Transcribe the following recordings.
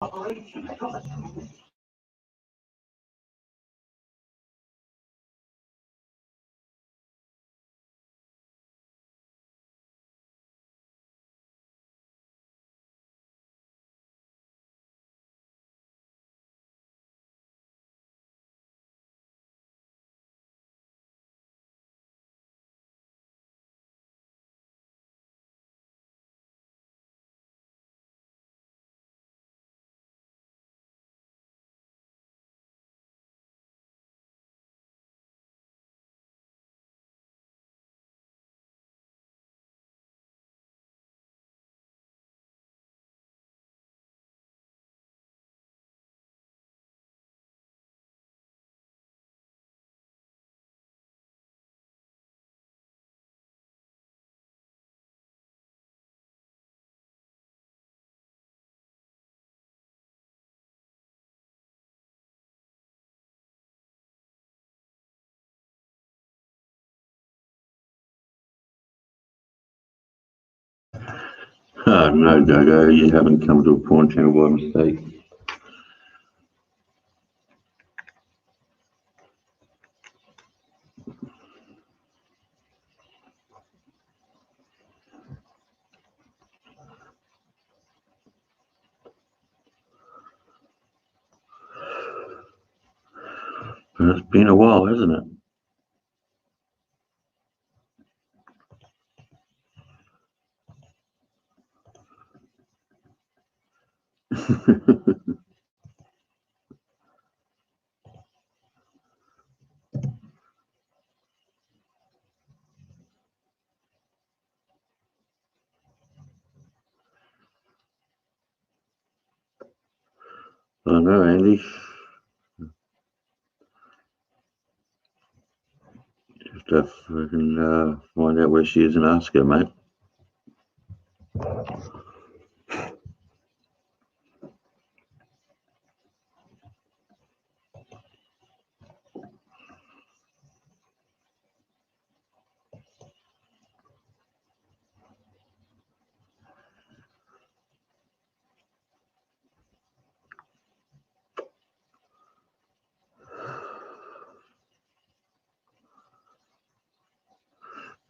Oh, no, Dogo, you haven't come to a porn channel by mistake. It's been a while, hasn't it? I know, Andy. Just have to find out where she is and ask her, mate.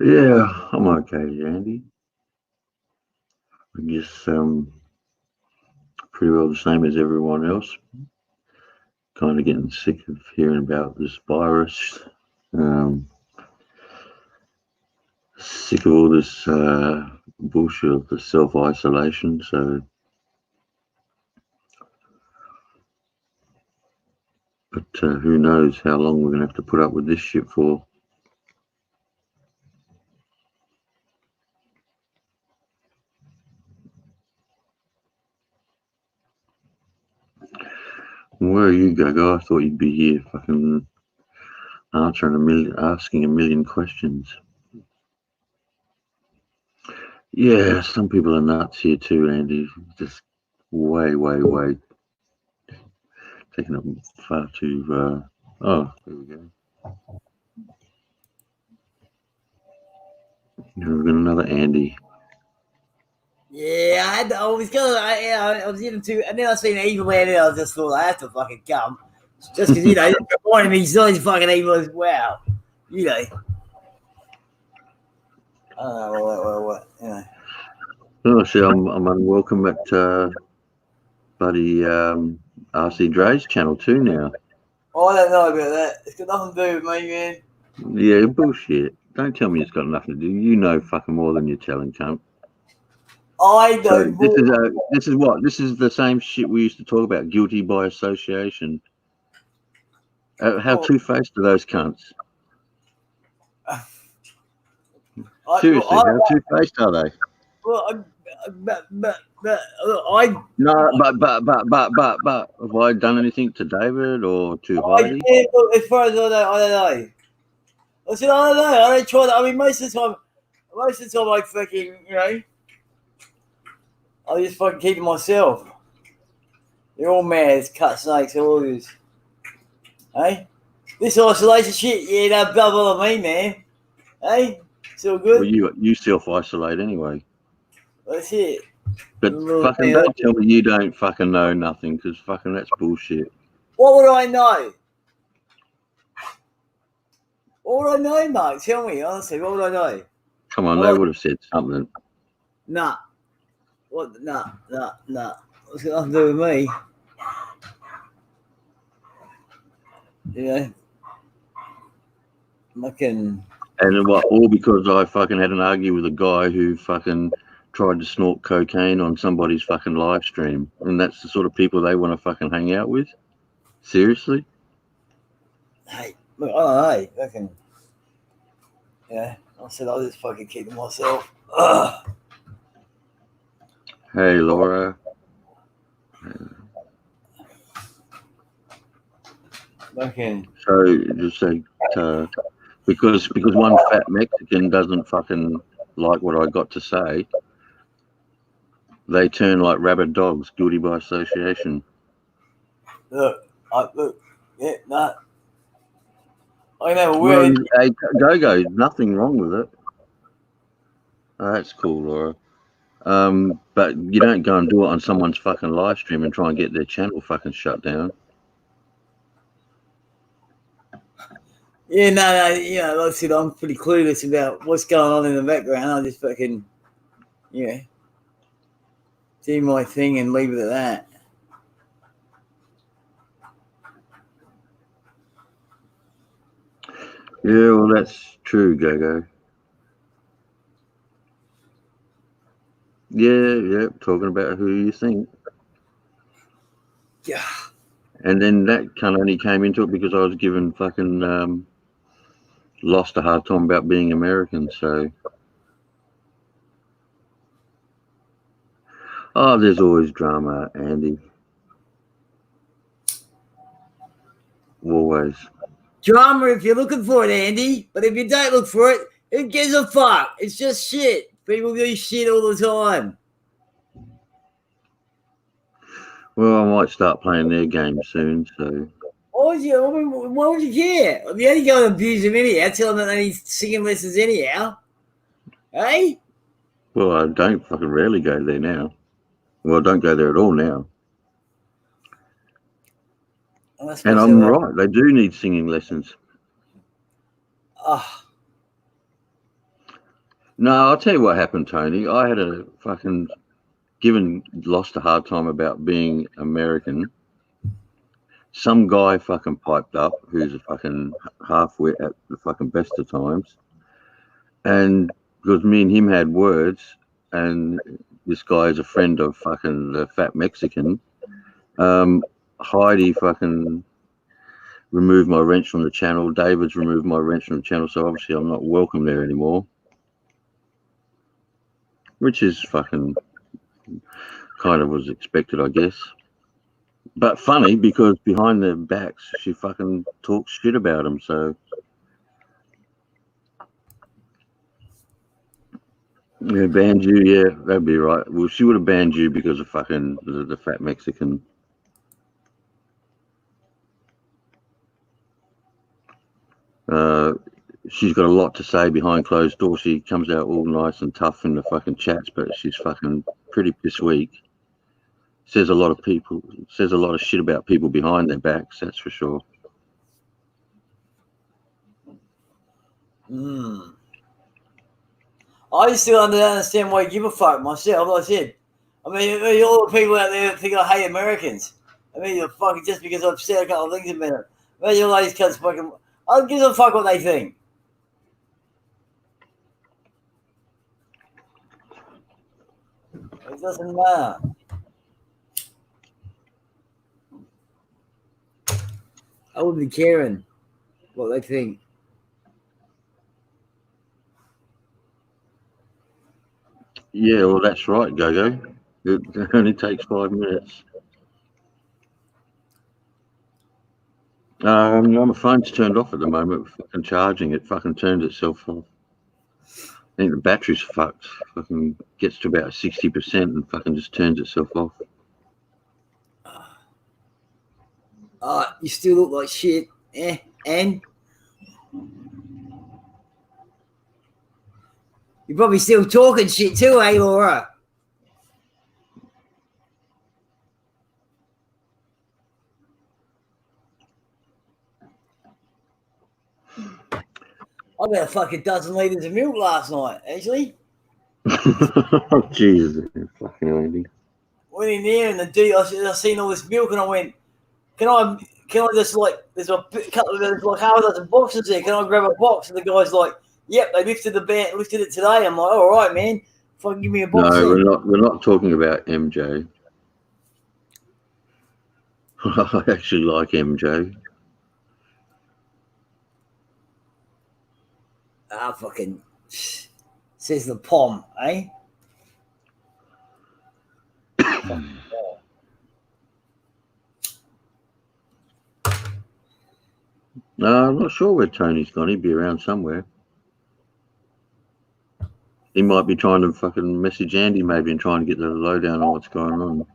Yeah, I'm okay, Andy. I guess pretty well the same as everyone else. Kind of getting sick of hearing about this virus. Sick of all this bullshit of the self-isolation. But who knows how long we're going to have to put up with this shit for. Where are you, Gaga? I thought you'd be here fucking asking a million questions. Yeah, some people are nuts here too, Andy. Just way taking it far too. Oh, there we go. We've got another Andy. Yeah, I was even too, and then I seen evil Andy. I just thought I have to fucking come, just because you're reminding me he's not as fucking evil as well. What? Oh, see, I'm unwelcome at buddy RC Dre's channel too now. Oh, I don't know about that. It's got nothing to do with me, man. Yeah, bullshit. Don't tell me it's got nothing to do. You know fucking more than you're telling, cunt. I know. So this is what? This is the same shit we used to talk about, guilty by association. How two-faced are those cunts? Seriously, how two-faced are they? Well, but have I done anything to David or to Heidi? As far as I don't know. I said I don't know. I don't try. I mean, most of the time, I fucking I just fucking keep it myself. They're all mad. It's cut snakes. All this. Hey, this isolation shit. Yeah, don't bother me, man. Hey, it's all good. Well, you self-isolate anyway. That's it. But fucking don't tell me you don't fucking know nothing, because fucking that's bullshit. What would I know? What would I know, Mark? Tell me, honestly, what would I know? Come on, they would have said something. Nah. What? Nah. What's got nothing to do with me? Yeah. Fucking. And what? All because I fucking had an argue with a guy who fucking tried to snort cocaine on somebody's fucking live stream, and that's the sort of people they want to fucking hang out with. Seriously? Hey, look, I don't know. Fucking. Yeah. I said I'll just fucking keep to myself. Ugh. Hey, Laura. Fucking. So just say because one fat Mexican doesn't fucking like what I got to say, they turn like rabid dogs, guilty by association. Look, yeah, nah. I never will. Hey, Go, nothing wrong with it. Oh, that's cool, Laura. But you don't go and do it on someone's fucking live stream and try and get their channel fucking shut down. Yeah, no, you know, like I said, I'm pretty clueless about what's going on in the background. I just fucking, do my thing and leave it at that. Yeah, well, that's true, Go. Yeah, talking about who you think. Yeah. And then that kind of only came into it because I was given fucking lost a hard time about being American, so. Oh, there's always drama, Andy. Always. Drama if you're looking for it, Andy. But if you don't look for it, who gives a fuck? It's just shit. People do shit all the time. Well, I might start playing their game soon, so. Why would you care? You only go and abuse them anyhow. Tell them that they need singing lessons anyhow. Hey? Well, I don't fucking rarely go there now. Well, I don't go there at all now. And I'm right. They do need singing lessons. No, I'll tell you what happened, Tony. I had a fucking lost a hard time about being American. Some guy fucking piped up who's a fucking half-wit at the fucking best of times. And because me and him had words, and this guy is a friend of fucking the fat Mexican, Heidi fucking removed my wrench from the channel. David's removed my wrench from the channel, so obviously I'm not welcome there anymore. Which is fucking kind of was expected, I guess. But funny because behind their backs, she fucking talks shit about them. So yeah, banned you. Yeah, that'd be right. Well, she would have banned you because of fucking the fat Mexican. She's got a lot to say behind closed doors. She comes out all nice and tough in the fucking chats, but she's fucking pretty piss weak. Says a lot of shit about people behind their backs, that's for sure. I still don't understand why you give a fuck myself, like I said. I mean, all the people out there that think I hate Americans. I mean, you're fucking just because I've said a couple of things about it. Imagine all these cunts fucking. I don't give a fuck what they think. It doesn't matter. I wouldn't be caring what they think. Yeah, well, that's right, Go. It only takes 5 minutes. My phone's turned off at the moment. Fucking charging it fucking turns itself off. I think the battery's fucked. Fucking gets to about 60% and fucking just turns itself off. You still look like shit. And you're probably still talking shit too, eh, Laura? had a fucking dozen litres of milk last night, actually. Oh, Jesus. Fucking Andy. Went in there and the dude, I seen all this milk and I went, can I just like, there's like half a dozen boxes there, can I grab a box? And the guy's like, yep, they lifted it today. I'm like, all right, man, fucking give me a box. No, we're not talking about MJ. I actually like MJ. Fucking, says the Pom, eh? No, I'm not sure where Tony's gone. He'd be around somewhere. He might be trying to fucking message Andy maybe and trying to get the lowdown on what's going on.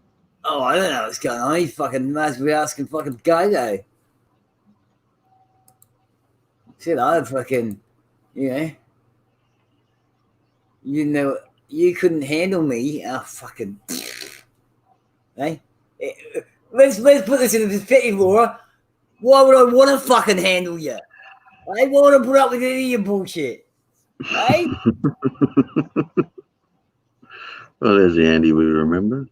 Oh, I don't know what's going on. He fucking must be asking fucking Gogo. Shit, I fucking, you know, you couldn't handle me. Oh, fucking, hey. Let's put this in perspective, Laura. Why would I want to fucking handle you? Hey, why would I put up with any of your bullshit? Hey? Well, there's the Andy we remember.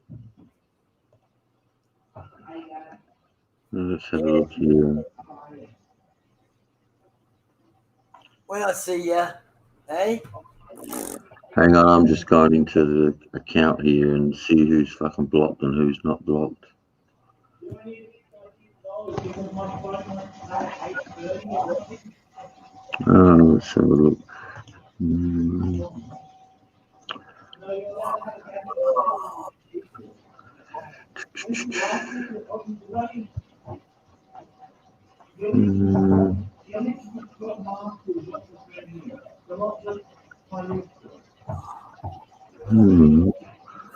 Let's have a look here. When I see you, hey? Hang on, I'm just going into the account here and see who's fucking blocked and who's not blocked. Let's have a look.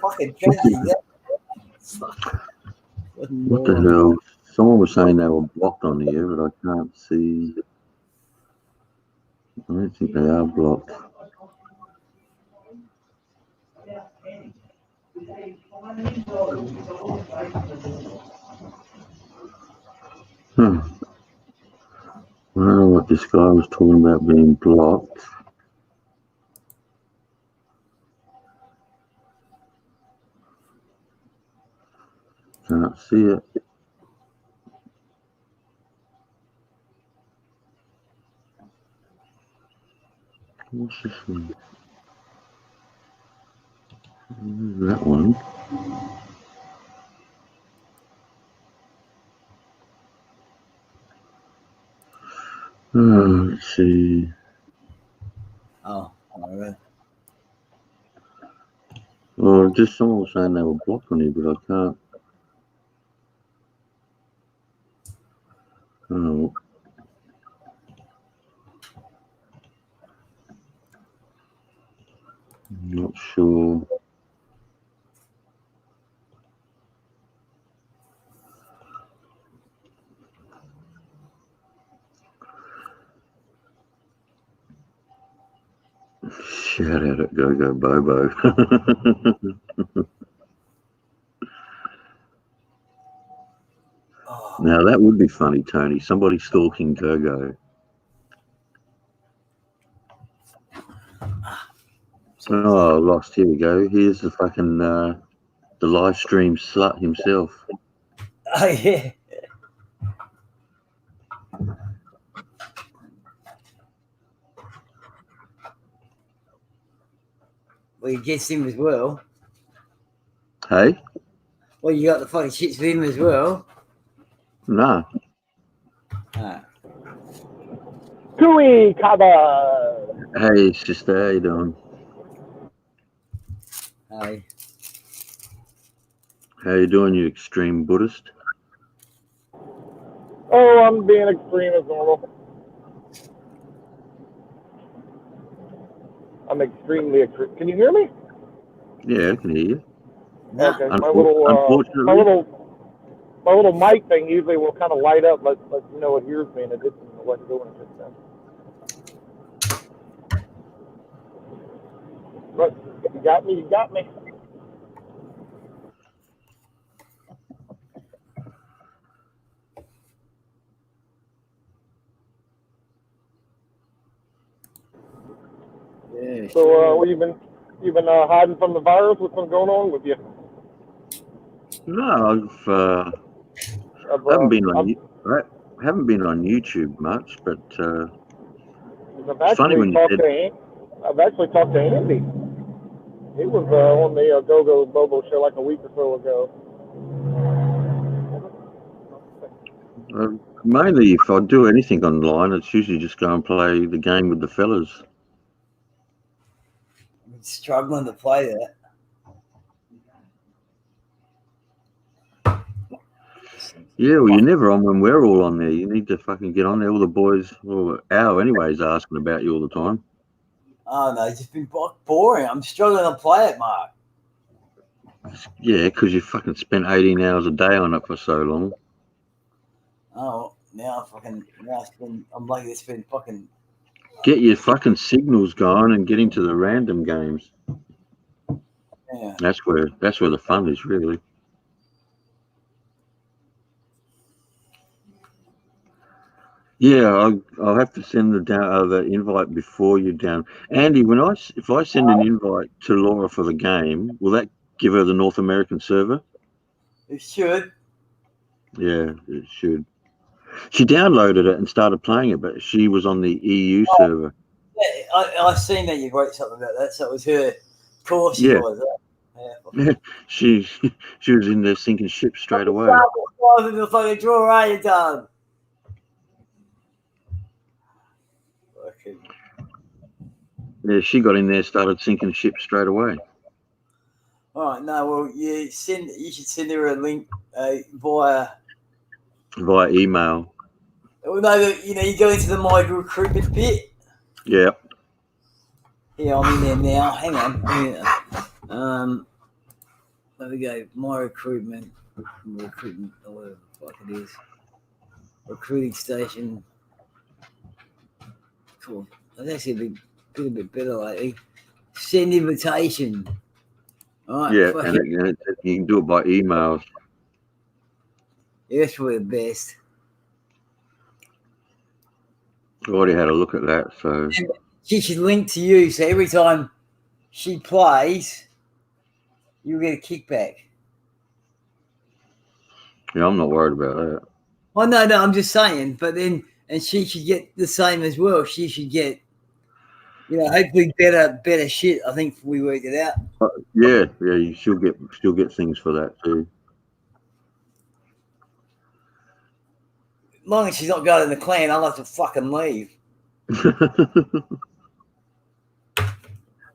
Fucking crazy. What the hell? Someone was saying they were blocked on here, but I can't see. I don't think they are blocked. I don't know what this guy was talking about being blocked. Can't see it. What's this one? That one. Let's see. Oh, all right. Well, just someone was saying they were blocked on here, but I can't. Oh. I'm not sure. Shout out at Go Bobo. Now that would be funny, Tony. Somebody stalking Gogo. Oh, lost. Here we go. Here's the fucking the live stream slut himself. Oh, yeah. Well, you guessed him as well. Hey? Well, you got the fucking shits with him as well. Nah. Cooey Kaba. Hey, sister. How you doing? Hey. How you doing, you extreme Buddhist? Oh, I'm being extreme as normal. I'm extremely extreme. Can you hear me? Yeah, I can hear you. Okay. Unfortunately. My little mic thing usually will kind of light up, let you know it hears me, and it didn't let it go when it just then. But you got me. You got me. Yeah. So, what you've been hiding from the virus? What's been going on with you? No, I've, haven't been on I've, I haven't been on YouTube much, but I've it's funny actually when you talked said, to I've actually talked to Andy. He was on the Go Go Bobo show like a week or so ago. mainly if I do anything online, it's usually just go and play the game with the fellas. I'm struggling to play that. Yeah, well, you're never on when we're all on there. You need to fucking get on there. All the boys, well, Al anyways, asking about you all the time. Oh no, it's just been boring. I'm struggling to play it, Mark. Yeah, because you fucking spent 18 hours a day on it for so long. Oh, I'm lucky it's been fucking. Get your fucking signals going and get into the random games. Yeah. That's where the fun is, really. Yeah, I'll have to send the invite before you're down. Andy, if I send an invite to Laura for the game, will that give her the North American server? It should. Yeah, it should. She downloaded it and started playing it, but she was on the EU server. Yeah, I seen that you wrote something about that, so it was her. Of course she Yeah. was. Yeah. She was in there sinking ship straight away. The fucking drawer, are you done? Okay. Yeah, she got in there, started sinking ship straight away. All right, no, well, you should send her a link via email. Well, no, you go into the My Recruitment bit. Yeah. Yeah, I'm in there now. Hang on. Let me go. My Recruitment, or whatever the fuck it is. Recruiting station. Cool. That's actually been a bit better lately. Send invitation. All right. Yeah, and you can do it by emails. Yeah, that's probably the best. I already had a look at that, so She should link to you, so every time she plays, you get a kickback. yeah, I'm not worried about that. Oh no, I'm just saying. But then, and she should get the same as well. She should get, hopefully better shit. I think we worked it out. Yeah, you still get things for that too. As long as she's not going in the clan, I'll have to fucking leave.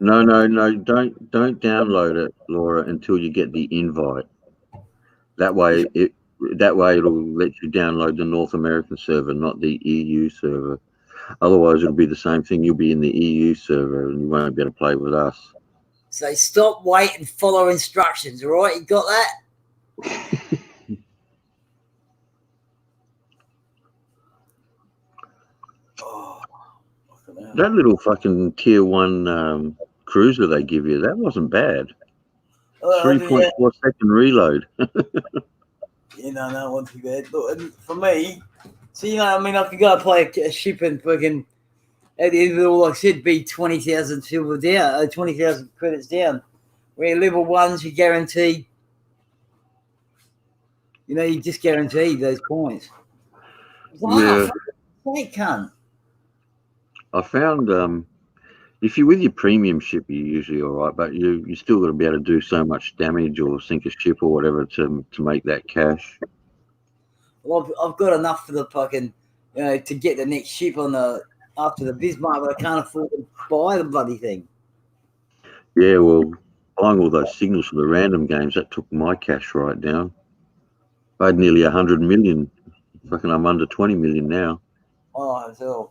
No, don't download it, Laura, until you get the invite. That way it'll let you download the North American server, not the EU server. Otherwise, it'll be the same thing. You'll be in the EU server and you won't be able to play with us. So stop, wait, and follow instructions. All right, you got that? That little fucking tier 1 cruiser they give you, that wasn't bad. 3.4 second reload. No, wasn't too bad. Look, for me, I could go play a ship and fucking, at the end of it all, like I said, be 20,000 silver down, 20,000 credits down. Where level 1s, you guarantee, you just guarantee those points. Yeah. They can't. I found if you're with your premium ship, you're usually all right, but you still got to be able to do so much damage or sink a ship or whatever to make that cash. Well, I've got enough for the fucking, to get the next ship after the Bismarck, but I can't afford to buy the bloody thing. Yeah, well, buying all those signals for the random games, that took my cash right down. I had nearly 100 million. Fucking, I'm under 20 million now. Oh, so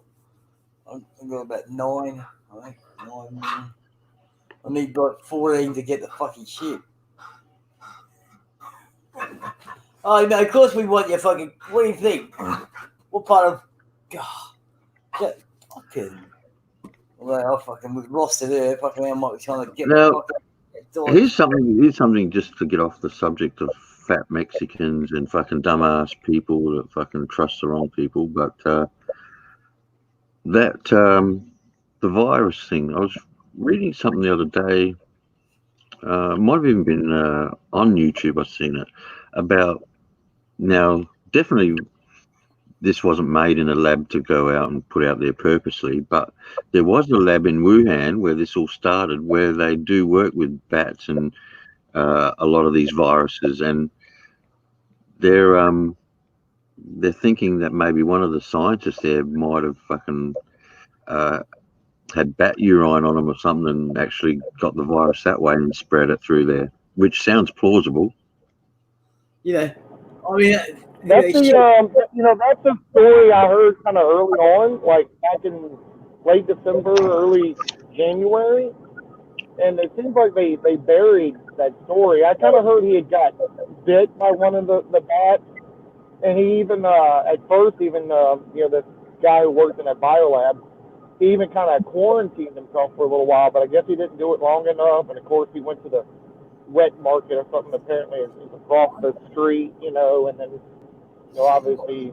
I've got about 9. I think 9 million. I need like 14 to get the fucking ship. Oh no! Of course we want your fucking. What do you think? What part of? God, fucking. Well, I fucking we've lost it there. Fucking, I might be trying to get. Now, here's something just to get off the subject of fat Mexicans and fucking dumbass people that fucking trust the wrong people, but the virus thing. reading something the other day. Might have even been on YouTube. I've seen it about now. Definitely, this wasn't made in a lab to go out and put out there purposely, but there was a lab in Wuhan where this all started, where they do work with bats and a lot of these viruses, and they're thinking that maybe one of the scientists there might have fucking had bat urine on them or something and actually got the virus that way and spread it through there, which sounds plausible. You know, I mean, That's that's a story I heard kind of early on, like back in late December, early January, and it seems like they buried that story. I kind of heard he had got bit by one of the bats, and he even at first this guy who worked in that biolab, he even kind of quarantined himself for a little while, but I guess he didn't do it long enough, and of course he went to the wet market or something. Apparently, it's across the street, and then. Obviously,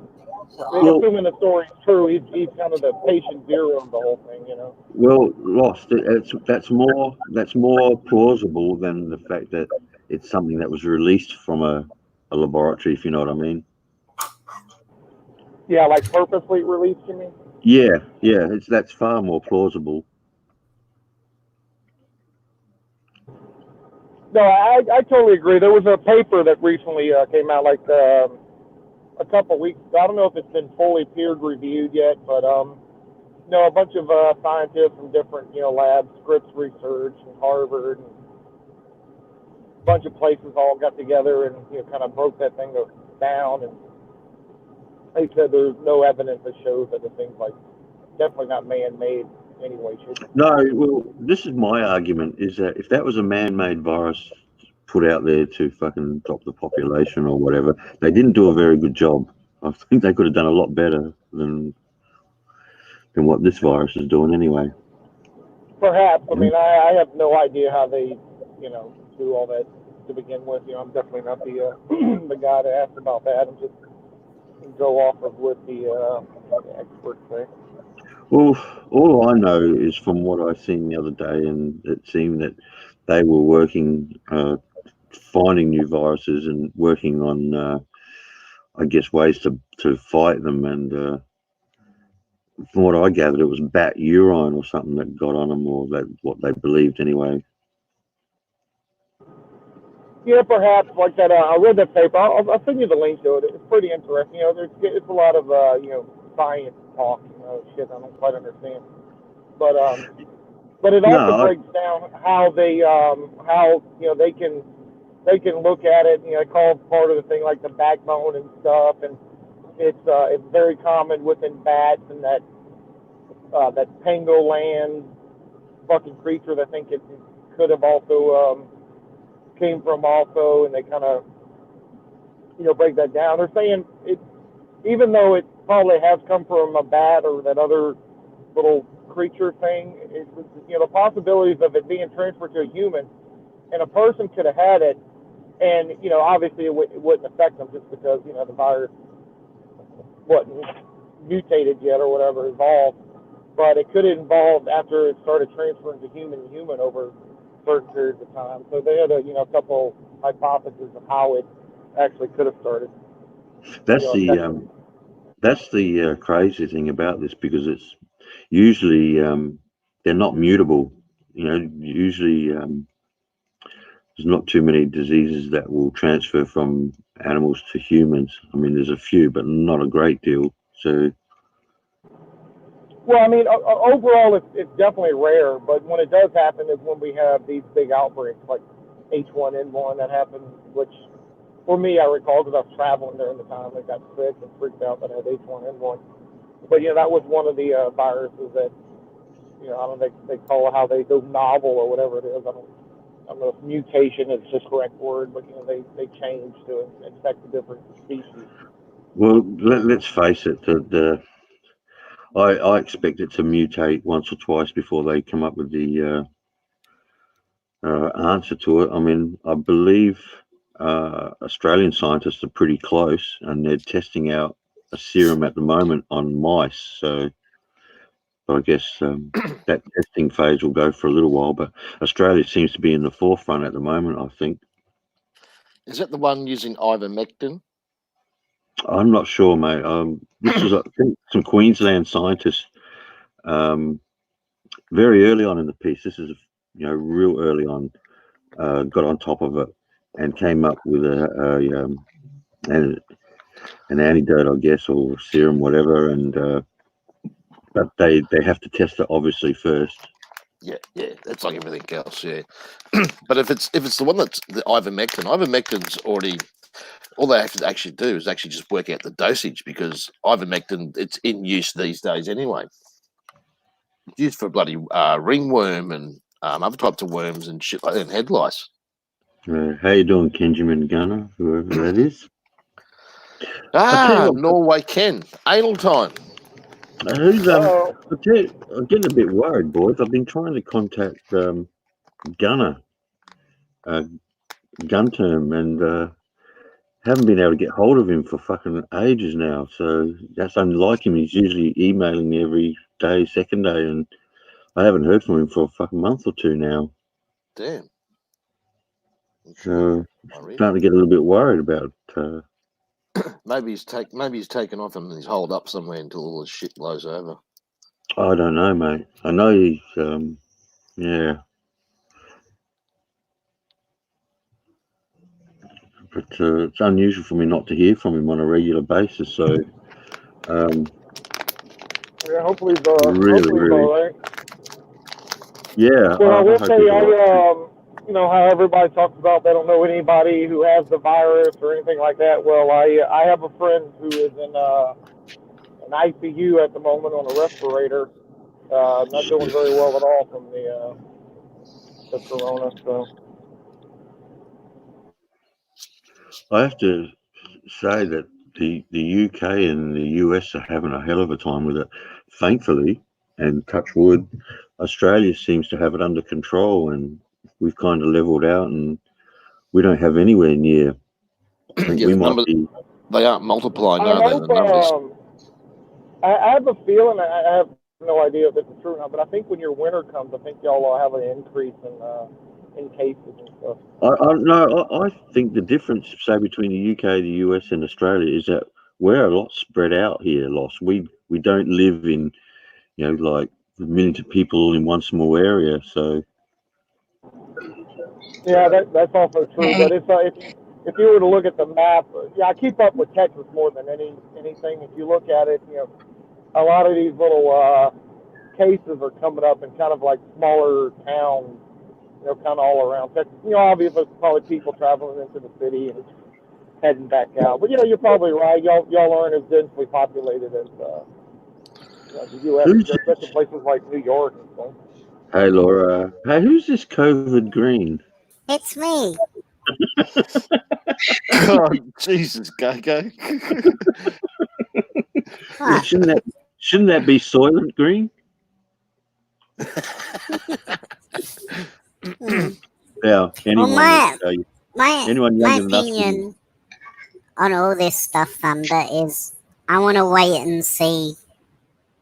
assuming the story's true, he's kind of the patient zero of the whole thing, Well, Lost. That's more plausible than the fact that it's something that was released from a laboratory, if you know what I mean. Yeah, like purposely released, you mean? Yeah. That's far more plausible. No, I totally agree. There was a paper that recently came out, like a couple weeks ago. I don't know if it's been fully peer reviewed yet, but a bunch of scientists from different labs, Scripps Research and Harvard, and a bunch of places all got together and kind of broke that thing down, and they said there's no evidence that shows that the thing's like definitely not man-made anyway. No, well, this is my argument: is that if that was a man-made virus put out there to fucking stop the population or whatever, they didn't do a very good job. I think they could have done a lot better than what this virus is doing anyway. Perhaps. I mean, I have no idea how they, do all that to begin with. I'm definitely not the the guy to ask about that. I'm just go off of what the experts say. Well, all I know is from what I seen the other day, and it seemed that they were working, finding new viruses and working on, I guess, ways to fight them. And from what I gathered, it was bat urine or something that got on them, or that what they believed anyway. Yeah, perhaps like that. I read that paper. I'll send you the link to it. It's pretty interesting. It's a lot of science talk. Shit I don't quite understand. But it also breaks down how they they can look at it. They call part of the thing like the backbone and stuff, and it's very common within bats, and that pangolin fucking creature that I think it could have also came from also, and they kind of break that down. They're saying it, even though it probably has come from a bat or that other little creature thing, the possibilities of it being transferred to a human, and a person could have had it, and obviously it wouldn't affect them just because the virus wasn't mutated yet or whatever, evolved, but it could have evolved after it started transferring to human over certain periods of time. So they had a couple hypotheses of how it actually could have started. That's the crazy thing about this, because it's usually they're not mutable. Usually there's not too many diseases that will transfer from animals to humans. I mean, there's a few, but not a great deal. So. Well, I mean, overall, it's definitely rare, but when it does happen is when we have these big outbreaks like H1N1 that happened, which for me, I recall because I was traveling during the time I got sick and freaked out that I had H1N1. But, that was one of the viruses that, I don't know, they call it how they go novel or whatever it is. I don't know if mutation is the correct word, but, they change to infect a different species. Well, let's face it, I expect it to mutate once or twice before they come up with the answer to it. I mean, I believe Australian scientists are pretty close, and they're testing out a serum at the moment on mice. So But I guess that testing phase will go for a little while. But Australia seems to be in the forefront at the moment, I think. Is that the one using ivermectin? I'm not sure, mate. This was, I think, some Queensland scientists very early on in the piece. This is, real early on, got on top of it and came up with an antidote, I guess, or serum, whatever. And but they have to test it obviously first. Yeah, it's like everything else, yeah. But if it's the one that's the ivermectin's already, all they have to actually do is actually just work out the dosage, because ivermectin, it's in use these days anyway. It's used for bloody ringworm and other types of worms and shit like that, and head lice. How you doing, Kenjamin Gunner, whoever that is? I'll tell you what, Norway Ken, anal time. Who's I'm getting a bit worried, boys. I've been trying to contact Gunner, Gunterm, and haven't been able to get hold of him for fucking ages now. So that's unlike him. He's usually emailing me every day, second day, and I haven't heard from him for a fucking month or two now. Damn. So starting to get a little bit worried about. Maybe he's taken off and he's holed up somewhere until all this shit blows over. I don't know, mate. I know he's yeah. But it's unusual for me not to hear from him on a regular basis. So Yeah, hopefully he's really, all right. Yeah. Well, I will say, how everybody talks about they don't know anybody who has the virus or anything like that. Well, I have a friend who is in an ICU at the moment on a respirator, not doing very well at all from the corona. So I have to say that the UK and the US are having a hell of a time with it. Thankfully, and touch wood, Australia seems to have it under control, and we've kind of leveled out, and we don't have anywhere near. I think we might be. They aren't multiplying, are they? The numbers. I have a feeling. I have no idea if this is true or not, but I think when your winter comes, I think y'all will have an increase in cases and stuff. I think the difference, say, between the UK, the US, and Australia is that we're a lot spread out here. We don't live in, like millions of people in one small area. So yeah, that's also true. But if you were to look at the map, I keep up with Texas more than anything. If you look at it, a lot of these little cases are coming up in kind of like smaller towns, kind of all around Texas. Obviously, it's probably people traveling into the city and heading back out. But you're probably right. Y'all aren't as densely populated as the U.S., especially places like New York and stuff. Hey, Laura. Hey, who's this COVID green? It's me. Oh, Jesus, Go. Shouldn't that be Soylent Green? Yeah. Anyone, my opinion on all this stuff, Thunder, is I want to wait and see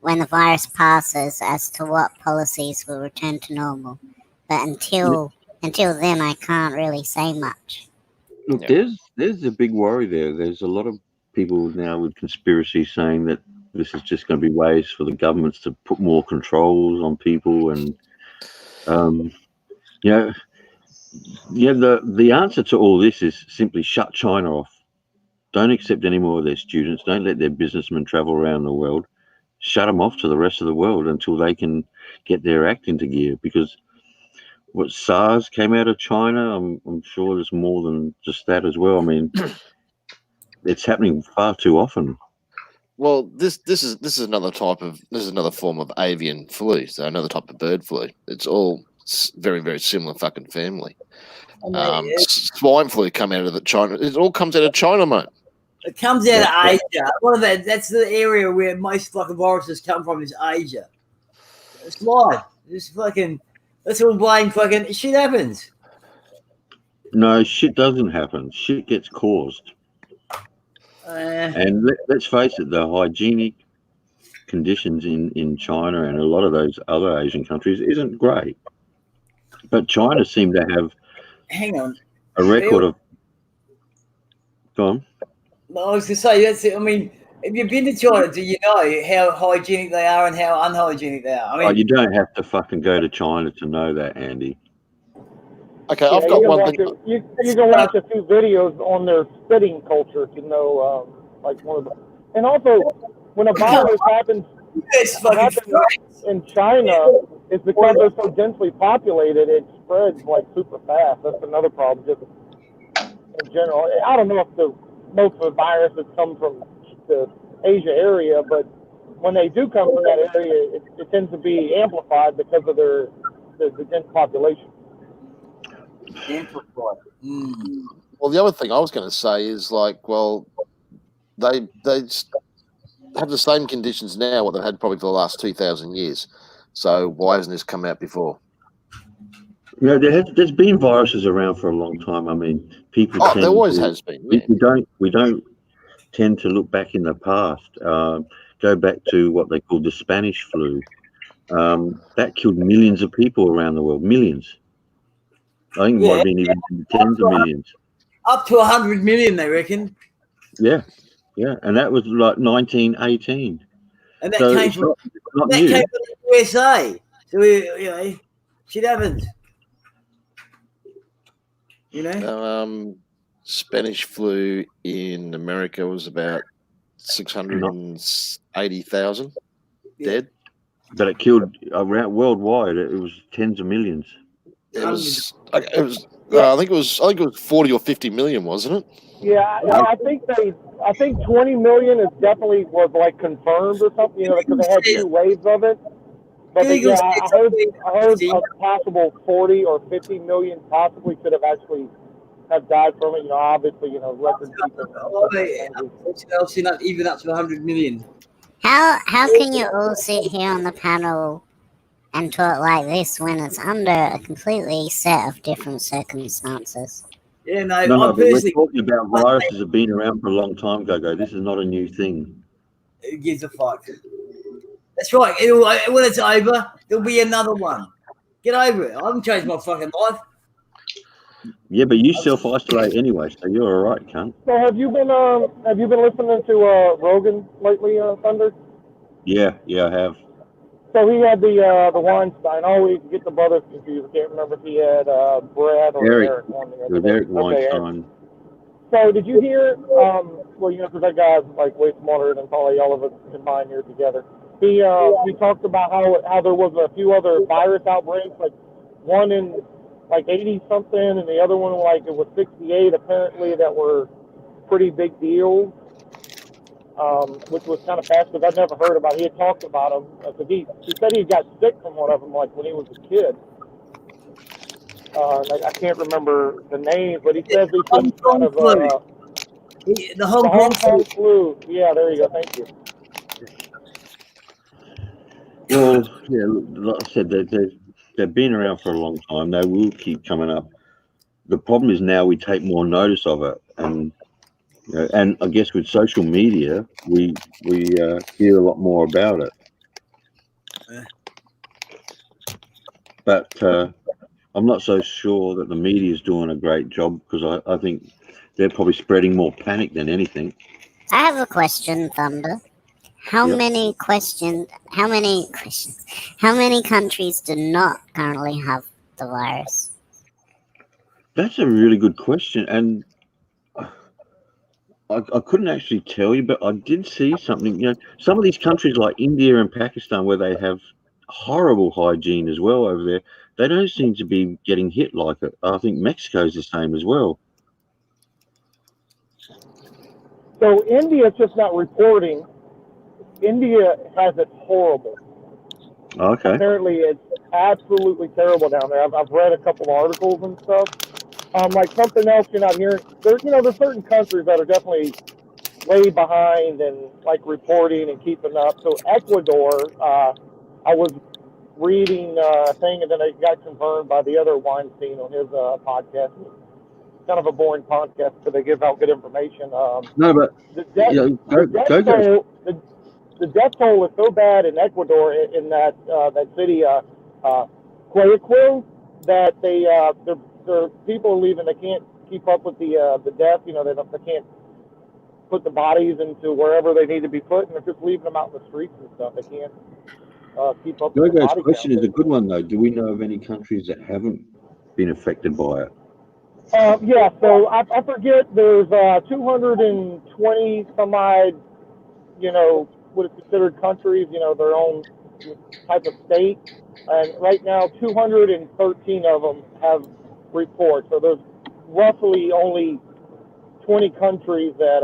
when the virus passes as to what policies will return to normal. But until then, I can't really say much. Look, there's a big worry there. There's a lot of people now with conspiracy saying that this is just going to be ways for the governments to put more controls on people, and the answer to all this is simply shut China off. Don't accept any more of their students. Don't let their businessmen travel around the world. Shut them off to the rest of the world until they can get their act into gear. Because what SARS came out of China, I'm sure there's more than just that as well. I mean, it's happening far too often. Well, this is another form of avian flu, so another type of bird flu. It's all very, very similar fucking family. Swine flu come out of China. It all comes out of China, mate. It comes out of Asia. What about that's the area where most fucking viruses come from is Asia. It's why. That's all blame fucking shit happens. No, shit doesn't happen. Shit gets caused. And let's face it, the hygienic conditions in China and a lot of those other Asian countries isn't great. But China seemed to have Hang on. a record of. Go on. No, I was going to say, that's it. I mean, if you've been to China, do you know how hygienic they are and how unhygienic they are? I mean, You don't have to fucking go to China to know that, Andy. Okay, I've got one thing. You can watch a few videos on their spitting culture to know, like one of the. And also, when a virus happens in China, it's because they're so densely populated, it spreads like super fast. That's another problem. Just in general, I don't know if most of the viruses come from the Asia area, but when they do come from that area, it tends to be amplified because of the dense population. amplified. Well, the other thing I was going to say is like, well, they have the same conditions now what they've had probably for the last 2,000 years. So why hasn't this come out before? You know, there's been viruses around for a long time. I mean, people. Oh, there always has been. Yeah. We don't tend to look back in the past. Go back to what they called the Spanish flu. That killed millions of people around the world. Millions. I think it might have been even tens of millions. Up to 100 million, they reckon. Yeah, and that was like 1918. And that came from the USA. So shit happens. You know. Spanish flu in America was about 680,000 dead. But it killed around worldwide. It was tens of millions. I think it was 40 or 50 million, wasn't it? Yeah, I think 20 million is definitely was like confirmed or something, because they had 2 waves of it. But I heard a possible 40 or 50 million possibly could have actually have died from it. Obviously, record keeping. Obviously not even up to 100 million. How can you all sit here on the panel and talk like this when it's under a completely set of different circumstances? Yeah, no, we're talking about viruses that have been around for a long time, Gogo. This is not a new thing. It gives a fuck. That's right. When it's over, there'll be another one. Get over it. I haven't changed my fucking life. Yeah, but you self-isolate anyway, so you're all right, cunt. So have you been listening to Rogan lately, Thunder? Yeah, I have. So he had the Weinstein. I always get the brothers confused. I can't remember if he had Brad or Eric on there. It was Eric Weinstein. So did you hear? Because that guy's like way smarter than probably all of us combined here together. He talked about how there was a few other virus outbreaks, like one in like 80 something, and the other one like it was 68 apparently, that were pretty big deals. Which was kind of fast because I'd never heard about it. He had talked about them because he said he got sick from one of them like when he was a kid. I can't remember the name, but he says he took kind of the Hong Kong flu. Yeah, there you go. Thank you. Well, yeah, like I said, they've been around for a long time. They will keep coming up. The problem is now we take more notice of it, and I guess with social media, we hear a lot more about it. But I'm not so sure that the media is doing a great job, because I think they're probably spreading more panic than anything. I have a question, Thunder. How many countries do not currently have the virus? That's a really good question, and I couldn't actually tell you, but I did see something. Some of these countries like India and Pakistan, where they have horrible hygiene as well over there, they don't seem to be getting hit like it. I think Mexico's the same as well. So India's just not reporting. India has it horrible. Okay. Apparently, it's absolutely terrible down there. I've read a couple articles and stuff. Like something else you're not hearing. There's certain countries that are definitely way behind and like reporting and keeping up. So Ecuador, I was reading a thing, and then it got confirmed by the other Weinstein on his podcast. It's kind of a boring podcast, but they give out good information. No, but the death toll is so bad in Ecuador in that that city Guayaquil that their people are leaving. They can't keep up with the death. You know, they can't put the bodies into wherever they need to be put, and they're just leaving them out in the streets and stuff. They can't keep up with the Gogo's body question count. is a good one, though. Do we know of any countries that haven't been affected by it? Yeah, so I forget. There's 220 some odd, you know, what is considered countries, you know, their own type of state, and right now 213 of them have reports. So there's roughly only 20 countries that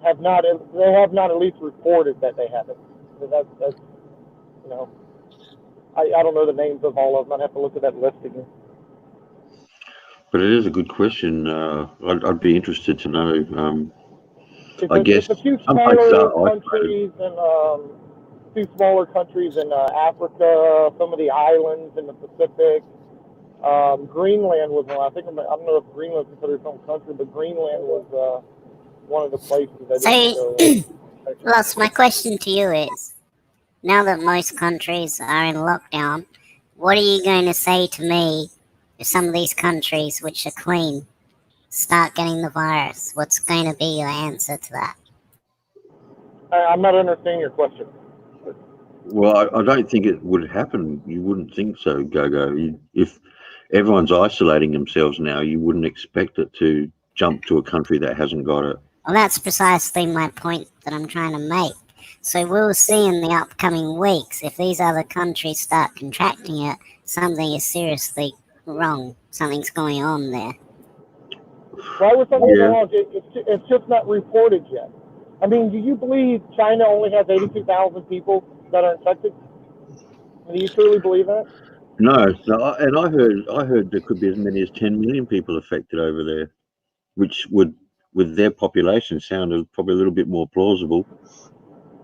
have not at least reported that they have it. So that's you know, I don't know the names of all of them. I'd have to look at that list again. But it is a good question. I'd be interested to know. I guess it's a few some places smaller are countries and a few smaller countries in Africa, some of the islands in the Pacific. Greenland was one. I don't know if Greenland is considered its own country, but Greenland was one of the places that didn't go. Ross, my question to you is, now that most countries are in lockdown, what are you going to say to me if some of these countries, which are clean, start getting the virus? What's going to be your answer to that? I'm not understanding your question. Well, I don't think it would happen. You wouldn't think so, Gogo. If everyone's isolating themselves now, you wouldn't expect it to jump to a country that hasn't got it. Well, that's precisely my point that I'm trying to make. So we'll see in the upcoming weeks if these other countries start contracting it, something is seriously wrong. Something's going on there. Why was something wrong? It's just not reported yet. I mean, do you believe China only has 82,000 people that are infected? Do you truly believe that? No, and I heard there could be as many as 10 million people affected over there, which would, with their population, sounded probably a little bit more plausible.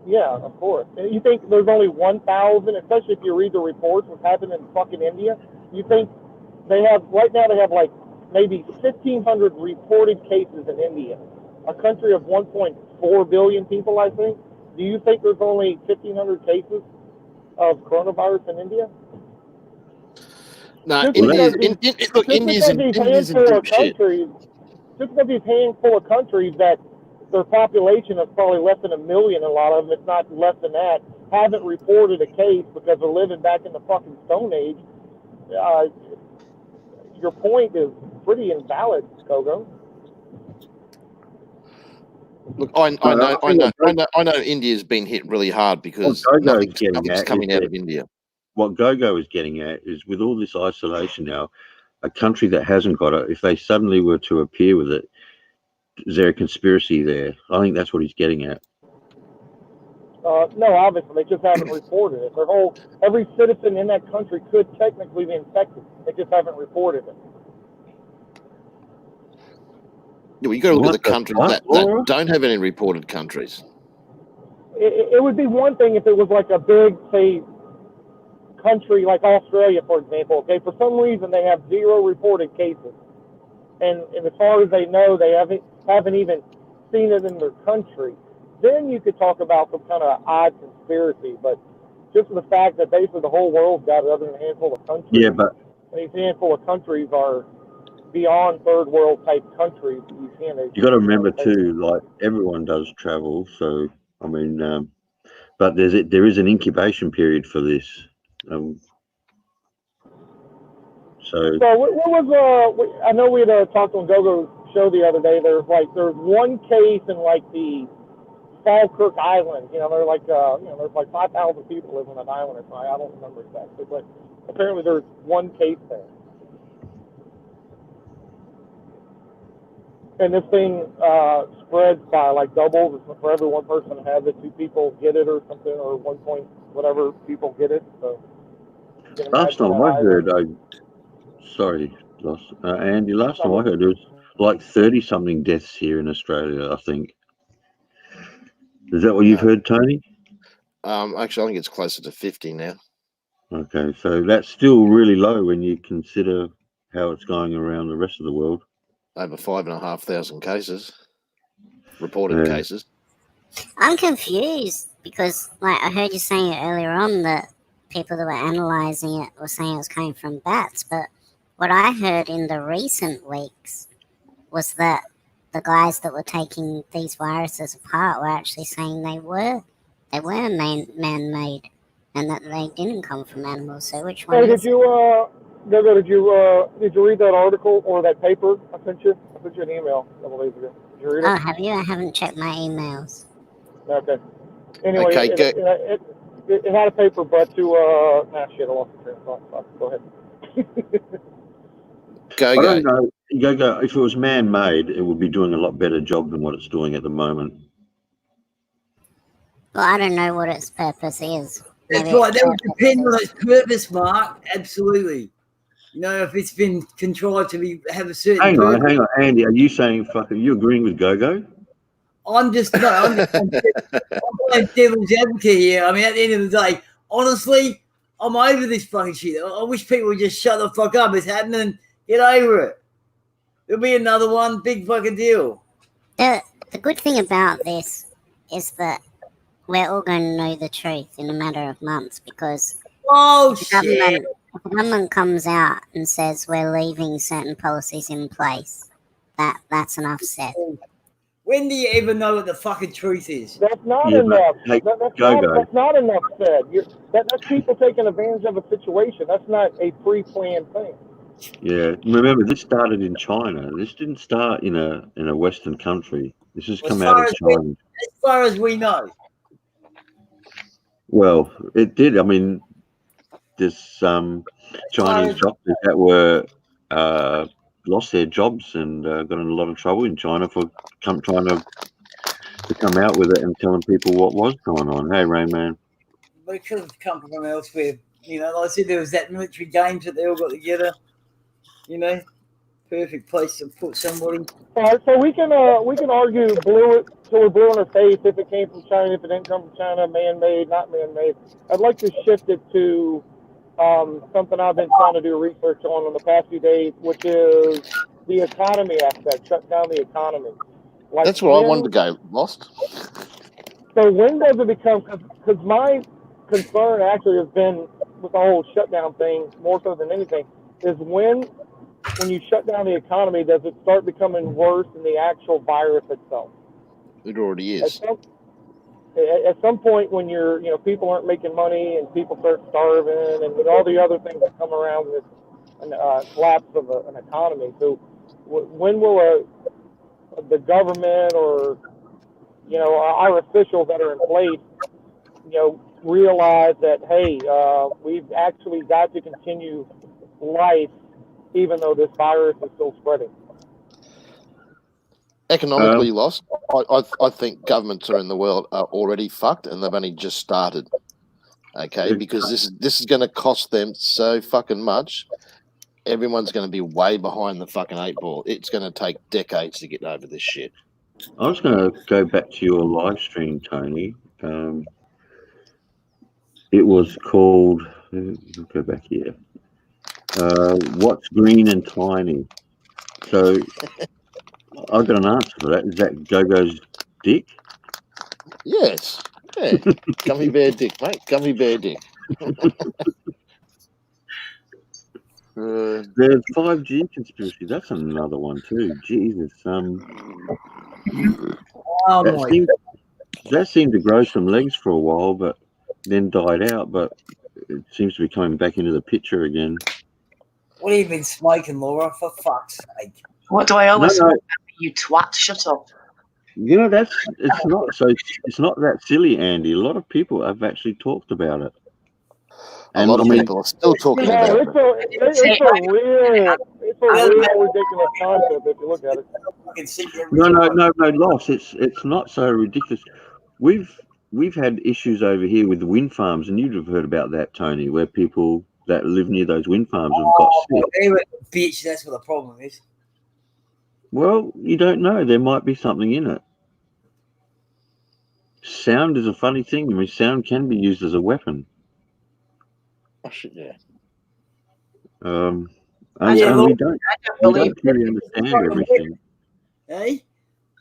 Yeah, of course. And you think there's only 1,000, especially if you read the reports what's happened in fucking India? You think they have like maybe 1,500 reported cases in India, a country of 1.4 billion people, I think. Do you think there's only 1,500 cases of coronavirus in India? No, India's in deep shit. Just because these handful of countries that their population is probably less than 1 million, a lot of them, if not less than that, haven't reported a case because they're living back in the fucking Stone Age. Your point is pretty invalid, Kogo. Look, I know India's been hit really hard because nothing's coming out of India. What Gogo is getting at is, with all this isolation now, a country that hasn't got it, if they suddenly were to appear with it, is there a conspiracy there? I think that's what he's getting at. No, obviously, they just haven't reported it. Every citizen in that country could technically be infected. They just haven't reported it. Yeah, well, you got to look at the countries that don't have any reported countries. It would be one thing if it was like a big, say, country like Australia, for example. Okay, for some reason they have 0 reported cases, and as far as they know, they haven't even seen it in their country. Then you could talk about some kind of odd conspiracy, but just the fact that basically the whole world's got it, other than a handful of countries. Yeah, but these handful of countries are beyond third world type countries. You got to remember too, like everyone does travel, so I mean, but there is an incubation period for this. So what was I know we had talked on Gogo's show the other day. There's one case in like the Falkirk Islands. You know, there's like 5,000 people live on that island or something. I don't remember exactly, but apparently there's one case there. And this thing spreads by like doubles. For every one person has it, 2 people get it or something, or 1 point whatever people get it. So last time I heard, Andy. Last time I heard, there was like 30-something deaths here in Australia, I think. Is that what you've heard, Tony? Actually, I think it's closer to 50 now. Okay, so that's still really low when you consider how it's going around the rest of the world. Over 5,500 cases, reported cases. I'm confused. because, like, I heard you saying it earlier on that people that were analysing it were saying it was coming from bats, but what I heard in the recent weeks was that the guys that were taking these viruses apart were actually saying they were man-made and that they didn't come from animals. So which one Hey, is did you Gogo, did you read that article or that paper I sent you? I sent you an email a couple days ago. Did you read it? Oh, have you? I haven't checked my emails. Okay. Anyway, Okay, it had a paper, but to shit, I lost the train of thought. Fuck, go ahead. Go. I don't know. Go. If it was man-made, it would be doing a lot better job than what it's doing at the moment. Well, I don't know what its purpose is. That's Maybe right. its That would purpose depend on is- its purpose, Mark. Absolutely. You know, if it's been contrived to have a certain Hang purpose. on, Andy. Are you saying fucking? You agreeing with Gogo? I'm just playing devil's advocate here. I mean, at the end of the day, honestly, I'm over this fucking shit. I wish people would just shut the fuck up. It's happening. Get over it. There'll be another one. Big fucking deal. The good thing about this is that we're all going to know the truth in a matter of months, because Oh, if the shit. government comes out and says we're leaving certain policies in place, that's enough said. When do you ever know what the fucking truth is? That's not Yeah, enough. but, hey, That's not enough said. That's people taking advantage of a situation. That's not a pre-planned thing. Yeah, remember this started in China. This didn't start in a Western country. This has come out of China. As far as we know. Well, it did. I mean, there's some Chinese doctors that were lost their jobs and got in a lot of trouble in China for trying to come out with it and telling people what was going on. Hey, Rayman. But it could have come from elsewhere. You know, like I said, there was that military games that they all got together. You know, perfect place to put somebody. All right, so we can argue blue till we're blue in our face if it came from China, if it didn't come from China, man-made, not man-made. I'd like to shift it to something I've been trying to do research on the past few days, which is the economy aspect. Shut down the economy. Like, That's where I wanted to go. Lost. So when does it become? Because my concern actually has been with the whole shutdown thing, more so than anything, is when you shut down the economy, does it start becoming worse than the actual virus itself? It already is. At some point, when people aren't making money and people start starving and all the other things that come around with a collapse of an economy. So when will the government or our officials that are in place, realize that, hey, we've actually got to continue life even though this virus is still spreading? Economically lost. I think governments in the world are already fucked, and they've only just started. Okay, because this is going to cost them so fucking much. Everyone's going to be way behind the fucking 8 ball. It's going to take decades to get over this shit. I was going to go back to your live stream, Tony. It was called. I'll go back here. What's green and tiny? So I've got an answer for that. Is that Gogo's dick? Yes. Yeah. Gummy bear dick, mate. Gummy bear dick. The 5G conspiracy. That's another one too. Jesus. That seemed to grow some legs for a while, but then died out. But it seems to be coming back into the picture again. What have you been smoking, Laura? For fuck's sake! What do I always smoke? You twat! Shut up. It's not that silly, Andy. A lot of people have actually talked about it. And a lot of people are still talking about it. It's a real ridiculous concept if you look at it. No, Loss. It's not so ridiculous. We've had issues over here with the wind farms, and you'd have heard about that, Tony, where people that live near those wind farms have got sick. Bitch, that's what the problem is. Well, you don't know. There might be something in it. Sound is a funny thing. I mean, sound can be used as a weapon. Oh, shit, yeah. We don't really understand everything. Hey?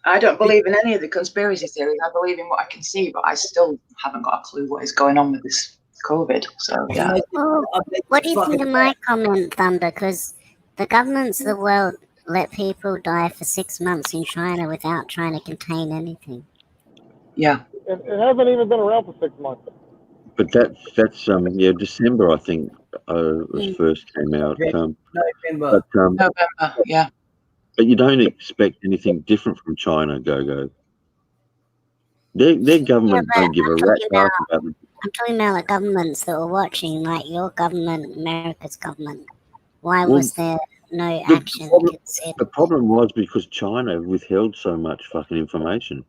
I don't believe in any of the conspiracy theories. I believe in what I can see, but I still haven't got a clue what is going on with this COVID. So yeah. Well, what do you think of my comment, Thunder? Because the governments of the world let people die for 6 months in China without trying to contain anything. Yeah. It hasn't even been around for 6 months. But that's December, I think, was first came out. November. November, yeah. But you don't expect anything different from China, Go. Their government don't give a rat's ass about it. I'm talking about the governments that were watching, like your government, America's government. Why was there no action considered? The problem was because China withheld so much fucking information.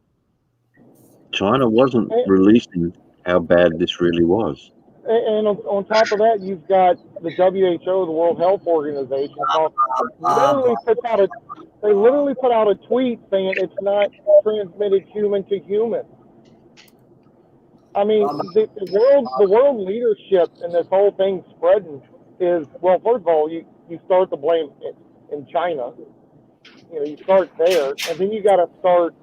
China wasn't releasing how bad this really was. And on top of that, you've got the WHO, the World Health Organization, they literally put out a tweet saying it's not transmitted human to human. I mean, the world leadership in this whole thing spreading is, well, first of all, you start to blame it in China. You start there, and then you got to start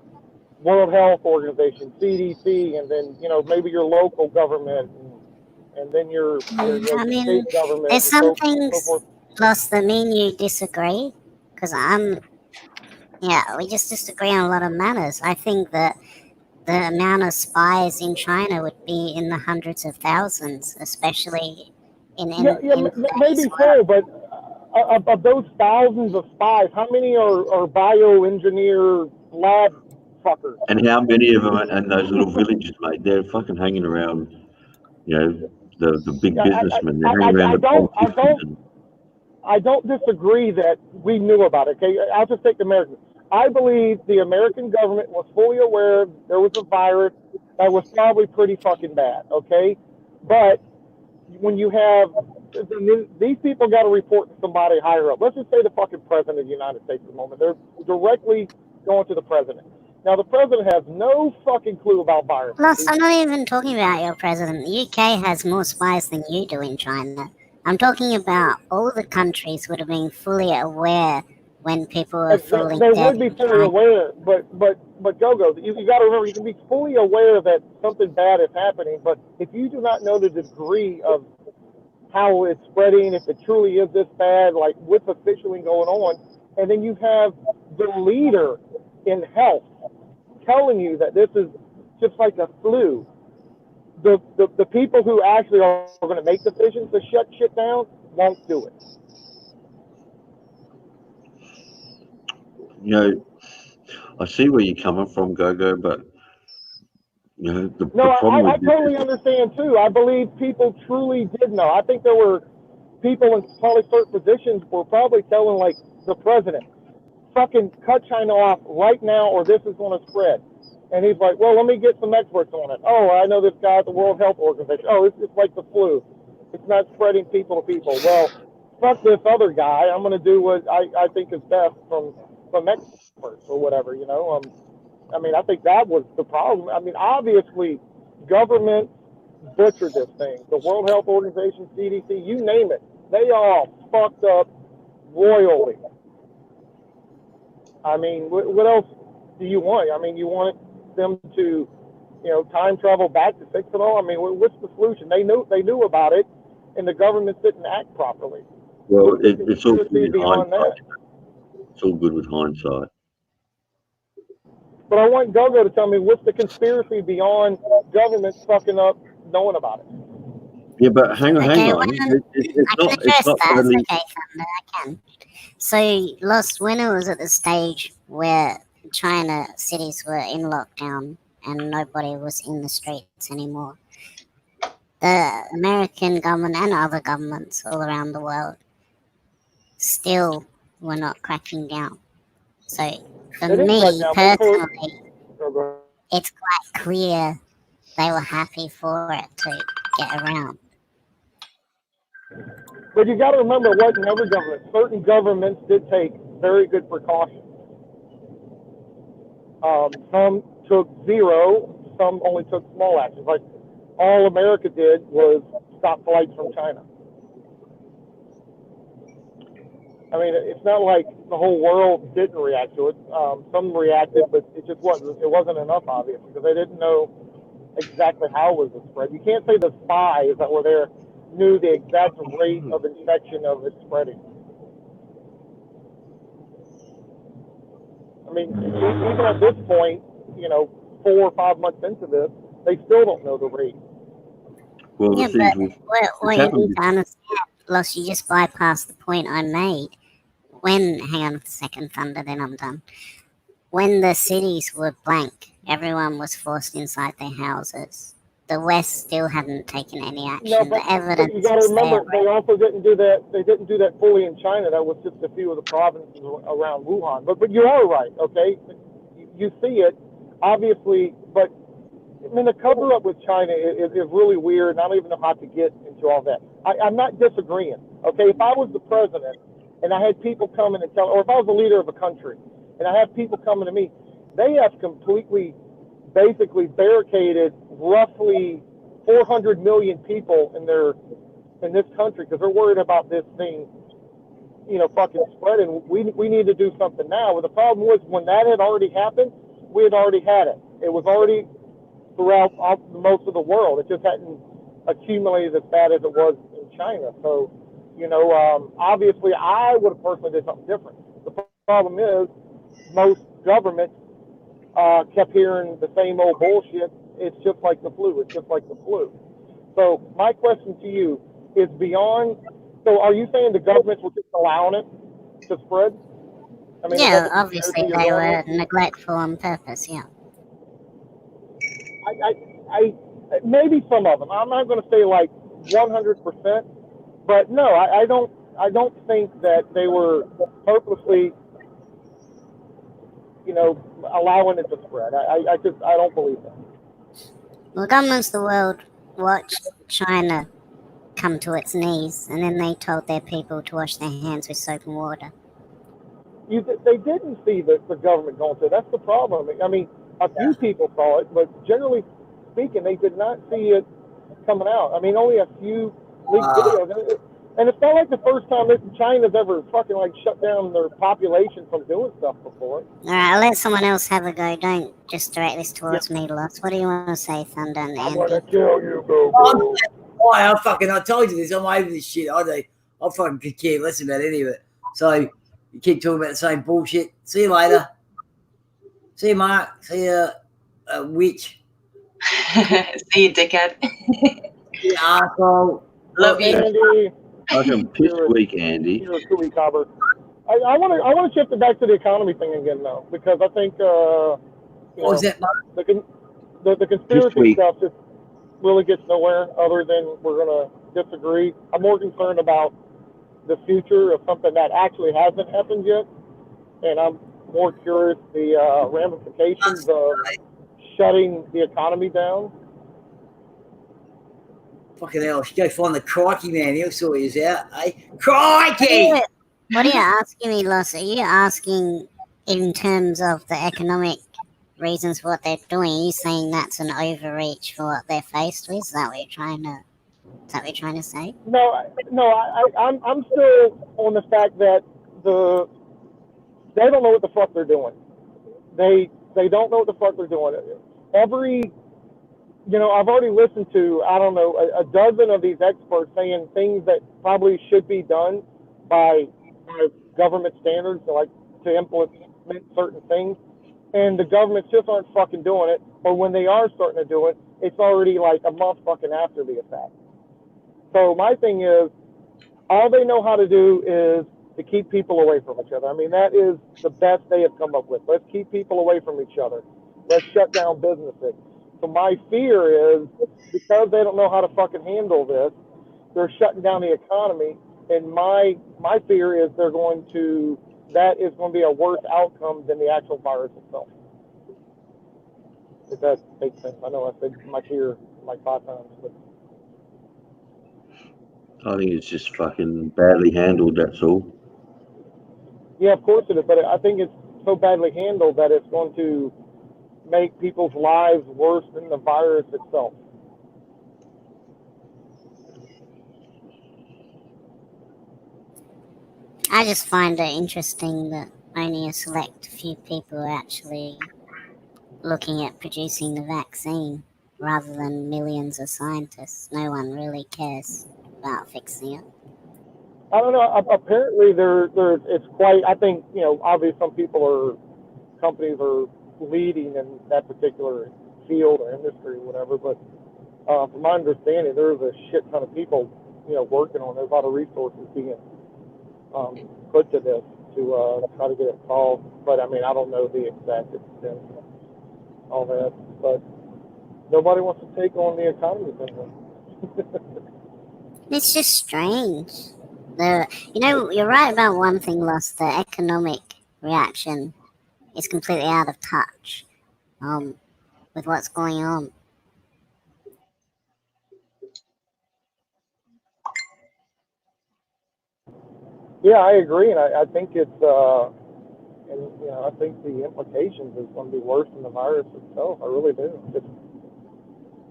World Health Organization, CDC, and then, maybe your local government, and then your state government. There's some things, Lost, that me and you disagree, because we just disagree on a lot of matters. I think that the amount of spies in China would be in the hundreds of thousands, especially in maybe so, but of those thousands of spies, how many are bioengineer lab fuckers? And how many of them in those little villages, mate? They're fucking hanging around, the big businessmen. They're hanging around I don't disagree that we knew about it. Okay, I'll just take the Americans. I believe the American government was fully aware there was a virus that was probably pretty fucking bad. Okay, but when you have these people got to report to somebody higher up. Let's just say the fucking president of the United States at the moment. They're directly going to the president. Now, the president has no fucking clue about viruses. Plus, I'm not even talking about your president. The UK has more spies than you do in China. I'm talking about all the countries would have been fully aware when people were falling dead. They would be fully aware, but Go-Go, you got to remember, you can be fully aware that something bad is happening, but if you do not know the degree of how it's spreading, if it truly is this bad, like what's officially going on, and then you have the leader in health telling you that this is just like a flu, the people who actually are going to make decisions to shut shit down won't do it. I see where you're coming from, Go-Go, but I totally understand too. I believe people truly did know. I think there were people in probably certain positions were probably telling, like, the president, fucking cut China off right now or this is going to spread. And he's like, well, let me get some experts on it. Oh, I know this guy at the World Health Organization. Oh, it's just like the flu. It's not spreading people to people. Well, fuck this other guy. I'm going to do what I think is best from experts or whatever, I mean, I think that was the problem. I mean, obviously, government butchered this thing. The World Health Organization, CDC, you name it. They all fucked up royally. I mean, what else do you want? I mean, you want them to, time travel back to fix it all? I mean, what's the solution? They knew about it, and the government didn't act properly. Well, it's all good with hindsight. It's all good with hindsight. But I want Go-Go to tell me what's the conspiracy beyond government fucking up knowing about it. Yeah, but hang on. It's not totally... Okay, Thunder, I can. So, Lost, when it was at the stage where China cities were in lockdown and nobody was in the streets anymore, the American government and other governments all around the world still were not cracking down. So, for me, personally, it's quite clear they were happy for it to get around. But you got to remember, it wasn't every government. Certain governments did take very good precautions. Some took zero, some only took small actions. Like all America did was stop flights from China. I mean, it's not like the whole world didn't react to it. Some reacted, but it just wasn't enough, obviously, because they didn't know exactly how it was spread. You can't say the spies that were there knew the exact rate of infection of it spreading. I mean, even at this point, 4 or 5 months into this, they still don't know the rate. Well, Yeah, the thing but is, what you need to understand, Loss, you just bypassed the point I made. Hang on a second, Thunder, then I'm done. When the cities were blank, everyone was forced inside their houses. The West still hadn't taken any action. No, but The evidence you got to was remember, there. they also didn't do that. They didn't do that fully in China. That was just a few of the provinces around Wuhan. But you are right, okay? You see it, obviously, but I mean, the cover up with China is really weird, and I don't even know how to get into all that. I'm not disagreeing, okay? If I was the president and I had people coming and or if I was the leader of a country and I have people coming to me, they have completely, basically barricaded roughly 400 million people in this country because they're worried about this thing, fucking spreading. We need to do something now. Well, the problem was when that had already happened, we had already had it. It was already throughout most of the world. It just hadn't accumulated as bad as it was in China. So, obviously, I would have personally did something different. The problem is most governments kept hearing the same old bullshit. It's just like the flu. It's just like the flu. So my question to you is beyond. So are you saying the governments were just allowing it to spread? I mean, Yeah, obviously they were neglectful on purpose. Yeah. I maybe some of them. I'm not going to say like 100%, but no, I don't think that they were purposely, allowing it to spread. I don't believe that. Well, governments of the world watched China come to its knees, and then they told their people to wash their hands with soap and water. They didn't see the government going through. That's the problem. I mean, a few people saw it, but generally speaking, they did not see it coming out. I mean, only a few leaked videos. And it's not like the first time China's ever fucking shut down their population from doing stuff before. All right, I'll let someone else have a go. Don't just direct this towards me, Loss. What do you want to say, Thunder and Andy? I'm gonna kill you, Gogo. I told you this. I'm over this shit. I fucking could care less about any of it. So you keep talking about the same bullshit. See you later. See you, Mark. See you, witch. See you, dickhead. You asshole. Love you, Andy. Fucking piss weak, Andy. You're a cooey cobber. I want to shift it back to the economy thing again, though, because I think What was that, Mark? the conspiracy stuff just really gets nowhere other than we're going to disagree. I'm more concerned about the future of something that actually hasn't happened yet, and I'm more curious the ramifications of shutting the economy down. Fucking hell, go find the crikey man. He'll sort you out, eh? Crikey! What are you asking me, Loss? Are you asking in terms of the economic reasons for what they're doing? Are you saying that's an overreach for what they're faced with? Is that what you're trying to say? No, I'm still on the fact that they don't know what the fuck they're doing. They don't know what the fuck they're doing. I've already listened to, I don't know, a dozen of these experts saying things that probably should be done by government standards, to implement certain things. And the governments just aren't fucking doing it. Or when they are starting to do it, it's already like a month fucking after the effect. So my thing is, all they know how to do is to keep people away from each other. I mean, that is the best they have come up with. Let's keep people away from each other. Let's shut down businesses. So my fear is, because they don't know how to fucking handle this, they're shutting down the economy. And my fear is that is going to be a worse outcome than the actual virus itself. If that makes sense. I know I said my fear like 5 times, but I think it's just fucking badly handled, that's all. yeah, of course it is. But I think it's so badly handled that it's going to make people's lives worse than the virus itself. I just find it interesting that only a select few people are actually looking at producing the vaccine rather than millions of scientists. No one really cares about fixing it. I don't know. Apparently, it's quite. I think obviously some companies are leading in that particular field or industry or whatever. But from my understanding, there's a shit ton of people working on. There's a lot of resources being put to this to try to get it solved. But I mean, I don't know the exact extent of all that. But nobody wants to take on the economy thing. It's just strange. You're right about one thing, Lost. The economic reaction is completely out of touch with what's going on. Yeah, I agree, and I think it's and I think the implications is going to be worse than the virus itself. I really do. Just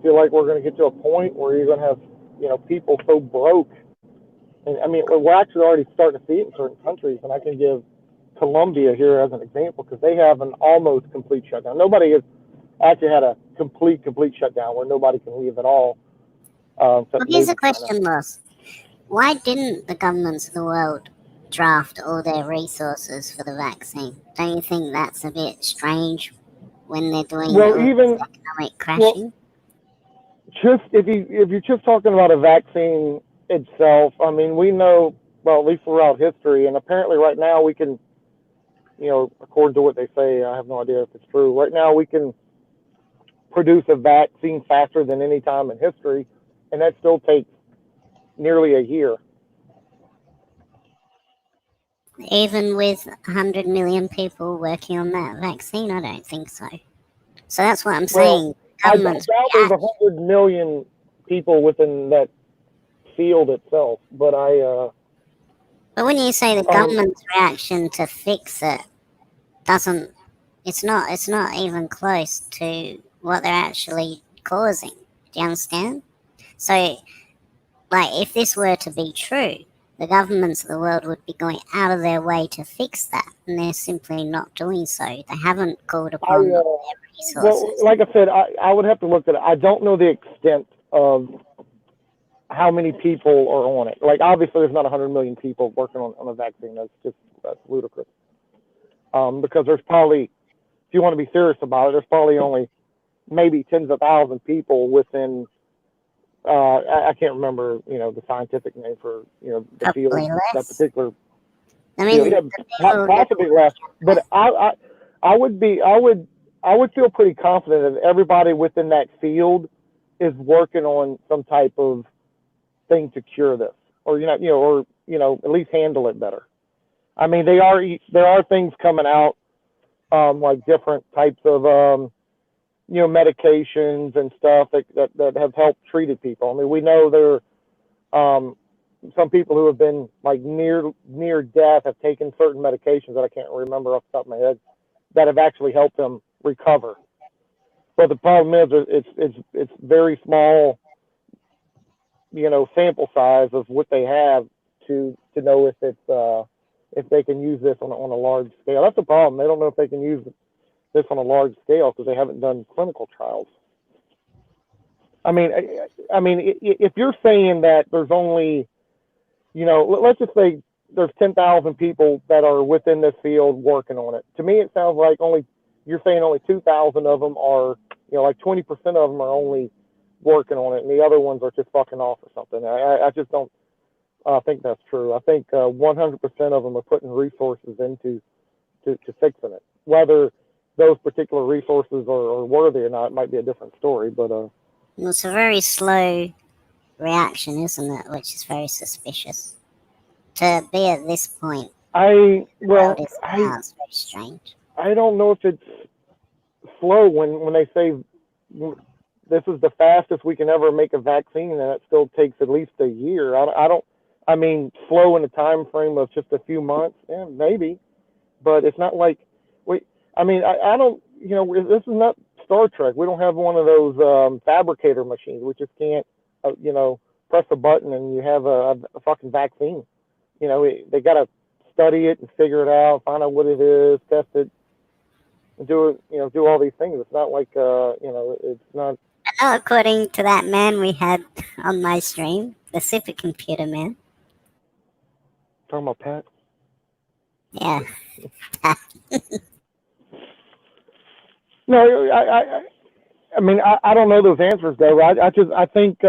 feel like we're going to get to a point where you're going to have people so broke, and I mean we're actually already starting to see it in certain countries, and I can give Colombia here as an example because they have an almost complete shutdown. Nobody has actually had a complete shutdown where nobody can leave at all. Well, here's a question, Ross. Why didn't the governments of the world draft all their resources for the vaccine? Don't you think that's a bit strange when they're doing economic crashing? Just if you're just talking about a vaccine itself, I mean, we know, well, at least throughout history, and apparently right now we can, according to what they say, I have no idea if it's true. Right now we can produce a vaccine faster than any time in history, and that still takes nearly a year. Even with 100 million people working on that vaccine, I don't think so. So that's what I'm saying. I doubt there's 100 million people within that field itself, but But when you say the government's reaction to fix it it's not even close to what they're actually causing. Do you understand? So, if this were to be true, the governments of the world would be going out of their way to fix that, and they're simply not doing so. They haven't called upon their resources. Well, like I said, I would have to look at it. I don't know the extent of how many people are on it. Like, obviously, there's not 100 million people working on a vaccine. That's ludicrous. Because there's probably, if you want to be serious about it, there's probably only maybe tens of thousands of people within. I can't remember, the scientific name for, the field, that particular. I mean, possibly less. But I would feel pretty confident that everybody within that field is working on some type of thing to cure this, or at least handle it better. I mean, there are things coming out, like different types of medications and stuff that have helped treated people. I mean, we know there are some people who have been like near death have taken certain medications that I can't remember off the top of my head that have actually helped them recover. But the problem is it's very small, sample size of what they have to know if it's if they can use this on a large scale. That's the problem. They don't know if they can use this on a large scale because they haven't done clinical trials. I mean, if you're saying that there's only, let's just say there's 10,000 people that are within this field working on it. To me, it sounds like you're saying only 2,000 of them are, like 20% of them are only working on it, and the other ones are just fucking off or something. I just don't think that's true. I think 100% of them are putting resources into to fixing it. Whether those particular resources are worthy or not might be a different story, but it's a very slow reaction, isn't it? Which is very suspicious. To be at this point, it's very strange. I don't know if it's slow when they say this is the fastest we can ever make a vaccine, and it still takes at least a year. I mean, slow in the time frame of just a few months, yeah, maybe, but it's not like I don't. This is not Star Trek. We don't have one of those fabricator machines. We just can't, press a button and you have a fucking vaccine. They got to study it and figure it out, find out what it is, test it, and do all these things. It's not like it's not. According to that man we had on my stream, the supercomputer man. Talking about Pat. Yeah. No, I mean, I don't know those answers though. I think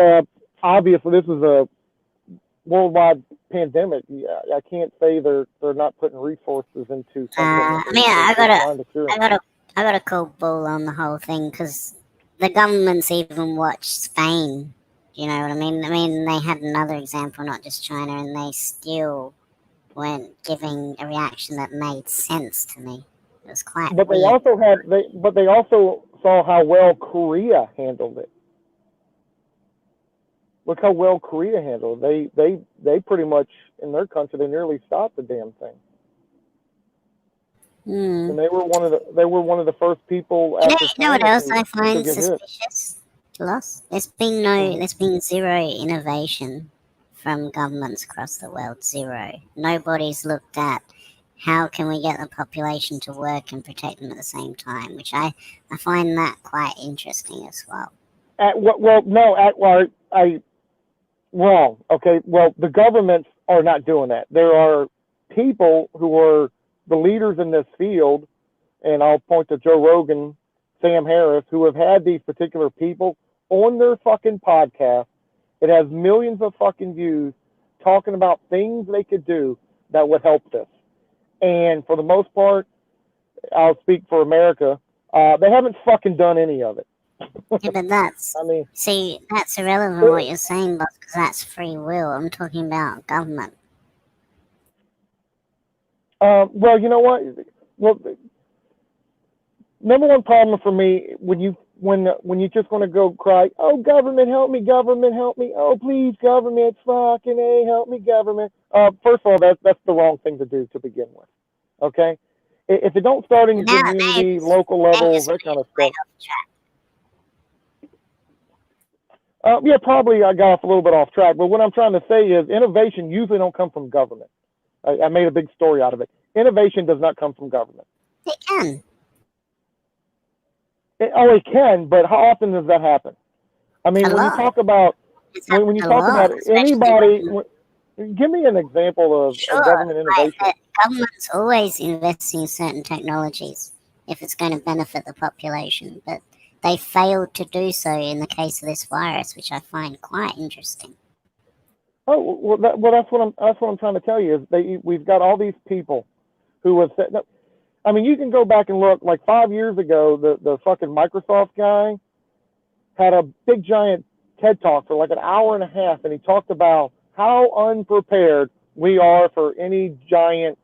obviously this is a worldwide pandemic. I can't say they're not putting resources into something. I got to call bull on the whole thing because the governments even watched Spain. You know what I mean? I mean, they had another example, not just China, and they still weren't giving a reaction that made sense to me. It was quite. But weird. they also saw how well Korea handled it. Look how well Korea handled it. They pretty much in their country they nearly stopped the damn thing. And they were one of the first people. You know what else I find suspicious? There's been zero innovation from governments across the world. Zero. Nobody's looked at how can we get the population to work and protect them at the same time, which I find that quite interesting as well. Wrong. Okay. Well, the governments are not doing that. There are people who are the leaders in this field, and I'll point to Joe Rogan, Sam Harris, who have had these particular people on their fucking podcast. It has millions of fucking views talking about things they could do that would help this. And for the most part, I'll speak for America, they haven't fucking done any of it. Yeah, but that's irrelevant what you're saying, boss, because that's free will. I'm talking about government. Well, you know what? Well, number one problem for me when you just want to go cry, oh, government help me, oh, please, government, fucking A, help me, government. First of all, that's the wrong thing to do to begin with. Okay, if it don't start in your community, local level, that kind of stuff. Yeah, probably I got off a little bit off track, but what I'm trying to say is innovation usually don't come from government. I made a big story out of it. Innovation does not come from government. It can. It can, but how often does that happen? I mean, when you talk about anybody, give me an example of government innovation. Government's always investing in certain technologies if it's going to benefit the population, but they failed to do so in the case of this virus, which I find quite interesting. Oh well, that's what I'm trying to tell you is we've got all these people who have said. I mean, you can go back and look. Like 5 years ago, the fucking Microsoft guy had a big giant TED talk for like an hour and a half, and he talked about how unprepared we are for any giant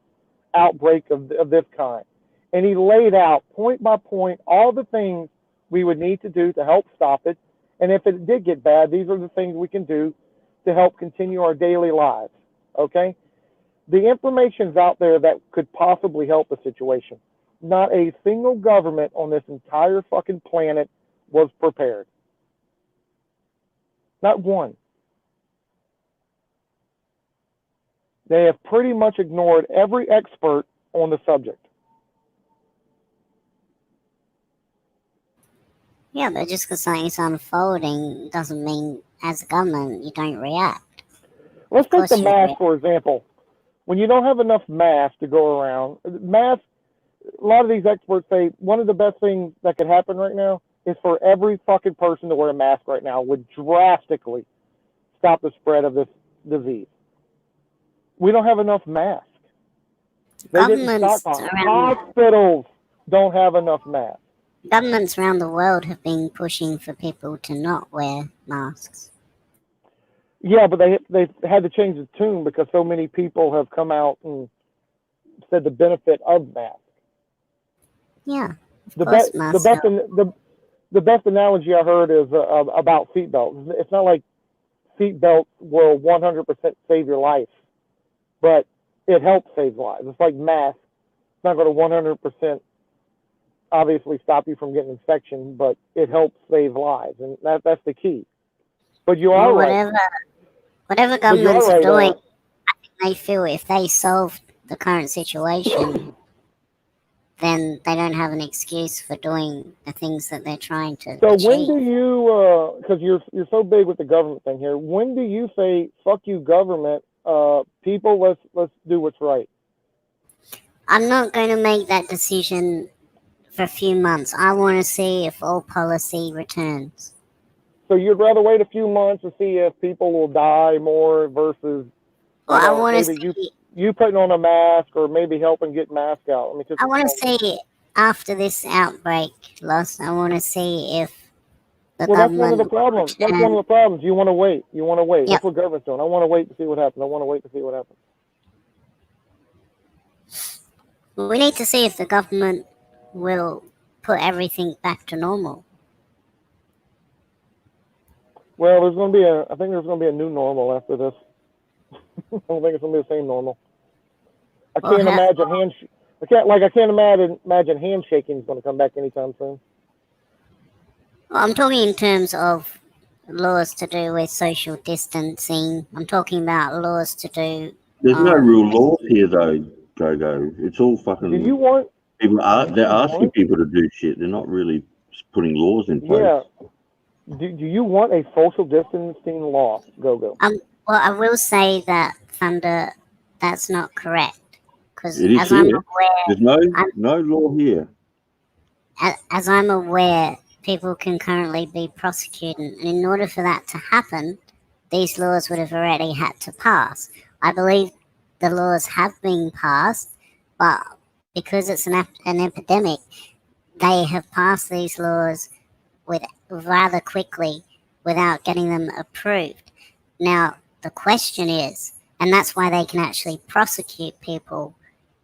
outbreak of this kind. And he laid out point by point all the things we would need to do to help stop it. And if it did get bad, these are the things we can do to help continue our daily lives. Okay? The information's out there that could possibly help the situation. Not a single government on this entire fucking planet was prepared. Not one. They have pretty much ignored every expert on the subject. Yeah, but just because something's unfolding doesn't mean, as a government, you don't react. Let's take the mask, for example. When you don't have enough masks to go around, masks, a lot of these experts say one of the best things that could happen right now is for every fucking person to wear a mask right now would drastically stop the spread of this disease. We don't have enough masks. Hospitals don't have enough masks. Governments around the world have been pushing for people to not wear masks. Yeah, but they've had to change the tune because so many people have come out and said the benefit of masks. Yeah, the best analogy I heard is about seatbelts. It's not like seatbelts will 100% save your life, but it helps save lives. It's like masks. It's not going to 100% obviously stop you from getting infection, but it helps save lives, and that's the key. But you are whatever governments are doing, I think they feel if they solved the current situation, then they don't have an excuse for doing the things that they're trying to So achieve. when do you, because you're so big with the government thing here, when do you say, fuck you government, people, let's do what's right? I'm not going to make that decision for a few months. I want to see if all policy returns. So you'd rather wait a few months to see if people will die more versus, Well, I want to maybe see. you putting on a mask or maybe helping get mask out. I mean, I want to see after this outbreak, Lost. I want to see if the well, that's one of government. the problems. That's one of the problems. You want to wait. You want to wait. Yep. That's what government's doing. I want to wait to see what happens. I want to wait to see what happens. We need to see if the government will put everything back to normal. Well, there's going to be I think there's going to be a new normal after this. I don't think it's going to be the same normal. I can't imagine I can't imagine handshaking is going to come back anytime soon. Well, I'm talking in terms of laws to do with social distancing. I'm talking about laws to do. There's no real law here, though, Go. It's all fucking. Do you want? People they're asking people to do shit. They're not really putting laws in place. Yeah. Do you want a social distancing law? Go. Well, I will say that, Thunder, that's not correct. Because It is as here. I'm aware, There's no law here. as I'm aware, people can currently be prosecuted. And in order for that to happen, these laws would have already had to pass. I believe the laws have been passed, but because it's an epidemic, they have passed these laws with rather quickly without getting them approved. Now, the question is, and that's why they can actually prosecute people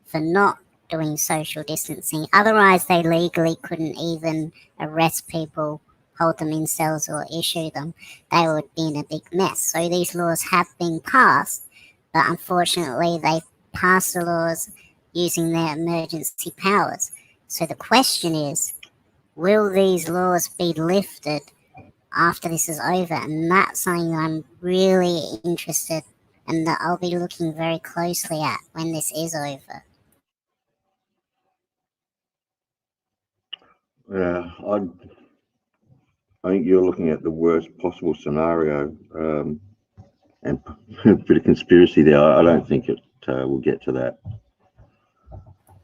for not doing social distancing. Otherwise, they legally couldn't even arrest people, hold them in cells, or issue them. They would be in a big mess. So these laws have been passed, but unfortunately, they passed the laws using their emergency powers. So the question is, will these laws be lifted after this is over? And that's something I'm really interested and that I'll be looking very closely at when this is over. Yeah, I think you're looking at the worst possible scenario, and a bit of conspiracy there. I don't think it will get to that.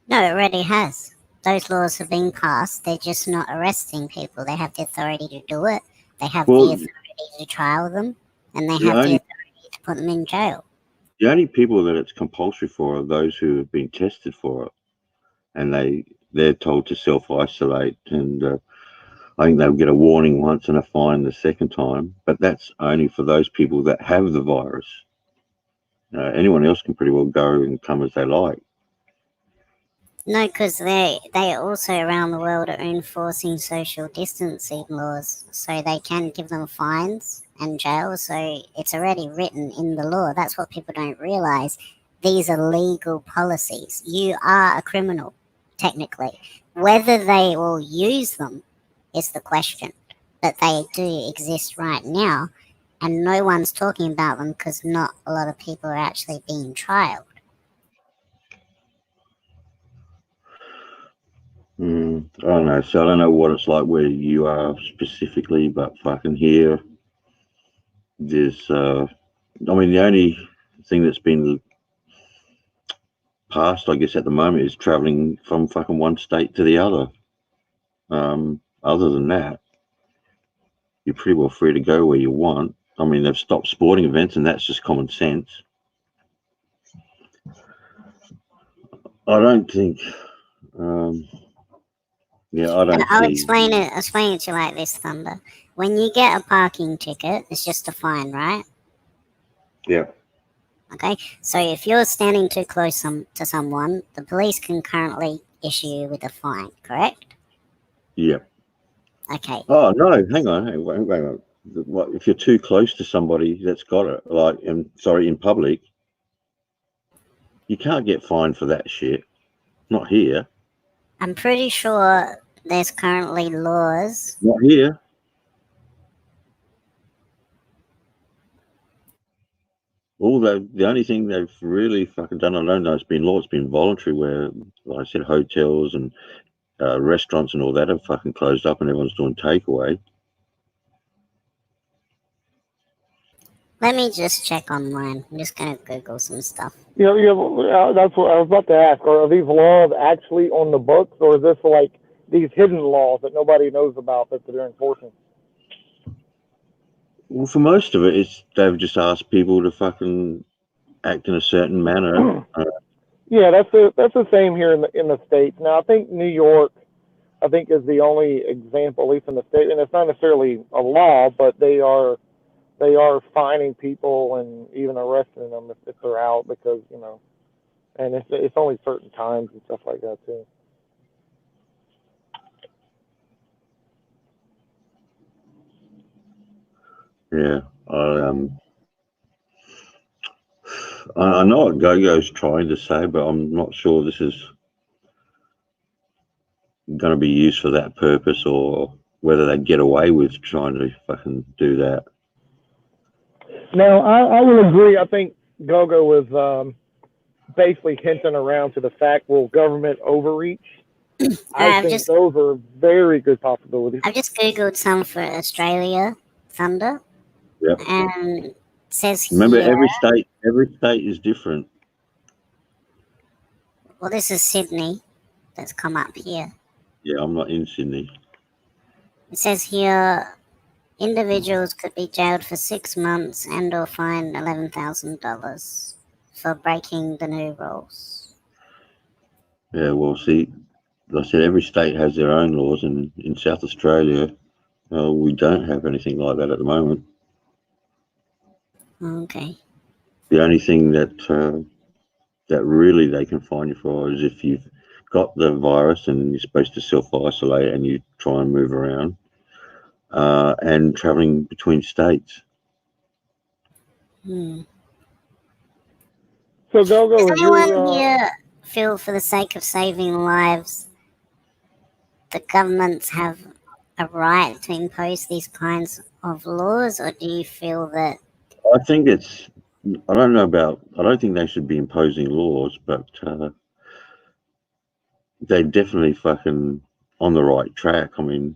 No, it already has. Those laws have been passed. They're just not arresting people. They have the authority to do it. They have the authority to trial them, and they have the authority to put them in jail. The only people that it's compulsory for are those who have been tested for it, and they're told to self-isolate, and I think they'll get a warning once and a fine the second time, but that's only for those people that have the virus. Anyone else can pretty well go and come as they like. No, because they also around the world are enforcing social distancing laws, so they can give them fines and jail. So it's already written in the law. That's what people don't realize. These are legal policies. You are a criminal, technically. Whether they will use them is the question. But they do exist right now, and no one's talking about them because not a lot of people are actually being trialed. I don't know. So I don't know what it's like where you are specifically, but fucking here, there's. I mean, the only thing that's been passed, I guess, at the moment is traveling from fucking one state to the other. Other than that, you're pretty well free to go where you want. I mean, they've stopped sporting events, and that's just common sense. I don't think. Yeah, I don't. I'll explain it to you like this, Thunder. When you get a parking ticket, it's just a fine, right? Yeah. Okay, so if you're standing too close to someone, the police can currently issue you with a fine, correct? Yeah. Okay. Oh no! Hang on. Wait on. What, if you're too close to somebody that's got it, like in public, you can't get fined for that shit. Not here. I'm pretty sure there's currently laws. Not here. the only thing they've really fucking done, I don't know, it's been law, it's been voluntary, where, like I said, hotels and restaurants and all that have fucking closed up and everyone's doing takeaway. Let me just check online. I'm just going to Google some stuff. Yeah, that's what I was about to ask. Are these laws actually on the books, or is this like these hidden laws that nobody knows about that they're enforcing? Well, for most of it, they've just asked people to fucking act in a certain manner. Yeah, that's the same here in the States. Now, I think New York, is the only example, at least in the state, and it's not necessarily a law, but they are fining people and even arresting them if they're out, because and it's only certain times and stuff like that too. Yeah, I know what Gogo's trying to say, but I'm not sure this is going to be used for that purpose, or whether they get away with trying to fucking do that. No, I will agree. I think Gogo was basically hinting around to the fact, will government overreach? I think those are very good possibilities. I've just Googled some for Australia, Thunder. Yeah. And it says Remember, here, every state is different. Well, this is Sydney that's come up here. Yeah, I'm not in Sydney. It says here, individuals could be jailed for 6 months and or fined $11,000 for breaking the new rules. Yeah, well, see, like I said, every state has their own laws, and in South Australia, we don't have anything like that at the moment. Okay. The only thing that really they can fine you for is if you've got the virus and you're supposed to self-isolate and you try and move around, and traveling between states. So Gogo, does anyone here feel, for the sake of saving lives, the governments have a right to impose these kinds of laws, or do you feel that? I think I don't think they should be imposing laws, but they're definitely fucking on the right track. I mean,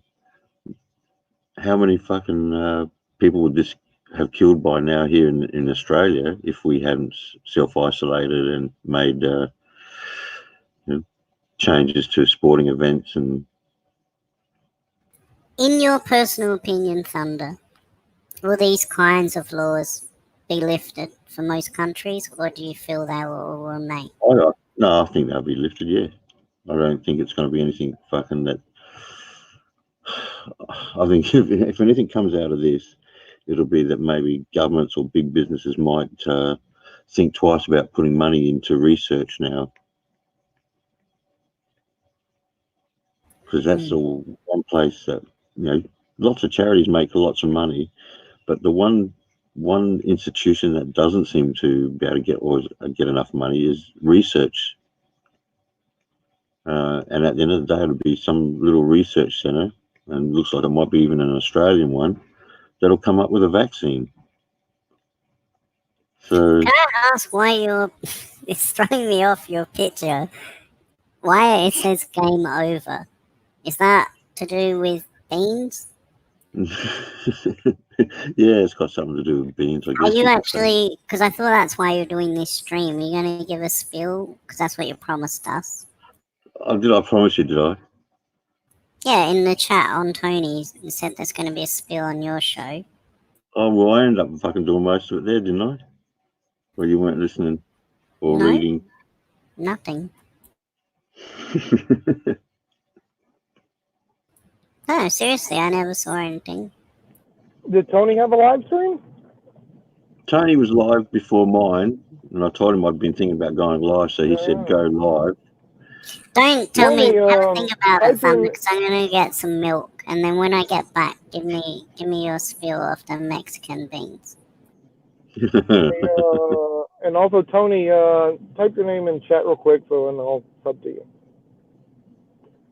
how many fucking people would this have killed by now here in Australia if we hadn't self-isolated and made changes to sporting events? And in your personal opinion, Thunder, will these kinds of laws be lifted for most countries, or do you feel they will remain? No, I think they'll be lifted, yeah. I don't think it's going to be anything fucking that... I think if anything comes out of this, it'll be that maybe governments or big businesses might think twice about putting money into research now. Because that's the one place that, lots of charities make lots of money, but the one institution that doesn't seem to be able to get enough money is research. And at the end of the day, it'll be some little research centre, and looks like it might be even an Australian one, that'll come up with a vaccine. So, can I ask why it's throwing me off your picture? Why it says game over? Is that to do with beans? Yeah, it's got something to do with beans, I guess. Are you actually, because I thought that's why you're doing this stream, are you going to give a spiel? Because that's what you promised us. Did I promise you, did I? Yeah, in the chat on Tony, you said there's going to be a spiel on your show. Oh, well, I ended up fucking doing most of it there, didn't I? Well, you weren't listening or reading? Nothing. No, seriously, I never saw anything. Did Tony have a live stream? Tony was live before mine, and I told him I'd been thinking about going live, so he said go live. Don't tell me anything about it, Thunder, because I'm going to get some milk, and then when I get back, give me your spiel of the Mexican beans. And also, Tony, type your name in chat real quick, so and I'll sub to you.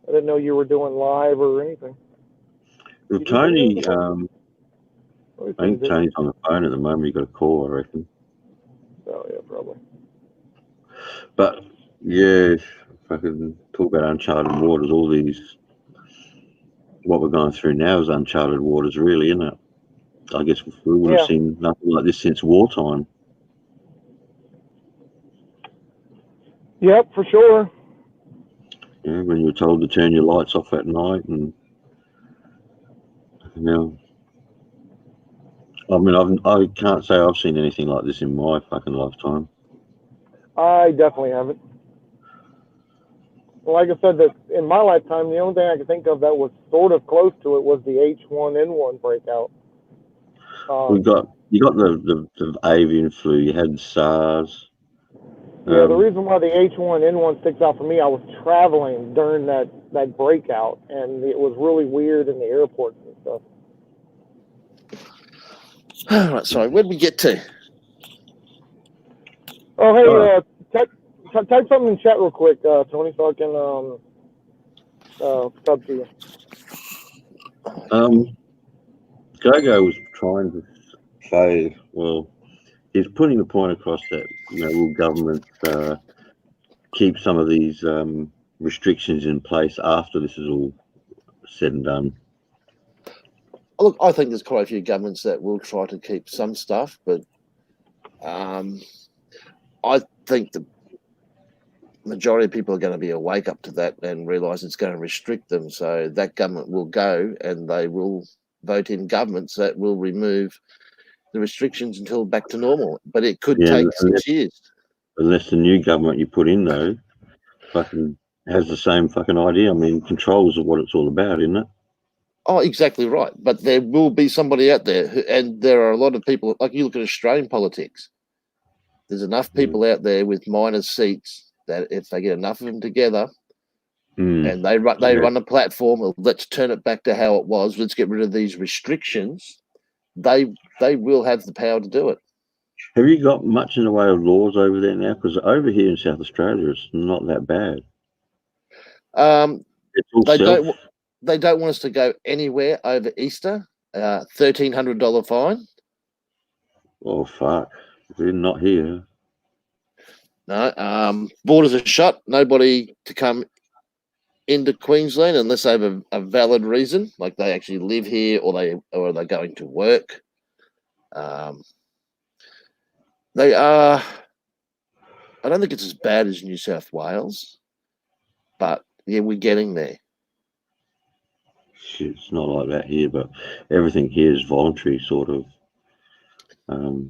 I didn't know you were doing live or anything. Well, Tony, I think Tony's on the phone at the moment. He got a call, I reckon. Oh yeah, probably. But yeah, if I can talk about uncharted waters, all these, what we're going through now is uncharted waters, really, isn't it? I guess we would have seen nothing like this since wartime. Yep, for sure. Yeah, when you were told to turn your lights off at night, and I mean, I can't say I've seen anything like this in my fucking lifetime. I definitely haven't. Like I said, that in my lifetime, the only thing I could think of that was sort of close to it was the H1N1 breakout. You got the avian flu. You had SARS. Yeah, the reason why the H1N1 sticks out for me, I was traveling during that breakout, and it was really weird in the airports and stuff. All right, sorry, where'd we get to? Oh, hey, type something in chat real quick, Tony, so I can sub to you. Gogo was trying to say, well, he's putting the point across that, will government keep some of these restrictions in place after this is all said and done? Look, I think there's quite a few governments that will try to keep some stuff, but I think the majority of people are going to be awake up to that and realise it's going to restrict them. So that government will go and they will vote in governments that will remove the restrictions until back to normal. But it could take 6 years. Unless the new government you put in, though, fucking has the same fucking idea. I mean, controls are what it's all about, isn't it? Oh, exactly right. But there will be somebody out there, and there are a lot of people, like you look at Australian politics, there's enough people out there with minor seats that if they get enough of them together and they run a platform of let's turn it back to how it was, let's get rid of these restrictions, they will have the power to do it. Have you got much in the way of laws over there now? Because over here in South Australia, it's not that bad. They don't want us to go anywhere over Easter. $1,300 fine. Oh fuck! We're not here. No, borders are shut. Nobody to come into Queensland unless they have a valid reason, like they actually live here or they're going to work. They are. I don't think it's as bad as New South Wales, but yeah, we're getting there. Shit, it's not like that here, but everything here is voluntary, sort of. Well,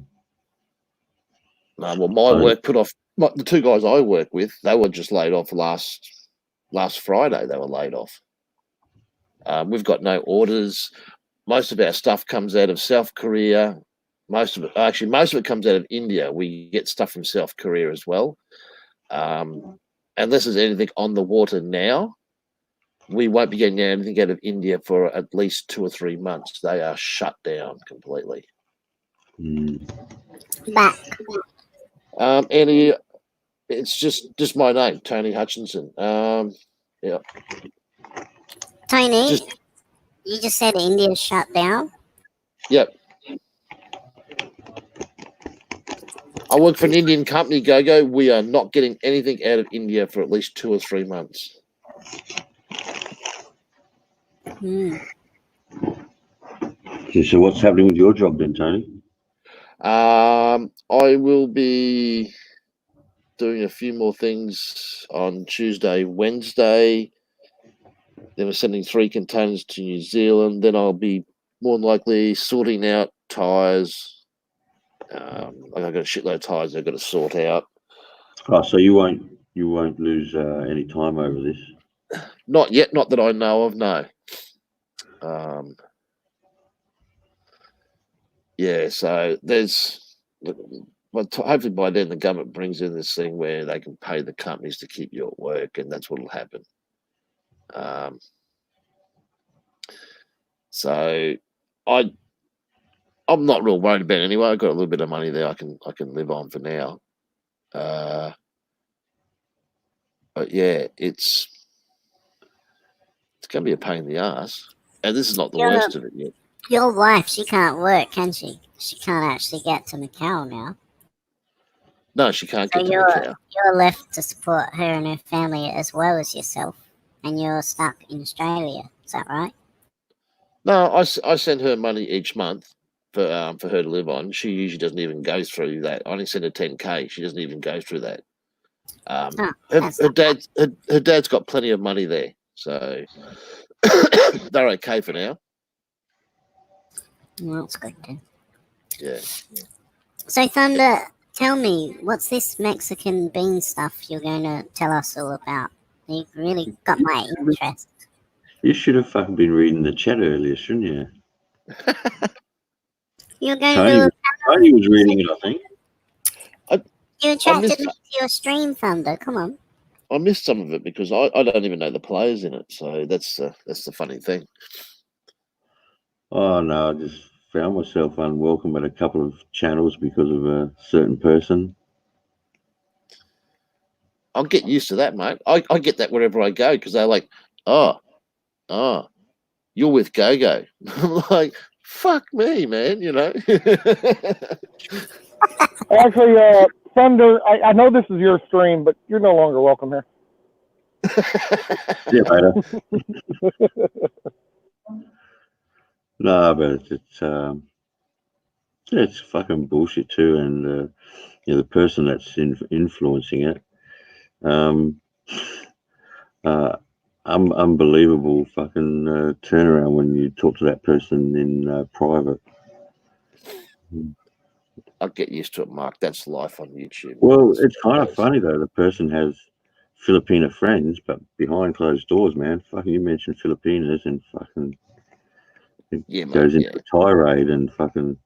my work put off. The two guys I work with, they were just laid off last Friday. They were laid off. We've got no orders. Most of our stuff comes out of South Korea. Most of it comes out of India. We get stuff from South Korea as well. Unless there's anything on the water now, we won't be getting anything out of India for at least 2 or 3 months. They are shut down completely. Back. Andy, it's just my name, Tony Hutchinson. Yeah. Tony, you just said India's shut down? Yep. I work for an Indian company, Gogo. We are not getting anything out of India for at least 2 or 3 months. So what's happening with your job then, Tony? I will be doing a few more things on Tuesday, Wednesday. Then we're sending 3 containers to New Zealand. Then I'll be more than likely sorting out tyres. I've got a shitload of tyres I've got to sort out. Oh, so you won't lose any time over this? Not yet, not that I know of, no. Yeah, so there's, but hopefully by then the government brings in this thing where they can pay the companies to keep you at work, and that's what will happen. So I'm not real worried about it anyway. I've got a little bit of money there I can live on for now. But yeah, it's going to be a pain in the ass, and this is not the worst of it yet. Your wife, she can't work, can she? She can't actually get to Macau now. No, she can't So get to Macau. you're left to support her and her family as well as yourself, and you're stuck in Australia. Is that right? No, I send her money each month for her to live on. She usually doesn't even go through that. I only send her 10K. She doesn't even go through that. Her dad's got plenty of money there, so they're okay for now. Well, that's good then. Yeah. So Thunder, tell me, what's this Mexican bean stuff you're going to tell us all about? You've really got my interest. You should have fucking been reading the chat earlier, shouldn't you? You're going to do Tony was reading it, I think. You attracted me to your stream, Thunder. Come on. I missed some of it because I don't even know the players in it, so that's the funny thing. Oh no, I just found myself unwelcome at a couple of channels because of a certain person. I'll get used to that, mate. I get that wherever I go because they're like, oh, you're with GoGo. I'm like, fuck me, man, you know. Actually, Thunder, I know this is your stream, but you're no longer welcome here. Yeah, later. No, but it's fucking bullshit too, and the person that's influencing it, unbelievable fucking turnaround when you talk to that person in private. I'll get used to it, Mark. That's life on YouTube. Well, it's kind of funny though. The person has Filipino friends, but behind closed doors, man. Fucking, you mentioned Filipinas and fucking goes into a tirade and fucking.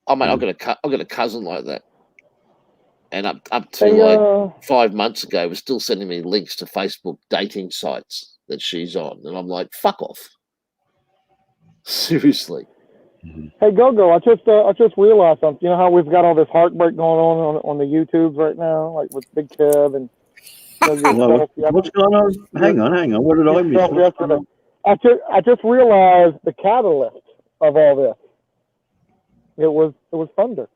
Oh mate, I've got a cousin like that, and up to 5 months ago, was still sending me links to Facebook dating sites that she's on, and I'm like, fuck off. Seriously. Hey GoGo, I just realized something. You know how we've got all this heartbreak going on the YouTubes right now, like with Big Kev and. What's going on? Hang on. What did I miss? I just realized the catalyst of all this. It was Thunder.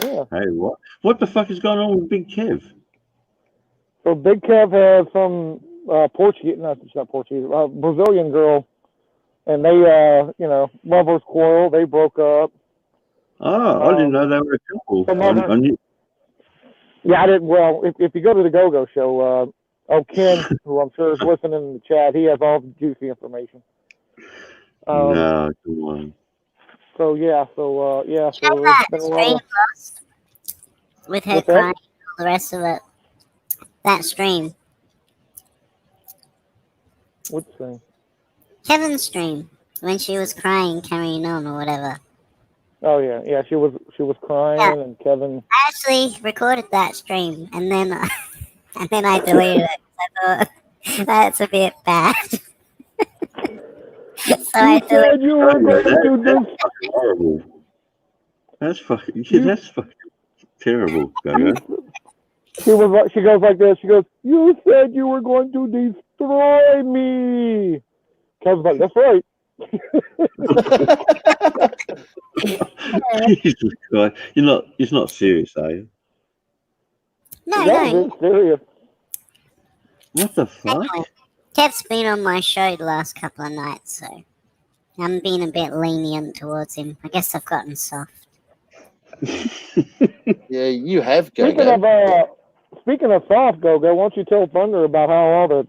Yeah. Hey, what the fuck is going on with Big Kev? So Big Kev has some Portuguese, not Portuguese, Brazilian girl, and they, lovers quarrel. They broke up. Oh, I didn't know they were a couple. Yeah, I didn't. Well, if you go to the GoGo show, Ken, who I'm sure is listening in the chat, he has all the juicy information. No, come on. So it's been a lot with her crying and all the rest of it. That stream. What stream? Kevin's stream when she was crying, carrying on or whatever. Oh yeah. She was crying, and Kevin. I actually recorded that stream, and then I deleted it. I thought that's a bit bad. So I said you were going to do this. Horrible. That's fucking terrible. She goes like this. She goes, "You said you were going to destroy me." Kevin's like, "That's right." Jesus Christ. You're not serious, are you? No. Serious. What the fuck? Anyway, Kev's been on my show the last couple of nights, so I'm being a bit lenient towards him. I guess I've gotten soft. Yeah, you have. Speaking of soft, GoGo, why don't you tell Thunder about how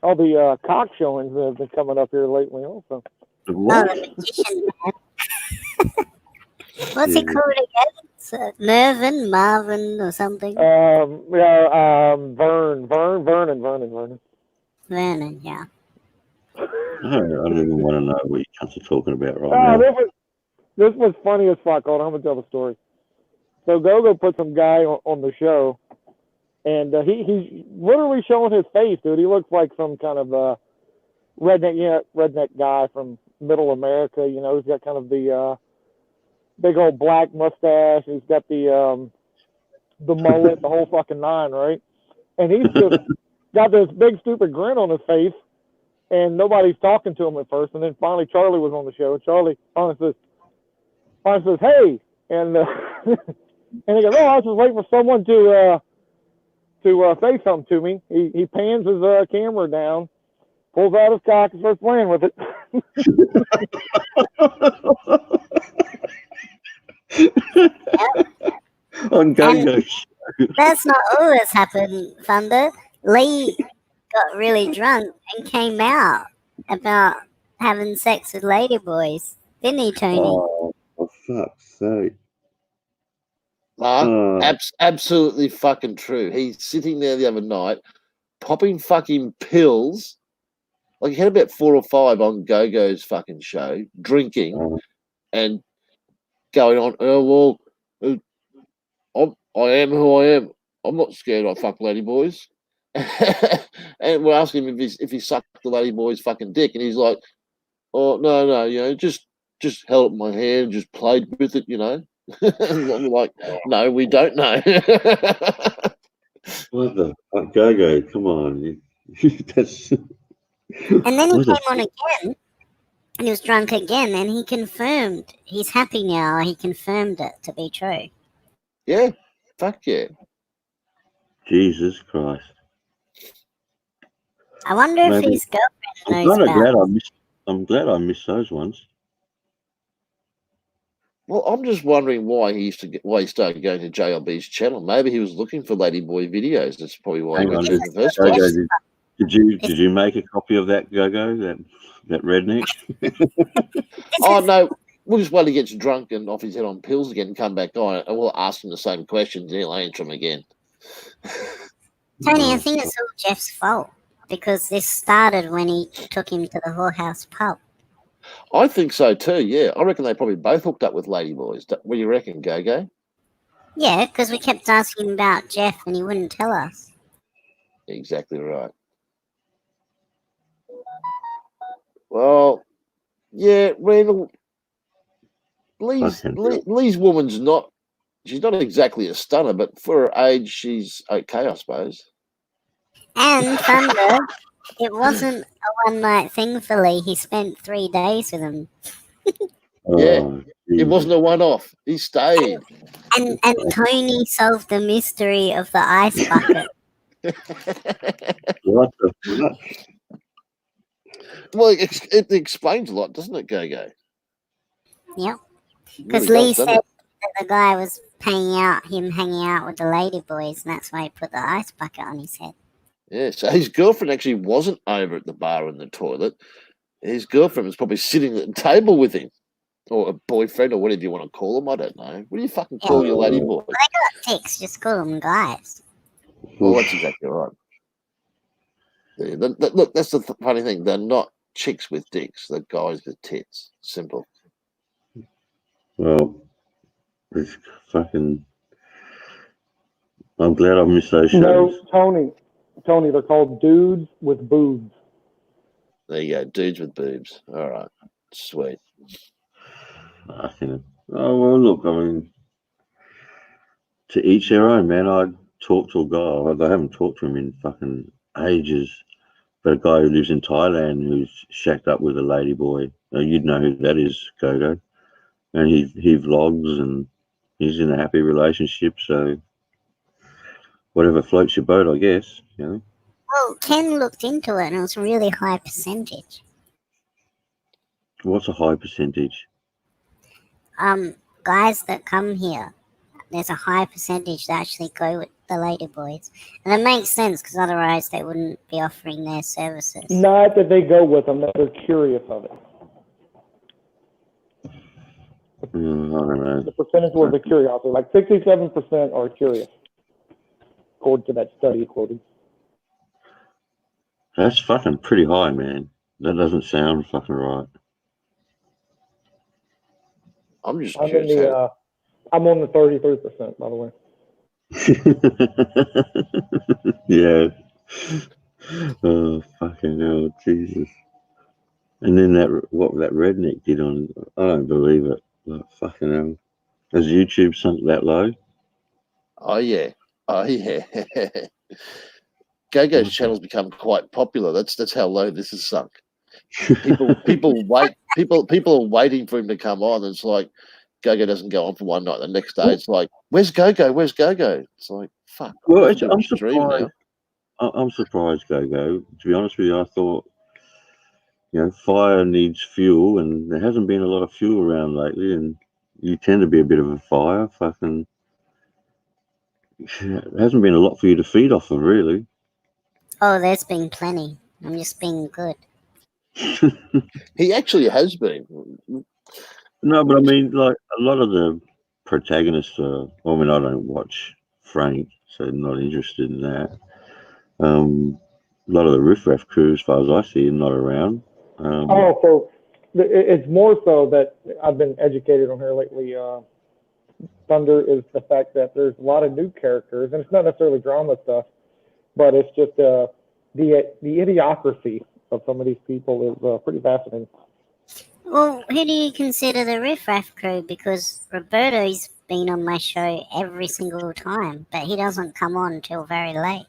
all the cock showings have been coming up here lately, also. What? Oh, the magician man. What's he called again? Marvin, or something? Vernon, yeah. I don't even want to know what you guys are talking about right now. This was funny as fuck. Hold on, I'm going to tell the story. So GoGo put some guy on the show, and he's literally showing his face, dude. He looks like some kind of redneck guy from Middle America. You know, he's got kind of the big old black mustache. He's got the mullet, the whole fucking nine, right? And he's just got this big stupid grin on his face, and nobody's talking to him at first. And then finally Charlie was on the show. And Charlie finally says, Wife says, "Hey," and and he goes, "Oh, I was just waiting for someone to say something to me." He pans his camera down, pulls out his cock, and starts playing with it. On Go-Go. That's not always happened, Thunder. Lee got really drunk and came out about having sex with ladyboys, didn't he, Tony? Oh, for fuck's sake. Absolutely fucking true. He's sitting there the other night, popping fucking pills. Like he had about 4 or 5 on Go-Go's fucking show, drinking and going on. Oh well, I am who I am. I'm not scared. I fuck ladyboys. And we're asking him if he sucked the ladyboy's fucking dick, and he's like, "Oh no, you know, just held up my hand, just played with it, you know." I'm like, "No, we don't know." What the fuck, Go-Go? Come on. That's... And then he came on again, and he was drunk again, and he confirmed he's happy now. He confirmed it to be true. Yeah, fuck yeah. Jesus Christ. I wonder if his girlfriend knows about it. I'm glad I missed those ones. Well, I'm just wondering why he started going to JLB's channel. Maybe he was looking for ladyboy videos. That's probably why he went to the first place. Did you make a copy of that, Go-Go? That redneck? Oh no, we'll just wait till he gets drunk and off his head on pills again and come back on, and we'll ask him the same questions and he'll answer them again. Tony, I think it's all Jeff's fault because this started when he took him to the whorehouse pub. I think so too, yeah. I reckon they probably both hooked up with ladyboys. What do you reckon, Go-Go? Yeah, because we kept asking about Jeff and he wouldn't tell us. Exactly right. Well, yeah, Randall, Lee's woman's not, she's not exactly a stunner, but for her age, she's okay, I suppose. And Thunder, it wasn't a one-night thing for Lee. He spent 3 days with him. Yeah, it wasn't a one-off. He stayed. And Tony solved the mystery of the ice bucket. What the fuck? Well, it explains a lot, doesn't it, Go-Go? Yep. Because Lee said that the guy was hanging out with the ladyboys, and that's why he put the ice bucket on his head. Yeah, so his girlfriend actually wasn't over at the bar in the toilet. His girlfriend was probably sitting at the table with him, or a boyfriend, or whatever you want to call him. I don't know. What do you fucking call your ladyboy? Well, they got dicks. Just call them guys. Well, that's exactly right. Yeah, look, that's the funny thing. They're not chicks with dicks. They're guys with tits. Simple. Well, it's fucking... I'm glad I missed those shows. No, Tony, they're called dudes with boobs. There you go, dudes with boobs. All right, sweet. Oh, well, look, I mean, to each their own, man. I talked to a guy. I haven't talked to him in fucking ages. But a guy who lives in Thailand who's shacked up with a ladyboy. You'd know who that is, Go-Go. And he vlogs and he's in a happy relationship. So whatever floats your boat, I guess. You know. Well, Ken looked into it and it was a really high percentage. What's a high percentage? Guys that come here, there's a high percentage that actually go with the ladyboys. And it makes sense because otherwise they wouldn't be offering their services. Not that they go with them, that they're curious of it. I don't know. The percentage was the curiosity. Like 67% are curious, according to that study quoted. That's fucking pretty high, man. That doesn't sound fucking right. I'm just curious. I'm on the 33%, by the way. Yeah. Oh, fucking hell, Jesus. And then what that redneck did on, I don't believe it. Like, fucking hell. Has YouTube sunk that low? Oh, yeah. Go-Go's channel's become quite popular. That's how low this has sunk. People are waiting for him to come on. It's like Go-Go doesn't go on for one night. The next day, it's like, where's Go-Go? Where's Go-Go? It's like, fuck. Well, I'm surprised. I'm surprised, Go-Go. To be honest with you, I thought, fire needs fuel, and there hasn't been a lot of fuel around lately, and you tend to be a bit of a fire. Fucking, there hasn't been a lot for you to feed off of, really. Oh, there's been plenty. I'm just being good. He actually has been. No, but I mean, like, a lot of the protagonists are. I mean, I don't watch Frank, so I'm not interested in that. A lot of the riffraff crew, as far as I see, are not around. So it's more so that I've been educated on here lately. Thunder is the fact that there's a lot of new characters, and it's not necessarily drama stuff, but it's just the idiocracy of some of these people is pretty fascinating. Well, who do you consider the riffraff crew? Because Roberto's been on my show every single time, but he doesn't come on until very late.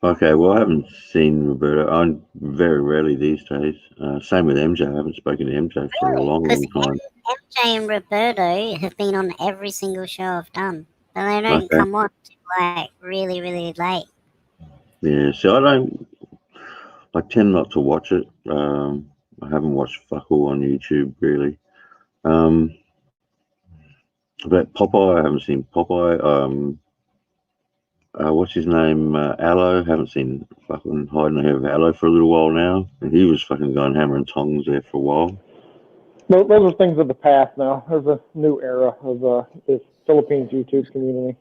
Okay, well, I haven't seen Roberto. I'm very rarely these days. Same with MJ. I haven't spoken to MJ for a long time. MJ and Roberto have been on every single show I've done, but they don't come on until like really, really late. Yeah, so I tend not to watch it. I haven't watched fuck all on YouTube, really. But Popeye, I haven't seen Popeye. What's his name? Aloe. Haven't seen fucking hiding ahead of Aloe for a little while now. And he was fucking going hammer and tongs there for a while. Those are things of the past now. There's a new era of this Philippines YouTube community.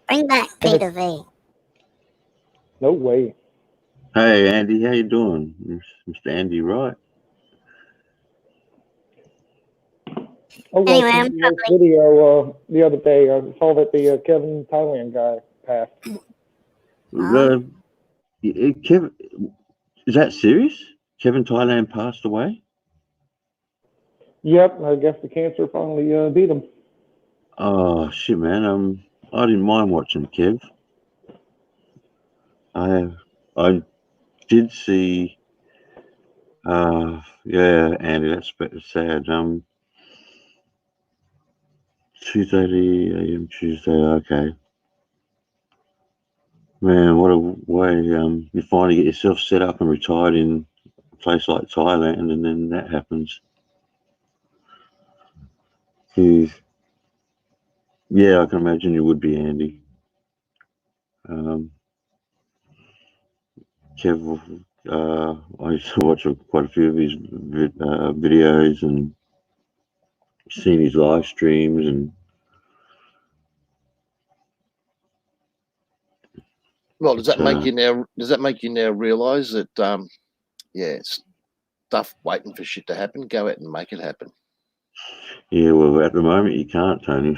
Bring back Peter V. No way. Hey, Andy, how you doing? Mr. Andy Wright. Anyway, I'm probably... video the other day. I saw that the Kevin Thailand guy passed. Kevin, is that serious? Kevin Thailand passed away? Yep, I guess the cancer finally beat him. Oh shit, man! I didn't mind watching Kev. I did see. Yeah, Andy, that's sad. 2:30 a.m. Tuesday. Okay. Man, what a way! You finally get yourself set up and retired in a place like Thailand, and then that happens. Jeez. Yeah, I can imagine you would be, Andy. Kev, I used to watch quite a few of his videos and seen his live streams, and well, does that make you now realise that stuff waiting for shit to happen, go out and make it happen? Yeah, well, at the moment you can't, Tony.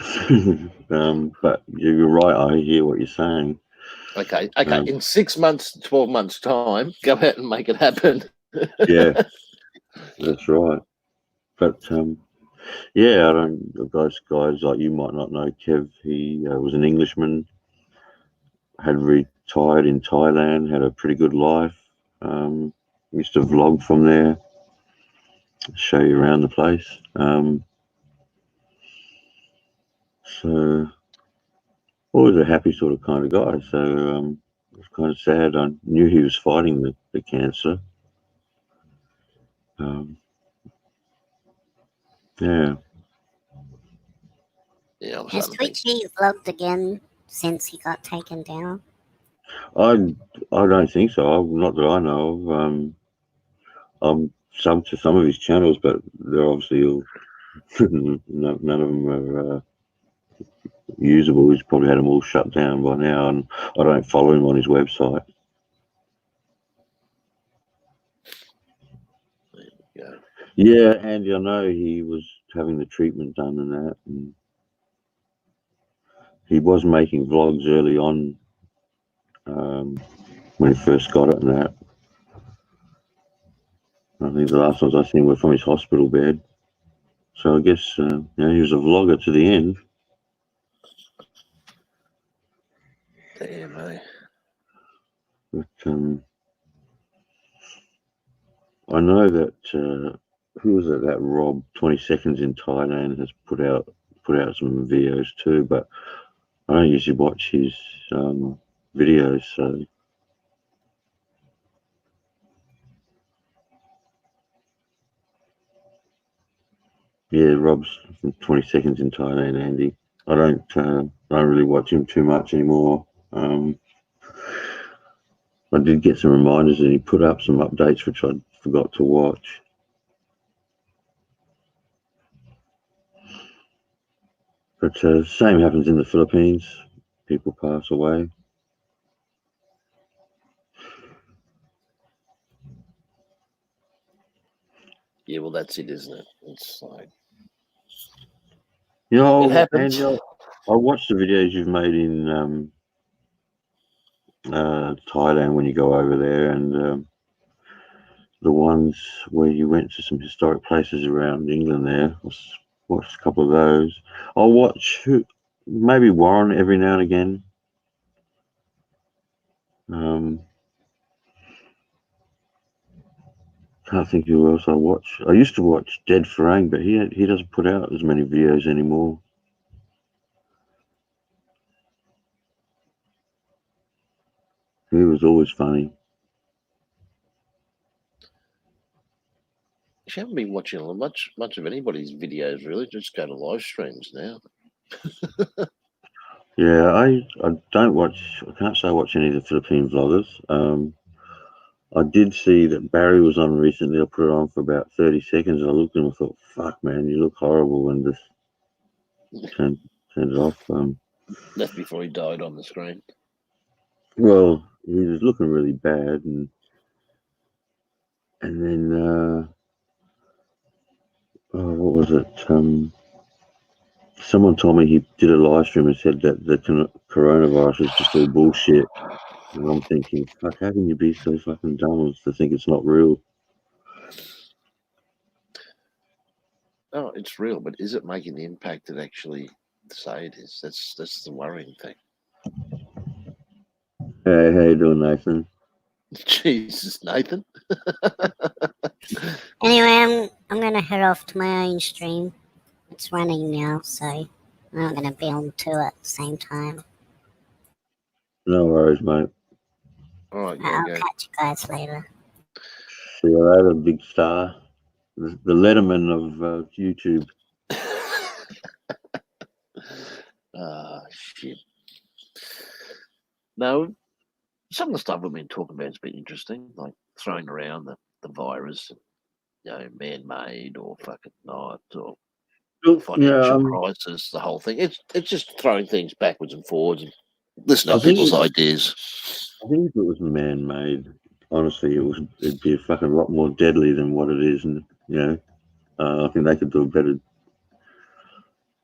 But you're right. I hear what you're saying. Okay. In 6 months, 12 months' time, go out and make it happen. Yeah, that's right. But yeah, I don't. Those guys like you might not know Kev. He was an Englishman. Had retired in Thailand. Had a pretty good life. Used to vlog from there. Show you around the place. So always a happy sort of kind of guy. So it was kind of sad. I knew he was fighting the cancer. Yeah. Has Twitchy vlogged again since he got taken down? I don't think so. Not that I know of. I'm sub to some of his channels, but they're obviously all, none of them are usable. He's probably had them all shut down by now, and I don't follow him on his website. Yeah, Andy, I know he was having the treatment done and that, and he was making vlogs early on when he first got it and that. I think the last ones I seen were from his hospital bed. So I guess he was a vlogger to the end. Damn, eh? But I know that who was it? That Rob 20 Seconds in Thailand has put out some videos too, but I don't usually watch his videos. So yeah, Rob's 20 Seconds in Thailand, Andy. I don't really watch him too much anymore. I did get some reminders and he put up some updates which I forgot to watch. But same happens in the Philippines. People pass away. Yeah, well, that's it, isn't it? It's like, you know, it happens. Andy, I watched the videos you've made in Thailand when you go over there, and the ones where you went to some historic places around England there. I watched a couple of those. I'll watch maybe Warren every now and again. Can't think who else I watch. I used to watch Dead Farang, but he doesn't put out as many videos anymore. He was always funny. You haven't been watching much of anybody's videos, really. Just go to live streams now. Yeah, I don't watch. I can't say I watch any of the Philippine vloggers. I did see that Barry was on recently. I put it on for about 30 seconds. And I looked at him and thought, "Fuck, man, you look horrible," and just turned it off. Left before he died on the screen. Well, he was looking really bad, and then what was it? Someone told me he did a live stream and said that the coronavirus was just all bullshit. And I'm thinking, fuck, how can you be so fucking dumb as to think it's not real? No, it's real, but is it making the impact that actually say it is? That's the worrying thing. Hey, how you doing, Nathan? Jesus, Nathan. Anyway, I'm gonna head off to my own stream. It's running now, so I'm not gonna be on two at the same time. No worries, mate. All right, I'll go. catch you guys later. See you later, big star. The Letterman of YouTube. Shit. No, some of the stuff we've been talking about has been interesting, like throwing around the virus, man-made or fucking not, or financial crisis, the whole thing. It's just throwing things backwards and forwards and listening to people's ideas. I think if it was man-made, honestly, it'd be a fucking lot more deadly than what it is, and I think they could do a better.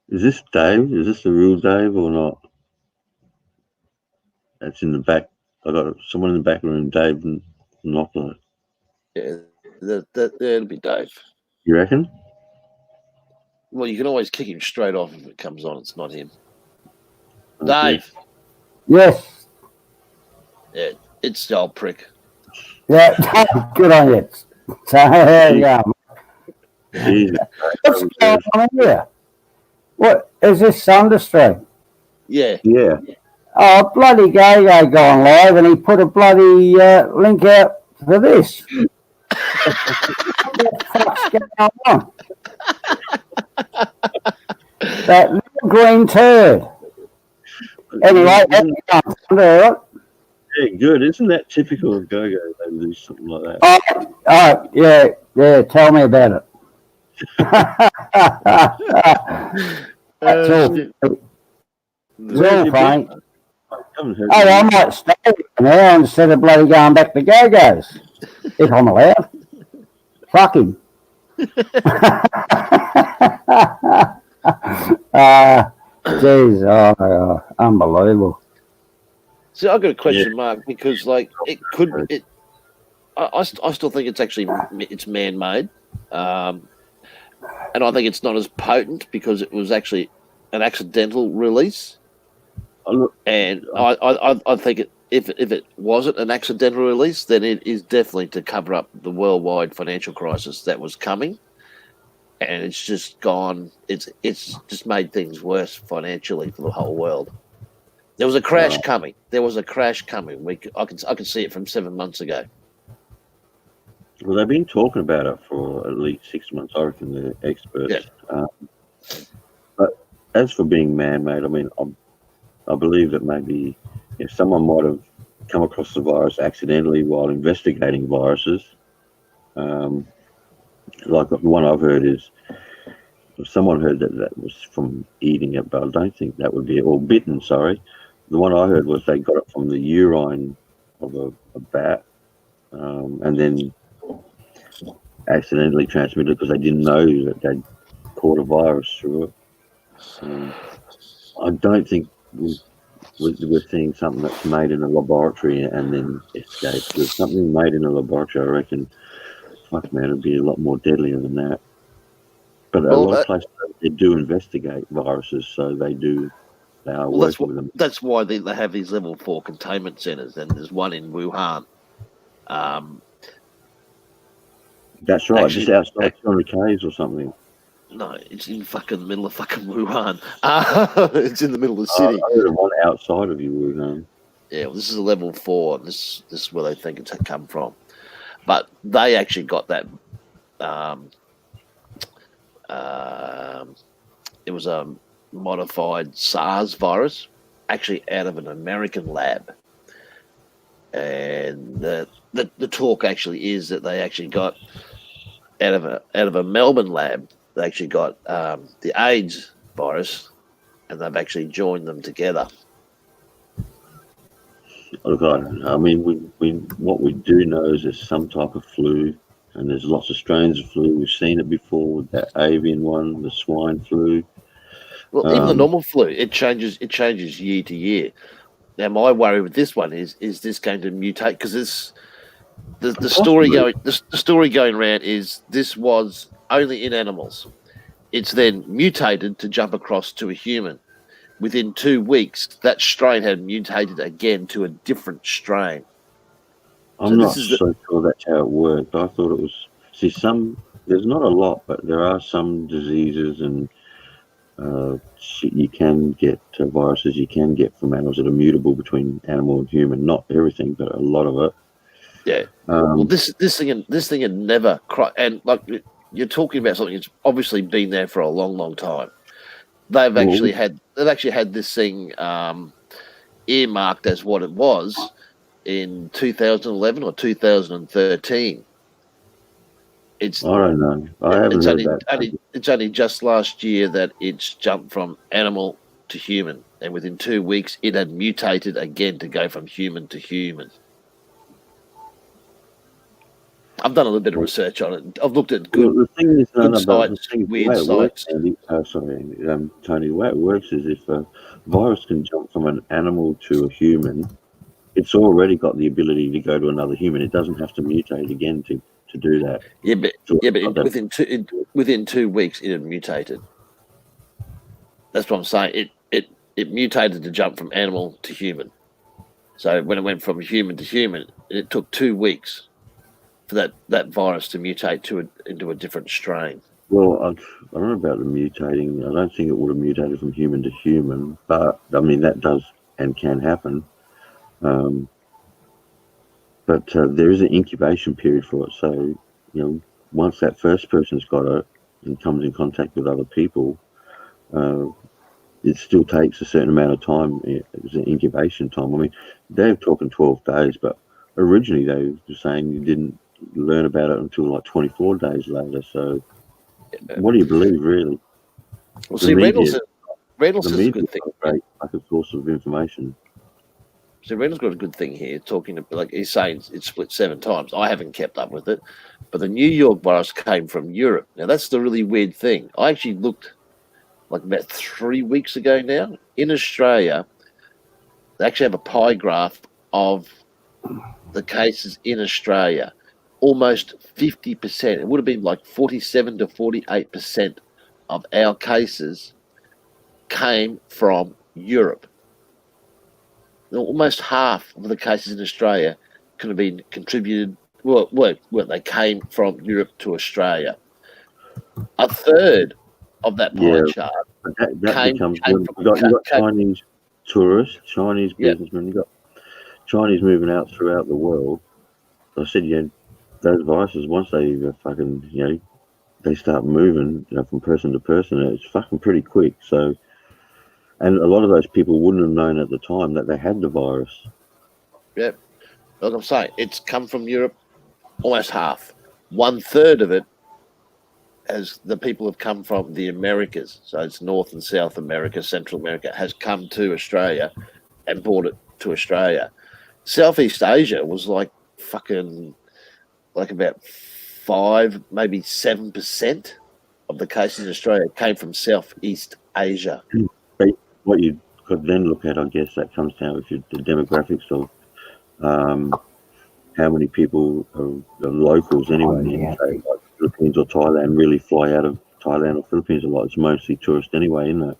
Is this Dave? Is this the real Dave or not? That's in the back. I got someone in the back room, Dave Knopfler. Yeah, it'll be Dave. You reckon? Well, you can always kick him straight off if it comes on. It's not him. Okay. Dave. Yes. Yeah, it's the old prick. Yeah, good on you. So, yeah. What's going on here? What is this Thunderstream? Yeah. Yeah. Oh, bloody Go-Go gone live, and he put a bloody link out for this. What the fuck's going on? That little green turd. Anyway, that's all right. Yeah, good. Isn't that typical of Go-Go? They do something like that. Oh, yeah. Tell me about it. That's all. It's all fine. I might stay now instead of bloody going back to Go-Go's. If I'm allowed. Fuck him. Jeez, unbelievable. See, I've got a question mark because, like, I still think it's actually man-made, and I think it's not as potent because it was actually an accidental release. And I think if it wasn't an accidental release, then it is definitely to cover up the worldwide financial crisis that was coming. and it's just gone. It's just made things worse financially for the whole world. There was a crash coming. I could see it from 7 months ago. Well, they've been talking about it for at least 6 months. I reckon the experts. Yeah. But as for being man-made, I mean, I believe that maybe if someone might have come across the virus accidentally while investigating viruses, like the one I've heard is, if someone heard that was from eating it, but I don't think that would be it, or bitten, sorry. The one I heard was they got it from the urine of a bat, and then accidentally transmitted because they didn't know that they'd caught a virus through it. I don't think we're seeing something that's made in a laboratory and then escapes. There's something made in a laboratory, I reckon, fuck man, it'd be a lot more deadlier than that. But a lot of places, they do investigate viruses, so they are working with them. That's why they have these level 4 containment centres, and there's one in Wuhan. That's right, actually, just outside 200 Ks or something. No, it's in fucking the middle of fucking Wuhan. It's in the middle of the city. I heard of one outside of you, Wuhan. Yeah, well, this is a level 4. And this is where they think it's come from. But they actually got that. It was a modified SARS virus, actually out of an American lab. And the talk actually is that they actually got out of a Melbourne lab. They actually got the AIDS virus, and they've actually joined them together. Look, I mean, what we do know is there's some type of flu, and there's lots of strains of flu. We've seen it before with that avian one, the swine flu. Well, even the normal flu, it changes year to year. Now, my worry with this one is this going to mutate? Because the story going around is this was only in animals. It's then mutated to jump across to a human. Within 2 weeks, that strain had mutated again to a different strain. I'm not so sure that's how it worked. I thought it was, there's not a lot, but there are some diseases and you can get viruses you can get from animals that are mutable between animal and human. Not everything, but a lot of it. Yeah. Well, this thing had never and like you're talking about something that's obviously been there for a long, long time. They've actually had this thing earmarked as what it was in 2011 or 2013. I don't know. I haven't heard that. It's only just last year that it's jumped from animal to human, and within 2 weeks it had mutated again to go from human to human. I've done a little bit of research on it. I've looked at good sites, weird sites. Tony, the way it works is if a virus can jump from an animal to a human, it's already got the ability to go to another human. It doesn't have to mutate again to do that. Within 2 weeks it had mutated. That's what I'm saying. It mutated to jump from animal to human. So when it went from human to human, it took 2 weeks for that virus to mutate into a different strain. Well, I don't know about the mutating. I don't think it would have mutated from human to human, but I mean that does and can happen. But there is an incubation period for it. So, once that first person's got it and comes in contact with other people, it still takes a certain amount of time. It's an incubation time. I mean, they're talking 12 days, but originally they were saying you didn't learn about it until like 24 days later. So, what do you believe, really? Well, see, Reynolds is a good thing. Great, like a source of information. So Reynolds got a good thing here, talking like he's saying it's split 7 times. I haven't kept up with it, but the New York virus came from Europe. Now that's the really weird thing. I actually looked like about 3 weeks ago now in Australia. They actually have a pie graph of the cases in Australia. Almost 50%. It would have been like 47 to 48% of our cases came from Europe. Almost half of the cases in Australia could have been contributed. Well, they came from Europe to Australia. a third of that pie Yeah. chart That came becomes from you got Chinese tourists, Chinese businessmen. You got Chinese moving out throughout the world. I said, those viruses once they fucking they start moving from person to person, it's fucking pretty quick. So, and a lot of those people wouldn't have known at the time that they had the virus. Yeah, like I'm saying, it's come from Europe, almost half. 1/3 of it as the people have come from the Americas. So it's North and South America, Central America has come to Australia and brought it to Australia. Southeast Asia was like about 5, maybe 7% of the cases in Australia came from Southeast Asia. But what you could then look at, I guess, that comes down with the demographics of how many people are locals anyway in say, like Philippines or Thailand really fly out of Thailand or Philippines a lot. It's mostly tourist anyway, isn't it?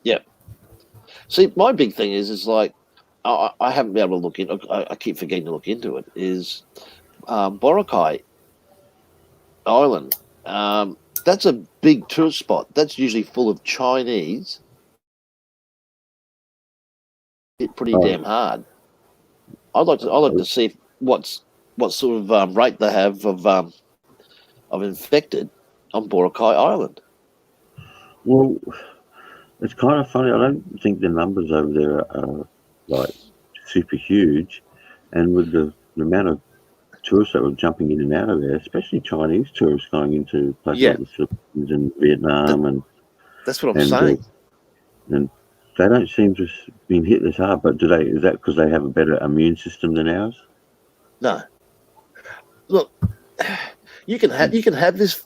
Yeah. See, my big thing is like I haven't been able to look in. I keep forgetting to look into it. Is Boracay Island? That's a big tourist spot. That's usually full of Chinese. Hit pretty damn hard. I'd like to see what sort of rate they have of infected on Boracay Island. Well, it's kind of funny. I don't think the numbers over there are like super huge, and with the amount of tourists that were jumping in and out of there, especially Chinese tourists going into places like the Philippines and Vietnam, and that's what I'm saying. And they don't seem to have been hit this hard. But is that because they have a better immune system than ours? No. Look, you can have this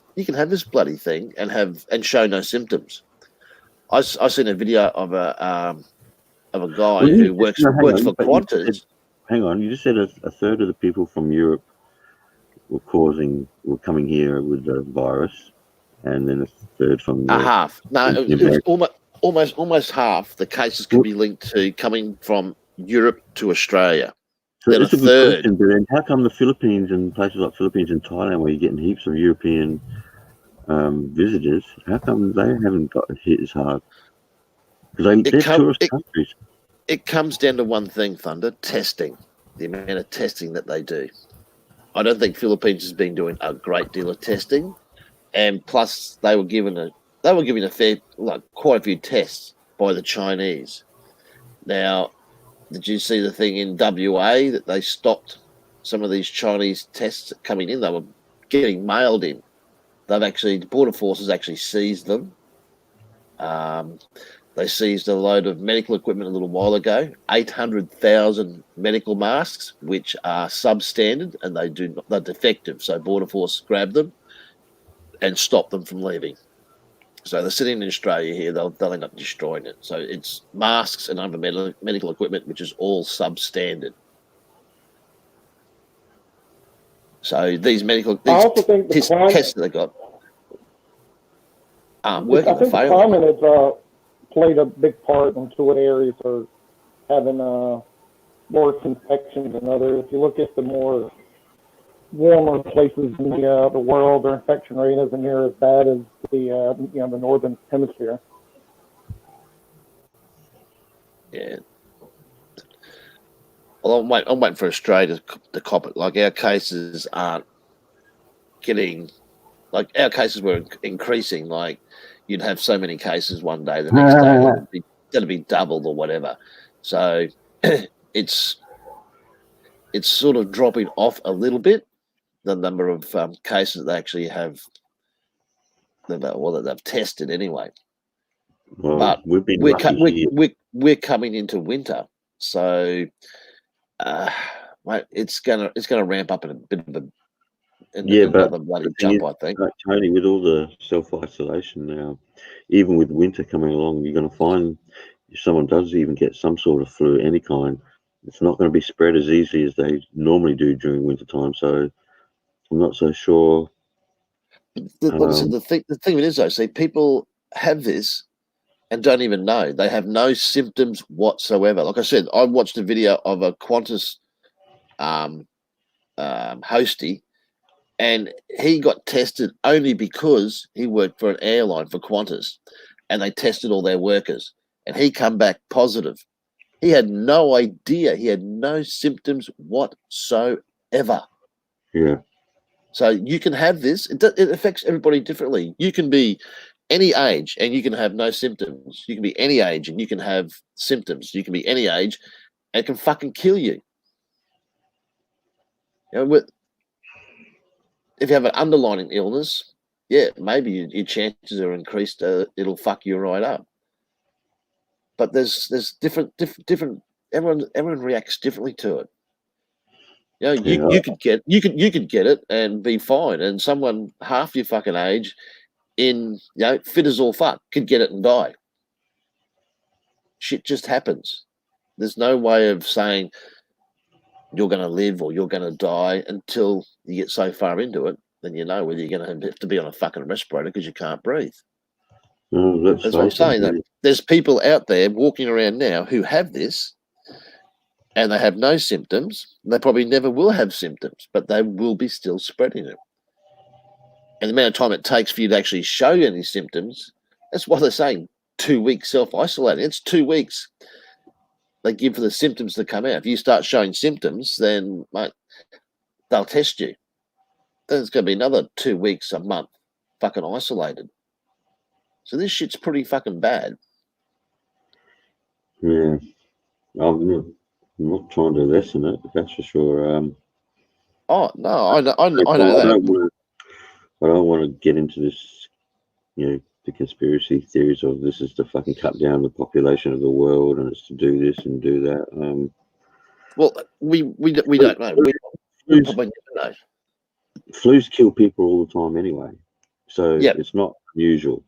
bloody thing and show no symptoms. I seen a video of a guy who works for Qantas. Hang on, you just said a third of the people from Europe were coming here with the virus, and then a third from half. No, it was almost half the cases could be linked to coming from Europe to Australia. So that's a good question, but then how come the Philippines and places like Philippines and Thailand, where you're getting heaps of European visitors, how come they haven't got hit as hard? Because they're tourist countries. It comes down to one thing, Thunder: testing. The amount of testing that they do. I don't think Philippines has been doing a great deal of testing, and plus they were given quite a few tests by the Chinese. Now, did you see the thing in WA that they stopped some of these Chinese tests coming in? They were getting mailed in. The Border Forces actually seized them. They seized a load of medical equipment a little while ago, 800,000 medical masks, which are substandard and they're defective. So Border Force grabbed them and stopped them from leaving. So they're sitting in Australia here. They'll end up destroying it. So it's masks and other medical equipment, which is all substandard. So these tests that they got aren't working. I think the climate has played a big part into what areas are having more infections than others. If you look at the more warmer places in the world, their infection rate isn't near as bad as the northern hemisphere. Yeah. Well, I'm waiting for Australia to cop it. Like our cases aren't getting, like our cases were increasing. Like you'd have so many cases one day, the next day it'll be doubled or whatever. So it's sort of dropping off a little bit, the number of cases they actually have, that they've tested anyway. Well, but we're coming into winter, so it's gonna ramp up in a bit of another bloody jump, I think. Tony, with all the self-isolation now, even with winter coming along, you're going to find if someone does even get some sort of flu, any kind, it's not going to be spread as easy as they normally do during winter time. So I'm not so sure. The thing is, though, see, people have this and don't even know. They have no symptoms whatsoever. Like I said, I watched a video of a Qantas hostie And he got tested only because he worked for an airline for Qantas, and they tested all their workers, and he come back positive. He had no idea. He had no symptoms whatsoever. Yeah. So you can have this. It affects everybody differently. You can be any age and you can have no symptoms. You can be any age and you can have symptoms. You can be any age and it can fucking kill you. You know, if you have an underlying illness, yeah, maybe your chances are increased. It'll fuck you right up. But there's different. Everyone reacts differently to it. You know, you could get it and be fine, and someone half your fucking age, fit as all fuck, could get it and die. Shit just happens. There's no way of saying you're going to live or you're going to die until you get so far into it, then you know whether you're going to have to be on a fucking respirator because you can't breathe. That's what I'm saying. Though. There's people out there walking around now who have this, and they have no symptoms. They probably never will have symptoms, but they will be still spreading it. And the amount of time it takes for you to actually show any symptoms, that's why they're saying 2 weeks self-isolating. It's 2 weeks they give for the symptoms to come out. If you start showing symptoms, then, mate, they'll test you. Then it's going to be another 2 weeks, a month, fucking isolated. So this shit's pretty fucking bad. Yeah. I'm not trying to lessen it, that's for sure. Oh, no, I know that. I don't want to get into this, the conspiracy theories of this is to fucking cut down the population of the world and it's to do this and do that. Well, we don't know. We probably never know. Flus kill people all the time anyway, so It's not unusual.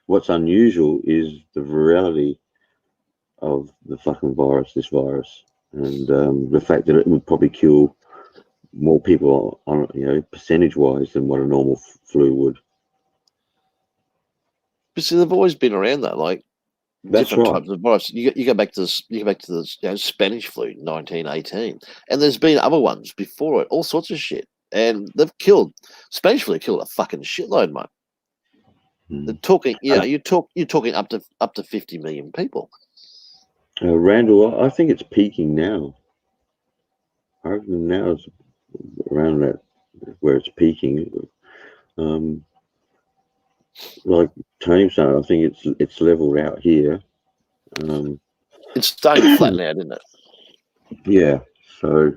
What's unusual is the virality of the fucking this virus, and the fact that it would probably kill more people on percentage-wise than what a normal flu would. But see, they've always been around that, like different types of virus. You go back to the Spanish flu, 1918, and there's been other ones before it, all sorts of shit, and they've killed. Spanish flu killed a fucking shitload, mate. They're talking, you're talking up to 50 million people. Randall, I think it's peaking now. I reckon now it's around that where it's peaking. Like Tony said, I think it's leveled out here. It's starting to flatten out, isn't it? Yeah. So,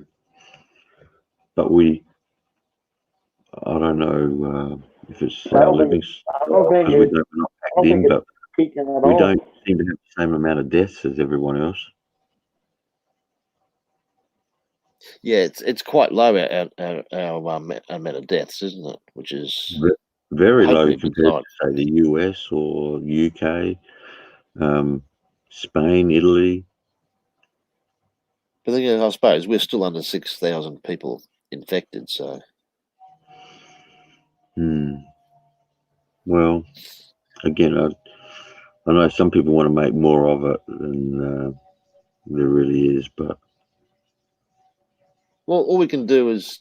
but I don't know if it's our living. We don't seem to have the same amount of deaths as everyone else. Yeah, it's quite low our amount of deaths, isn't it? Which is very low compared to say the US or UK, Spain, Italy. But then I suppose we're still under 6,000 people infected, so. Well, again, I know some people want to make more of it than there really is, but. Well, all we can do is,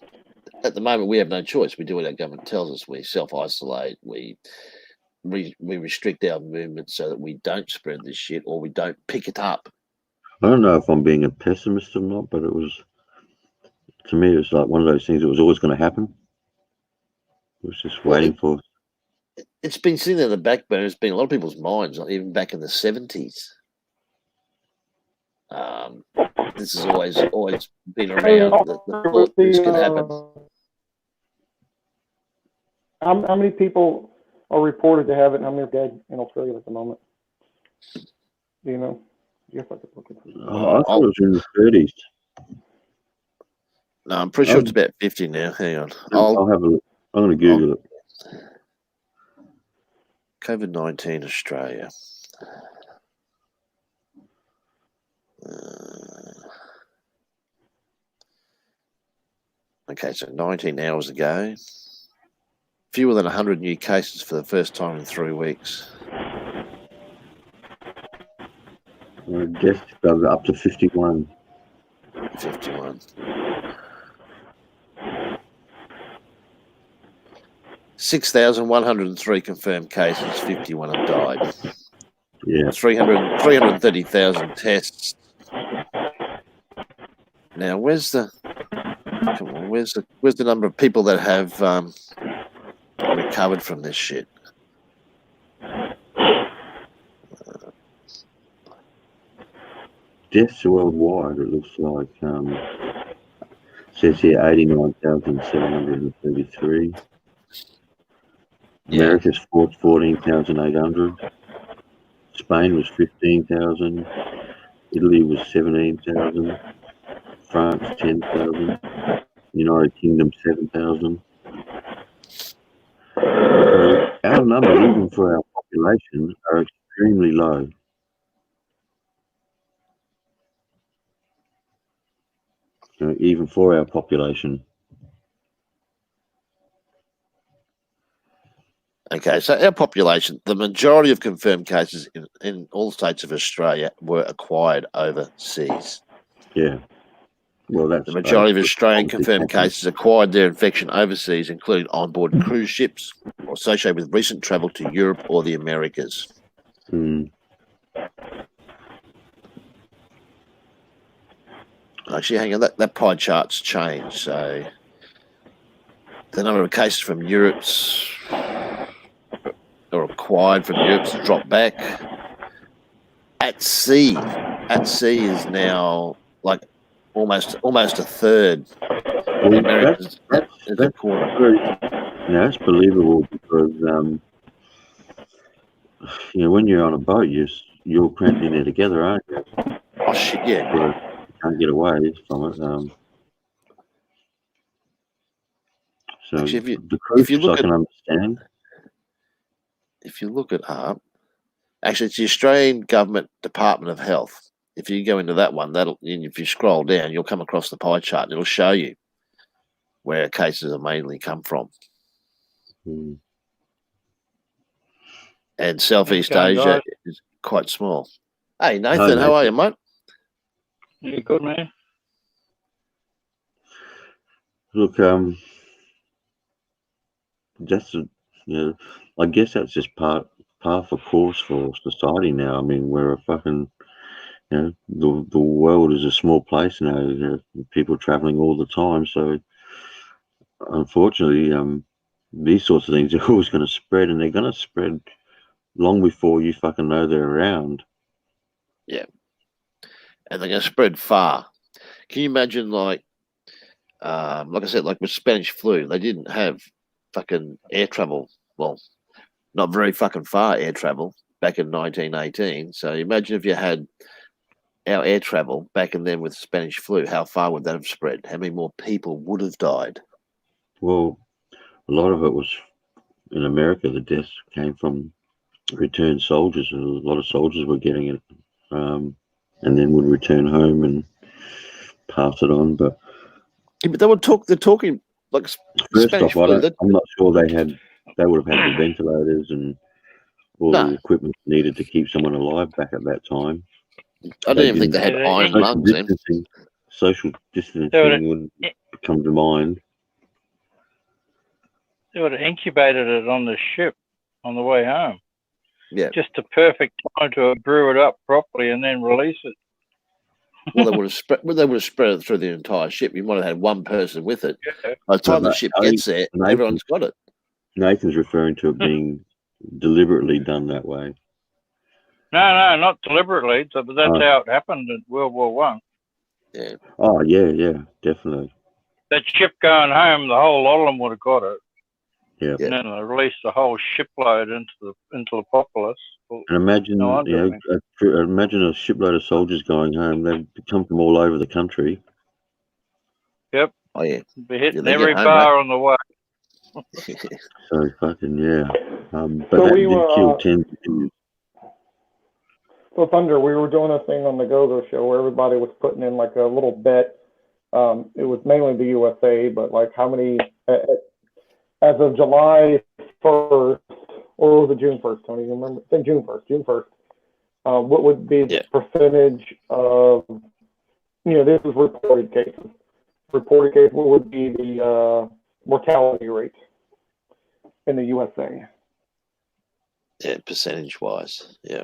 at the moment, we have no choice. We do what our government tells us. We self-isolate. We restrict our movement so that we don't spread this shit or we don't pick it up. I don't know if I'm being a pessimist or not, but to me, it was like one of those things that was always going to happen. It was just waiting for. It's been sitting in the back burner. It's been a lot of people's minds, even back in the 70s. This has always been around. The thought this could happen. How many people are reported to have it and how many are dead in Australia at the moment? Do you know? I guess I could look into it. I thought it was in the 30s. No, I'm pretty sure it's about 50 now. Hang on. I'll have a look. I'm going to Google it. COVID-19 Australia. Okay, so 19 hours ago. Fewer than 100 new cases for the first time in 3 weeks. Deaths goes up to 51. 51. 6,103 confirmed cases, 51 have died. Yeah. 330,000 tests. Now, where's the number of people that have recovered from this shit? Deaths worldwide, it looks like. Says here 89,733. Yeah. America's 14,800. Spain was 15,000. Italy was 17,000. France 10,000. United Kingdom 7,000. Our numbers, even for our population, are extremely low. Even for our population. Okay, so our population, the majority of confirmed cases in all states of Australia were acquired overseas. Yeah. Well, that's the majority of Australian confirmed cases acquired their infection overseas, including onboard cruise ships or associated with recent travel to Europe or the Americas. Actually, hang on, that pie chart's changed. So the number of cases from Europe's or acquired from Europe's dropped back. At sea is now like almost a third. That's believable because when you're on a boat, you're cramped in there together, aren't you? Oh shit, yeah. You can't get away from it. So actually, the cruise ships I can understand. If you look it up, actually, it's the Australian Government Department of Health. If you go into that one, if you scroll down, you'll come across the pie chart and it'll show you where cases are mainly come from. And Southeast Asia is quite small. Hey, Nathan, how are you, mate? Yeah, good, man. Look, I guess that's just par for course for society now. I mean, we're a fucking, the world is a small place now. People traveling all the time. So, unfortunately, these sorts of things are always going to spread, and they're going to spread long before you fucking know they're around. Yeah. And they're going to spread far. Can you imagine, like I said, like with Spanish flu, they didn't have fucking air travel. Well, not very fucking far air travel back in 1918. So imagine if you had our air travel back in then with Spanish flu, how far would that have spread? How many more people would have died? Well, a lot of it was in America. The deaths came from returned soldiers. A lot of soldiers were getting it, and then would return home and pass it on. But they're talking like first Spanish off, flu. I'm not sure they would have had the ventilators and all the equipment needed to keep someone alive back at that time. I don't even think they had iron lungs. Social distancing would come to mind. They would have incubated it on the ship on the way home. Yeah. Just the perfect time to brew it up properly and then release it. Well, they would have spread it through the entire ship. You might have had one person with it. Yeah. By the time the ship gets there, everyone's got it. Nathan's referring to it being deliberately done that way. No, not deliberately. But that's how it happened in World War One. Yeah. Oh, yeah, definitely. That ship going home, the whole lot of them would have got it. Yeah. And then they released the whole shipload into the populace. And imagine, imagine a shipload of soldiers going home. They've come from all over the country. Yep. Oh yeah. Be hitting every bar on the way. So fucking yeah. But so that did kill 10 people. So Thunder, we were doing a thing on the Go-Go show where everybody was putting in like a little bet. It was mainly the USA, but like how many as of July 1st, or was it June 1st, Tony? You remember? I think June 1st. What would be the percentage of, this is reported cases. What would be the mortality rate? in the USA. Yeah, percentage-wise. Yeah.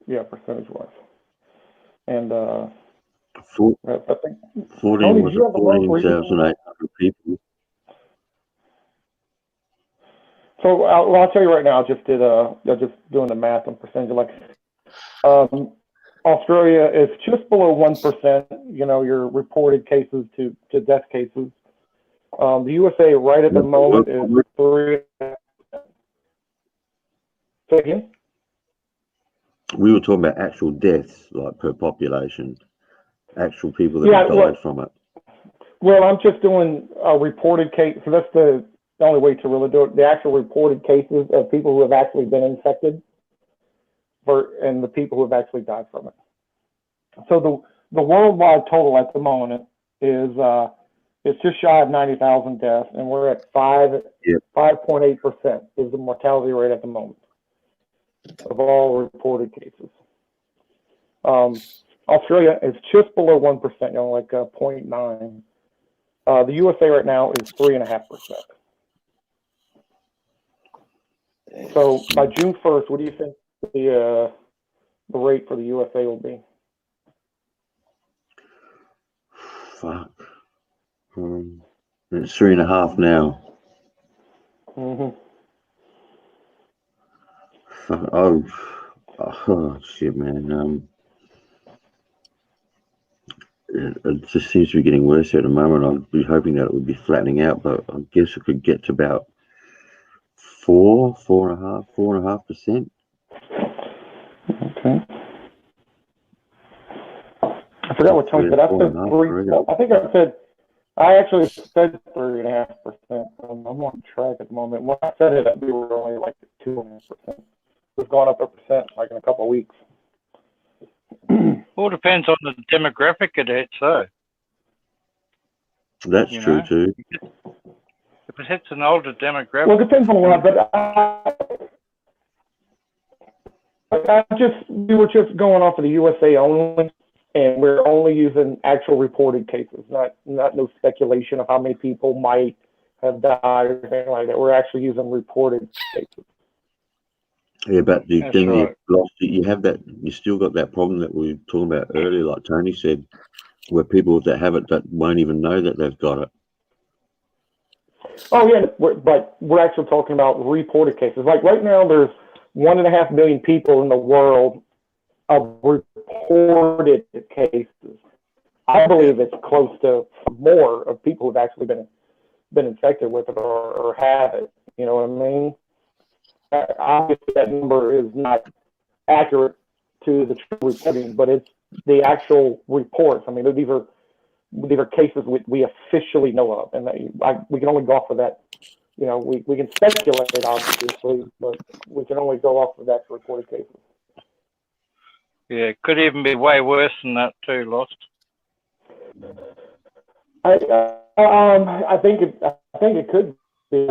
Yeah, percentage-wise. And I think 14 Tony, do you have the local 14,800 people. So I'll tell you right now. I just doing the math on percentage. Like, Australia is just below 1%. You know, your reported cases to death cases. The USA right at the moment is 3. Say again? We were talking about actual deaths, like per population, actual people that have died from it. Well, I'm just doing a reported case. So that's the only way to really do it. The actual reported cases of people who have actually been infected, and the people who have actually died from it. So the worldwide total at the moment is it's just shy of 90,000 deaths, and we're at 5.8% is the mortality rate at the moment of all reported cases. Australia is just below 1%, you know, like 0.9. The USA right now is 3.5%. So by June 1st, what do you think the rate for the USA will be? Fuck. It's 3.5 now. Mm-hmm. Oh shit, man. It just seems to be getting worse at the moment. I'd be hoping that it would be flattening out, but I guess it could get to about 4.5%. Okay. I forgot what Tony said. I said 3. I actually said 3.5%. I'm on track at the moment. When I said it, we were only like 2.5%. We've gone up 1% like in a couple of weeks. All depends on the demographic it hits, though. That's true too. If it hits an older demographic, well, it depends on a lot. But we were just going off of the USA only, and we're only using actual reported cases, not no speculation of how many people might have died or anything like that. We're actually using reported cases. Yeah, but the thing you have that, you still got that problem that we were talking about earlier, like Tony said, where people that have it that won't even know that they've got it. Oh yeah, but we're actually talking about reported cases. Like right now, there's 1.5 million people in the world of reported cases. I believe it's close to more of people who've actually been infected with it or have it. You know what I mean? Obviously, that number is not accurate to the true reporting, but it's the actual reports. I mean, these are cases we officially know of, and we can only go off of that. You know, we can speculate, obviously, but we can only go off of that reported cases. Yeah, it could even be way worse than that too, Lost. I think it could be.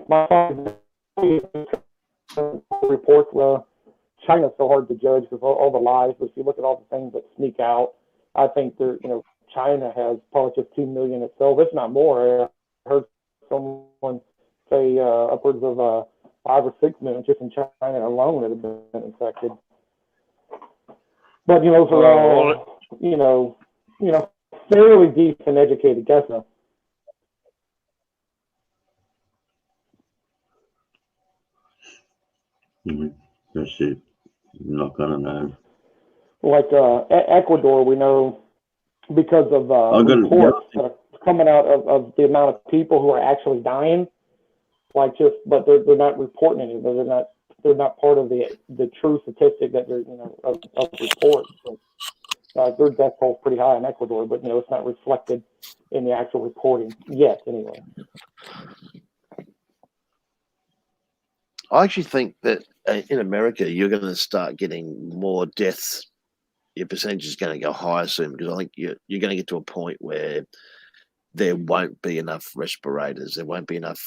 My reports China's so hard to judge because all the lies. But if you look at all the things that sneak out, I think China has probably just 2 million itself. It's not more. I heard someone say upwards of 5 or 6 million just in China alone that have been infected. But those are all fairly deep and educated guesses. That's it. I'm not gonna know. Like Ecuador, we know because of reports that are coming out of the amount of people who are actually dying. But they're not reporting it. They're not part of the true statistic that they're of reports. Their death toll is pretty high in Ecuador, but it's not reflected in the actual reporting yet. Anyway. I actually think that in America, you're going to start getting more deaths. Your percentage is going to go higher soon because I think you're going to get to a point where there won't be enough respirators. There won't be enough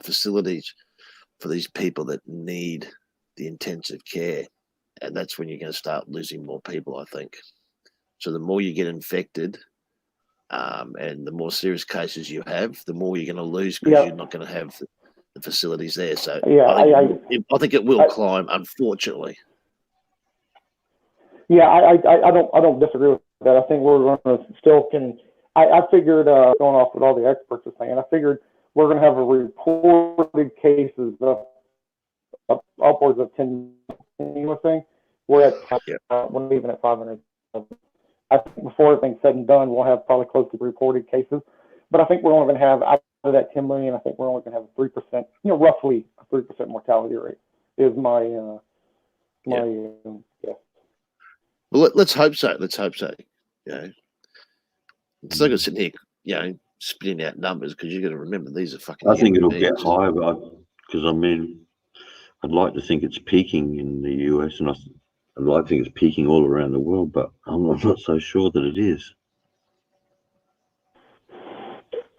facilities for these people that need the intensive care. And that's when you're going to start losing more people, I think. So the more you get infected and the more serious cases you have, the more you're going to lose because you're not going to have the facilities there. So Yeah, I think it will climb, unfortunately. Yeah, I don't disagree with that. I think we're going to still can. I figured going off what all the experts are saying. I figured we're going to have a reported cases of upwards of 10 million thing. We're at we're even at 500. I think before everything's said and done, we'll have probably close to reported cases. But I think we're only going to have out of that 10 million. I think we're only going to have a 3%, roughly a 3% mortality rate is my guess. Well, let's hope so. Let's hope so. It's not going to sit here, spitting out numbers, because you've got to remember these are fucking. I think it'll get higher, because I'd like to think it's peaking in the US, and I'd like to think it's peaking all around the world, but I'm not so sure that it is.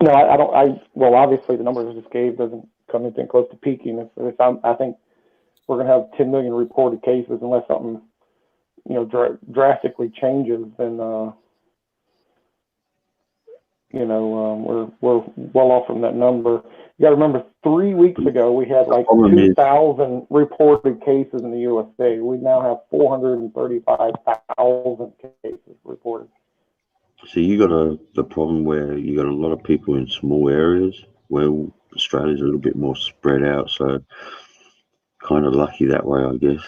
No, I don't. Well, obviously the numbers I just gave doesn't come anything close to peaking. I think we're going to have 10 million reported cases unless something drastically changes, then we're well off from that number. You got to remember, 3 weeks ago we had like 2,000 reported cases in the USA. We now have 435,000 cases reported. So you got the problem where you got a lot of people in small areas, where Australia's a little bit more spread out. So kind of lucky that way, I guess.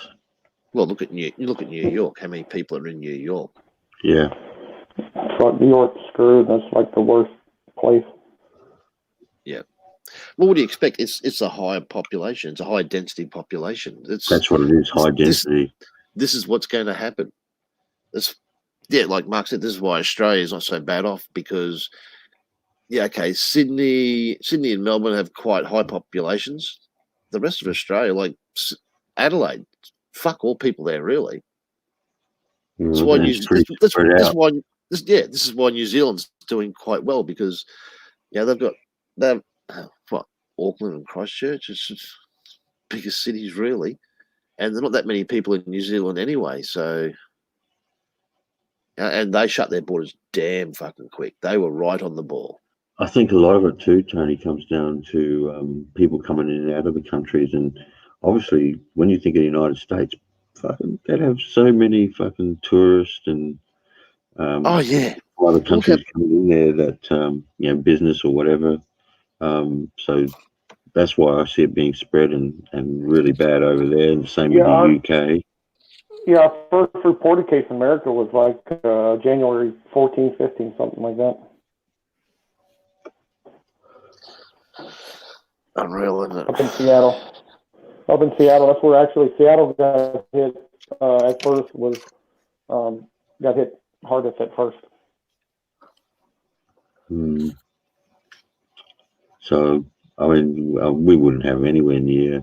Well, look at New York. How many people are in New York? Yeah. But New York's screwed. That's like the worst place. Yeah. Well, what do you expect? It's a higher population. It's a high density population. That's what it is. High density. This is what's going to happen. Like Mark said, this is why Australia is not so bad off, because, Sydney and Melbourne have quite high populations. The rest of Australia, like Adelaide, fuck all people there, really. This is why New Zealand's doing quite well, because they've Auckland and Christchurch, it's just biggest cities really, and there's not that many people in New Zealand anyway. So, and they shut their borders damn fucking quick. They were right on the ball. I think a lot of it too, Tony, comes down to people coming in and out of the countries, and obviously when you think of the United States, fucking they'd have so many fucking tourists and other countries coming in there that business or whatever. So that's why I see it being spread and really bad over there, and the same in the UK. Yeah, first reported case in America was like January 14, 15, something like that. Unreal, isn't it? Up in Seattle, that's where actually Seattle got hit at first. Got hit hardest at first. So, I mean, we wouldn't have anywhere near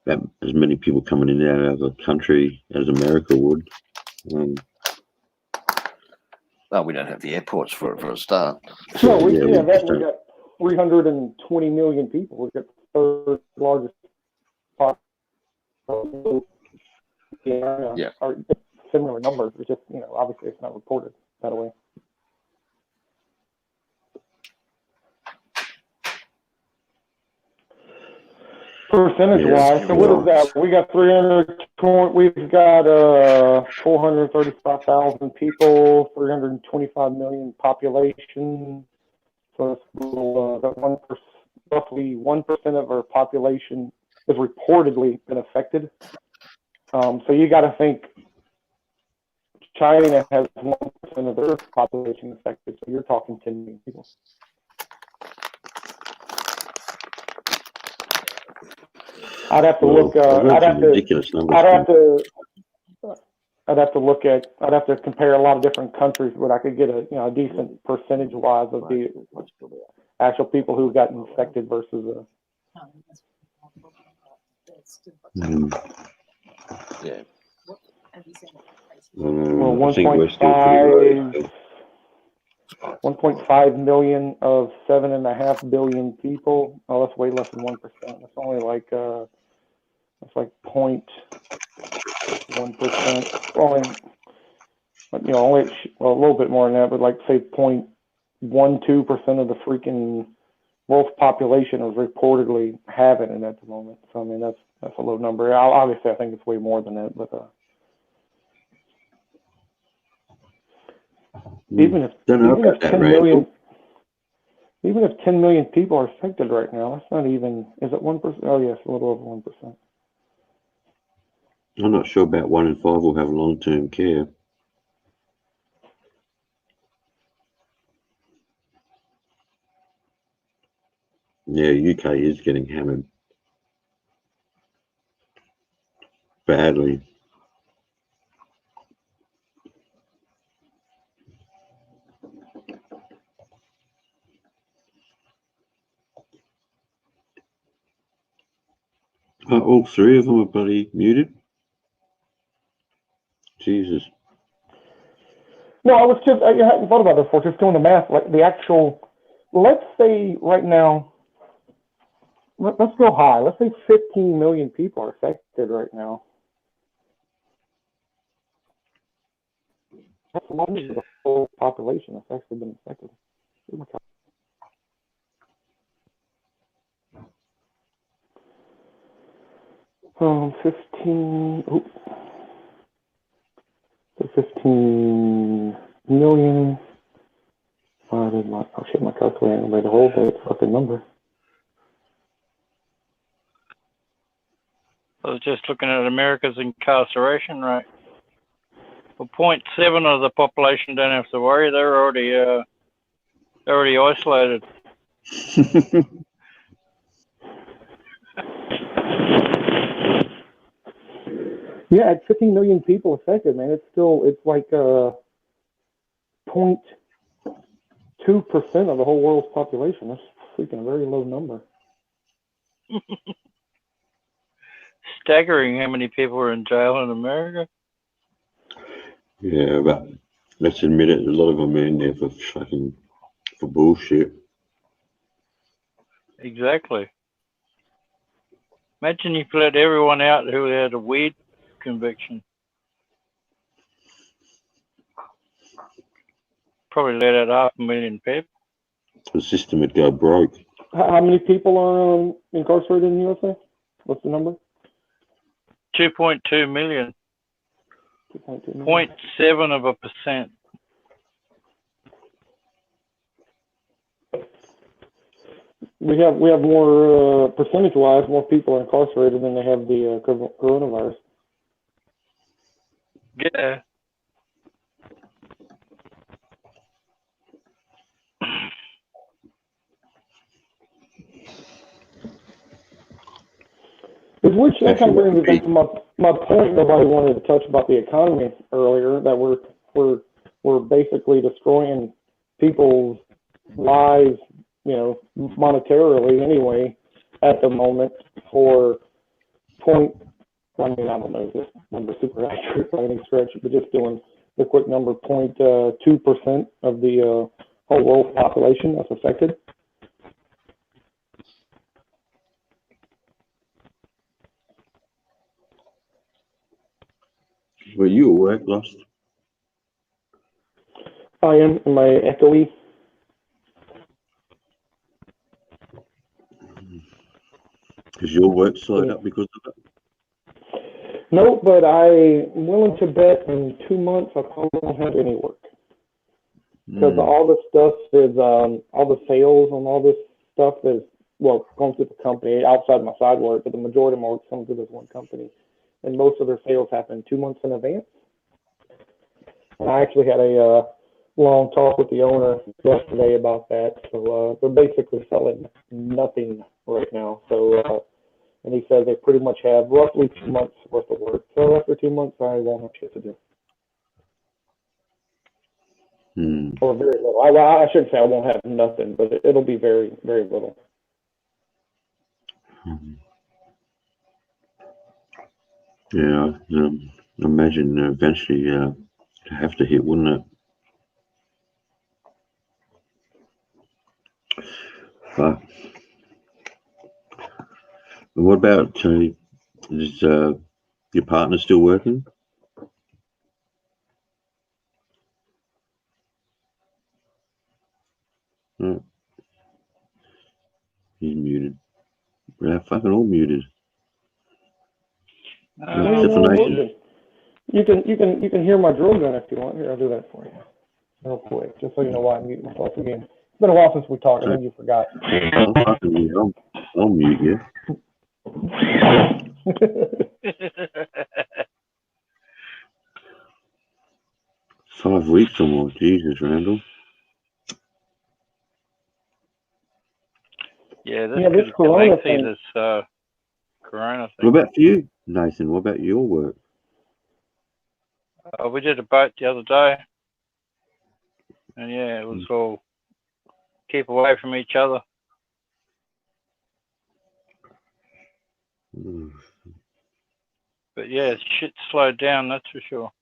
that as many people coming in and out of the country as America would. Well, we don't have the airports for a start. No, we got 320 million people. We've got the third largest population. Or similar numbers. It's just, obviously it's not reported that way. Percentage-wise, so what is that? We got 320. We've got 435,000 people, 325 million population. So it's roughly 1% of our population has reportedly been affected. So you got to think China has 1% of their population affected. So you're talking 10 million people. I'd have to look. I'd have to compare a lot of different countries, but I could get a decent percentage-wise of the actual people who got infected versus. Yeah. Well, 1.5 million of 7.5 billion people. Oh, that's way less than 1%. That's only like that's like 0.1%. Only a little bit more than that, but like say 0.12% of the freaking world's population is reportedly having it at the moment. So I mean, that's a low number. Obviously, I think it's way more than that, but even if 10 million. Even if 10 million people are affected right now, that's not even, is it 1%? Oh, yes, a little over 1%. I'm not sure about 1 in 5 will have long-term care. Yeah, UK is getting hammered badly. All 3 of them are bloody muted. Jesus. No, I was just, I hadn't thought about this before, just doing the math, like the actual, let's say right now, let's go high. Let's say 15 million people are affected right now. That's a lot of the whole population that's actually been affected. 15 million divided by, oh shit, my calculator made a whole big fucking number. I was just looking at America's incarceration rate. Well, 0.7 of the population don't have to worry. They're already isolated. Yeah, at 15 million people affected, man, it's like 0.2% of the whole world's population. That's freaking a very low number. Staggering how many people are in jail in America. Yeah, but let's admit it, a lot of them are in there for bullshit. Exactly. Imagine if you let everyone out who had a weed conviction. Probably let out 500,000 people. The system would go broke. How many people are incarcerated in the USA? What's the number? 2.2 million. 2.2 million. 0.7%. We have more percentage-wise, more people are incarcerated than they have the coronavirus. Yeah. Which that kind of brings me back to my point nobody wanted to touch about the economy earlier, that we're basically destroying people's lives, you know, monetarily anyway, at the moment for I don't know if this number super accurate by any stretch, but just doing the quick number, 0.2% of the whole world population that's affected. Were you at work, Lost? I am. Am I echoey? Is your work slowed up because of it? No, but I'm willing to bet in 2 months I probably won't have any work. Because all the stuff is, all the sales and all this stuff is, well, going through the company outside my side work, but the majority of my work comes through this one company. And most of their sales happen 2 months in advance. And I actually had a long talk with the owner yesterday about that. So they're basically selling nothing right now. So, and he says they pretty much have roughly 2 months worth of work. So after 2 months, I won't have shit to do. Or very little. I shouldn't say I won't have nothing, but it'll be very, very little. Yeah, I imagine eventually to have to hit, wouldn't it? But what about is your partner still working? He's muted. We're fucking all muted. You can hear my drill gun if you want. Here, I'll do that for you real quick, just so you know why I mute myself again. It's been a while since we talked. I think you forgot. I'll mute you. 5 weeks or more. Jesus, Randall. Yeah, this corona thing. This corona thing. What about for you, Nathan? What about your work? We did a boat the other day, and yeah, it was all keep away from each other. But yeah, shit slowed down, that's for sure.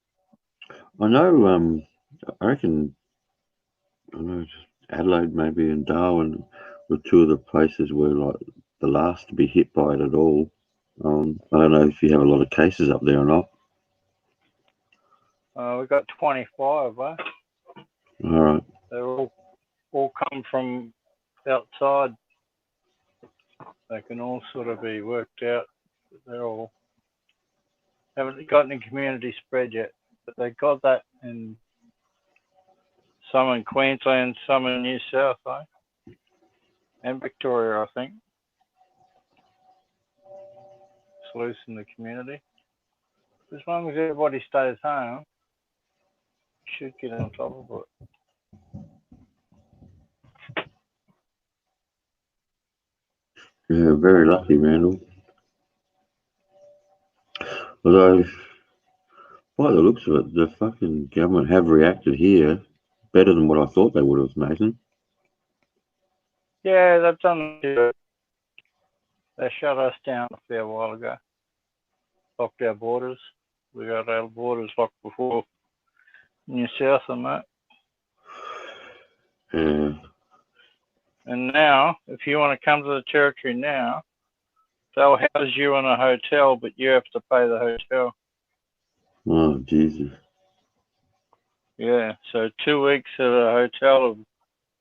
I know, I reckon, Adelaide maybe and Darwin were two of the places where like the last to be hit by it at all. I don't know if you have a lot of cases up there or not. We got 25, eh? All right. They're all come from outside. They can all sort of be worked out. They're all haven't got any community spread yet, but they got that in some in Queensland, some in New South, eh? And Victoria, I think. It's loose in the community. As long as everybody stays home, should get on top of it. Yeah, very lucky, Randall. Although, by the looks of it, the fucking government have reacted here better than what I thought they would have, Nathan. Yeah, they've done it. They shut us down a fair while ago. Locked our borders. We got our borders locked before New South and that. Yeah. And now, if you want to come to the territory now, they'll house you in a hotel, but you have to pay the hotel. Oh, Jesus. Yeah, so 2 weeks at a hotel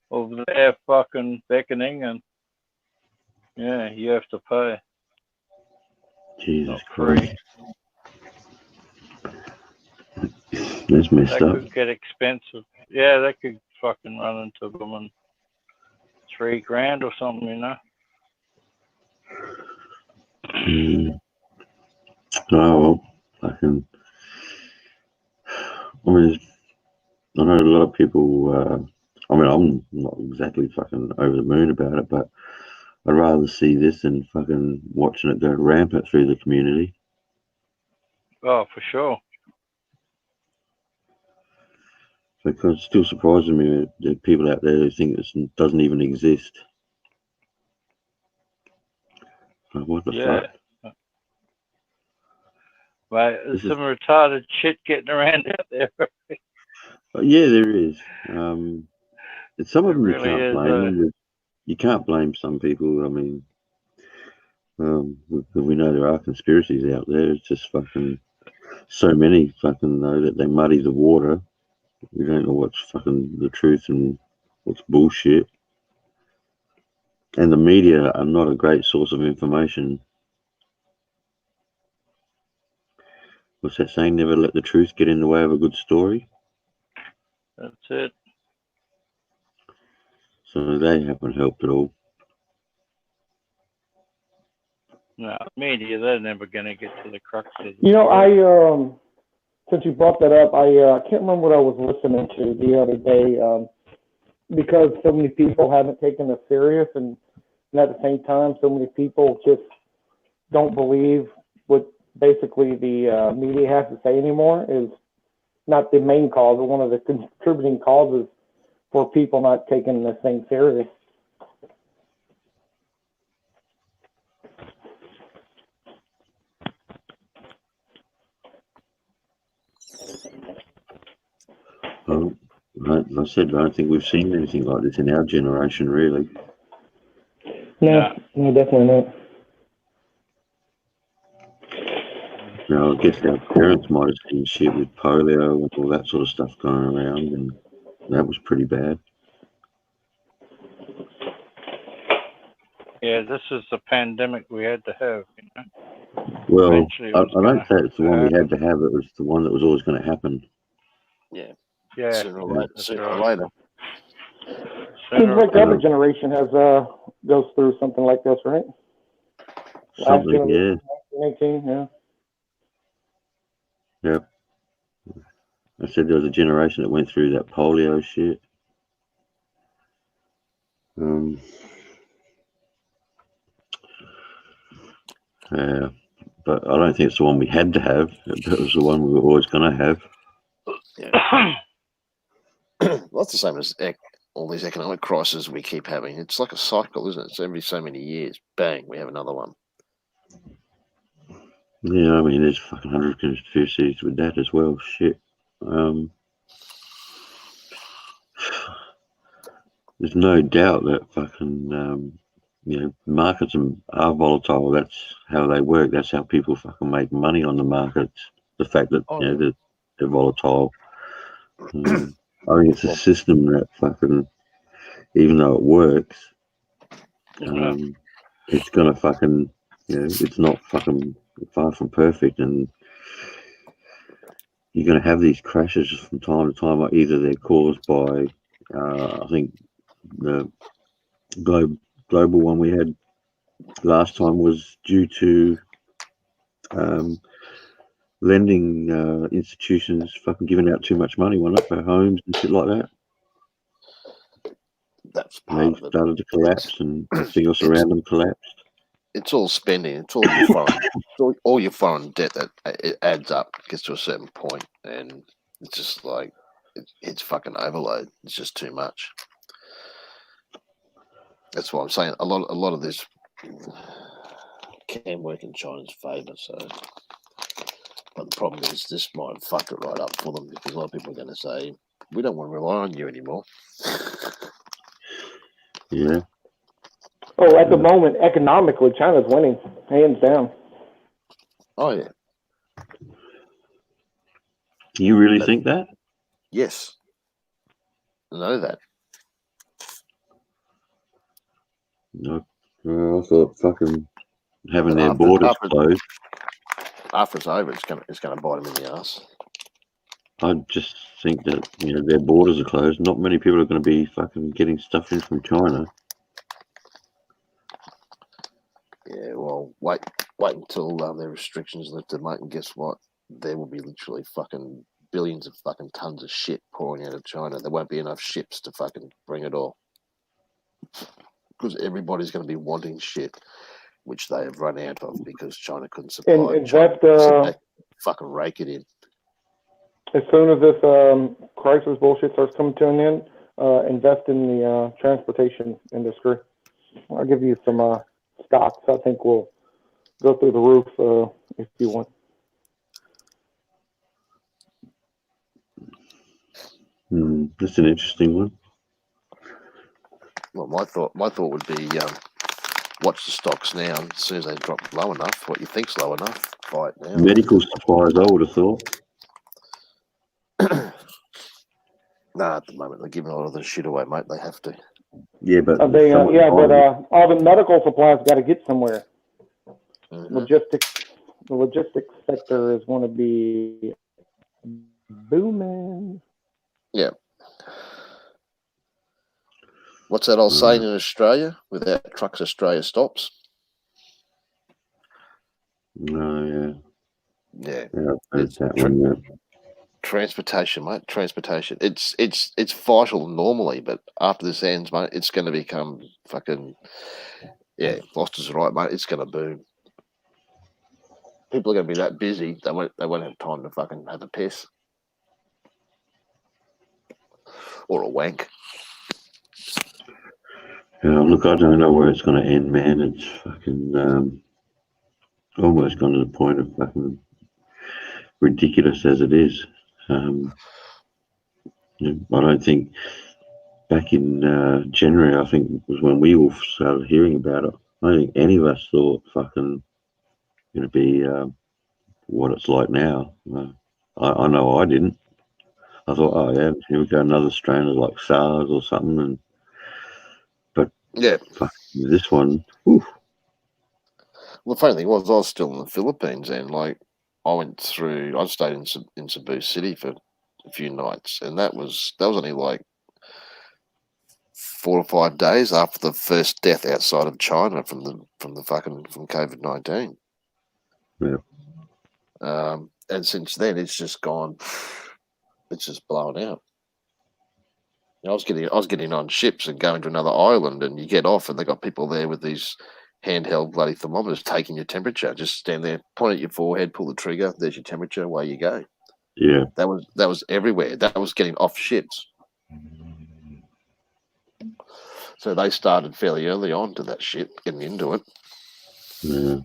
of their fucking beckoning, and yeah, you have to pay. Jesus Christ. That's messed up. That could get expensive. Yeah, that could fucking run into them in $3,000 or something, you know. Oh, well, I mean, I know a lot of people, I mean, I'm not exactly fucking over the moon about it, but I'd rather see this than fucking watching it go rampant through the community. Oh, for sure. Because it still surprises me that people out there who think this doesn't even exist. Like, what the fuck? Mate, there's some retarded shit getting around out there. Yeah, there is. And some of them really you can't blame. You can't blame some people. I mean, we know there are conspiracies out there. It's just fucking so many fucking know that they muddy the water. We don't know what's fucking the truth and what's bullshit. And the media are not a great source of information. What's that saying? Never let the truth get in the way of a good story. That's it. So they haven't helped at all. No, media, they're never going to get to the crux of it. You know, since you brought that up, I can't remember what I was listening to the other day, because so many people haven't taken us serious, and at the same time, so many people just don't believe what basically the media has to say anymore is not the main cause, but one of the contributing causes for people not taking this thing serious. Like I said, I don't think we've seen anything like this in our generation, really. No, definitely not. Now, I guess our parents might have seen shit with polio and all that sort of stuff going around, and that was pretty bad. Yeah, this is the pandemic we had to have, you know. Well, Eventually it I was don't gonna say it's the one we happen. had to have. It was the one that was always going to happen. Yeah. Yeah, Sooner or later. that's Sooner or right. later. Seems Sooner like or every later. generation goes through something like this, right? Last Something, yeah. generation, 1918, yeah. Yep. I said there was a generation that went through that polio shit. But I don't think it's the one we had to have. It was the one we were always going to have. Yeah. Well, that's the same as all these economic crises we keep having. It's like a cycle, isn't it? It's every so many years, bang, we have another one. Yeah, I mean, there's fucking 100 conspiracies with that as well. Shit. There's no doubt that fucking, markets are volatile. That's how they work. That's how people fucking make money on the markets. The fact that, they're volatile. I think it's a system that fucking, even though it works, it's gonna fucking, it's not fucking far from perfect, and you're gonna have these crashes from time to time. Either they're caused by, I think the global one we had last time was due to lending institutions fucking giving out too much money, wasn't it, for homes and shit like that. That's part of it. They started to collapse, and everything else around them collapsed. It's all spending. It's all your foreign, all your foreign debt that it adds up, gets to a certain point, and it's just like it's fucking overload. It's just too much. That's why I'm saying a lot of this can work in China's favour. So, but the problem is this might fuck it right up for them, because a lot of people are going to say we don't want to rely on you anymore. Yeah. Oh, at the moment, economically, China's winning, hands down. Oh yeah. You really think that? Yes. I know that. No, I thought fucking having their borders closed. After it's over, it's gonna bite them in the ass. I just think that their borders are closed. Not many people are going to be fucking getting stuff in from China. Yeah, well, wait until their restrictions lifted, mate, and guess what? There will be literally fucking billions of fucking tons of shit pouring out of China. There won't be enough ships to fucking bring it all, because everybody's going to be wanting shit, which they have run out of because China couldn't supply. And China fucking rake it in. As soon as this crisis bullshit starts coming to an end, invest in the transportation industry. I'll give you some stocks I think will go through the roof if you want. That's an interesting one. Well, my thought would be watch the stocks now, and as soon as they drop low enough, what you think's low enough, buy it now. Medical supplies, I would have thought. Nah, at the moment they're giving a lot of the shit away, mate. They have to. Yeah, but all the medical supplies got to get somewhere. Mm-hmm. The logistics sector is going to be booming. Yeah. What's that old saying in Australia? Without trucks, Australia stops. No, yeah. Yeah, I've heard that one. Yeah. Transportation, mate. Transportation. It's vital normally, but after this ends, mate, it's going to become fucking. Yeah, Foster's right, mate. It's going to boom. People are going to be that busy they won't have time to fucking have a piss or a wank. Look, I don't know where it's going to end, man. It's fucking almost gone to the point of fucking ridiculous as it is. I don't think back in January, I think was when we all started hearing about it. I don't think any of us thought fucking going to be what it's like now. I know I didn't. I thought, oh yeah, here we go, another strain of like SARS or something. But Yeah. Fuck, this one. Whew. Well, the funny thing was, I was still in the Philippines, and like I stayed in Cebu City for a few nights, and that was only like 4 or 5 days after the first death outside of China from COVID-19. Yeah. And since then, it's just gone. It's just blown out. I was getting on ships and going to another island, and you get off, and they got people there with these handheld bloody thermometers taking your temperature. Just stand there, point at your forehead, pull the trigger. There's your temperature. Away you go. Yeah. That was everywhere. That was getting off ships. So they started fairly early on to that shit, getting into it. Yeah.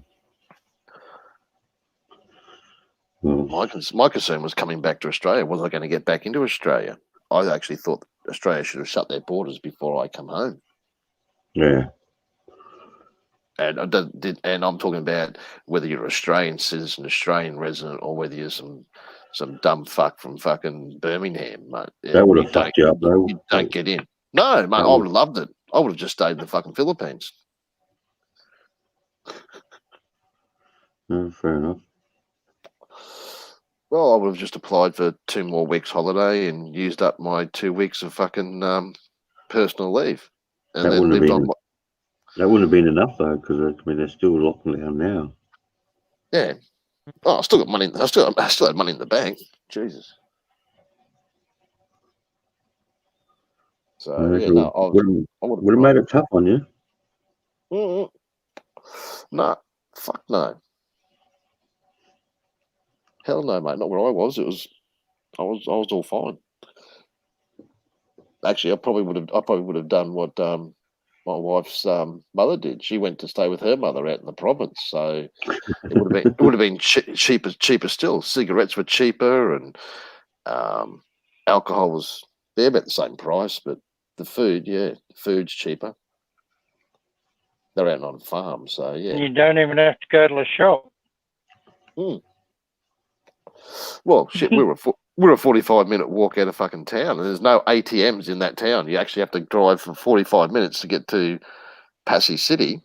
Well, My concern was coming back to Australia. Was I going to get back into Australia? I actually thought Australia should have shut their borders before I come home. yeah. And I'm talking about whether you're an Australian citizen, Australian resident, or whether you're some dumb fuck from fucking Birmingham, mate. That would have fucked you up, though. You don't get in. No, mate, I would have loved it. I would have just stayed in the fucking Philippines. No, fair enough. Well, I would have just applied for 2 more weeks holiday and used up my 2 weeks of fucking personal leave, and then lived on. That wouldn't have been enough though, because I mean they're still locking down now. Yeah. Oh, I still got money. I still had money in the bank. Jesus. So yeah, no, I would have made it tough on you. No, fuck no. Hell no, mate. Not where I was. I was all fine. Actually, I probably would have done what my wife's mother did. She went to stay with her mother out in the province, so it would have been cheaper still. Cigarettes were cheaper, and alcohol was they're about the same price, but the food's cheaper. They're out on a farm, so yeah. You don't even have to go to the shop. Well, shit, we're a 45-minute walk out of fucking town, and there's no ATMs in that town. You actually have to drive for 45 minutes to get to Passy City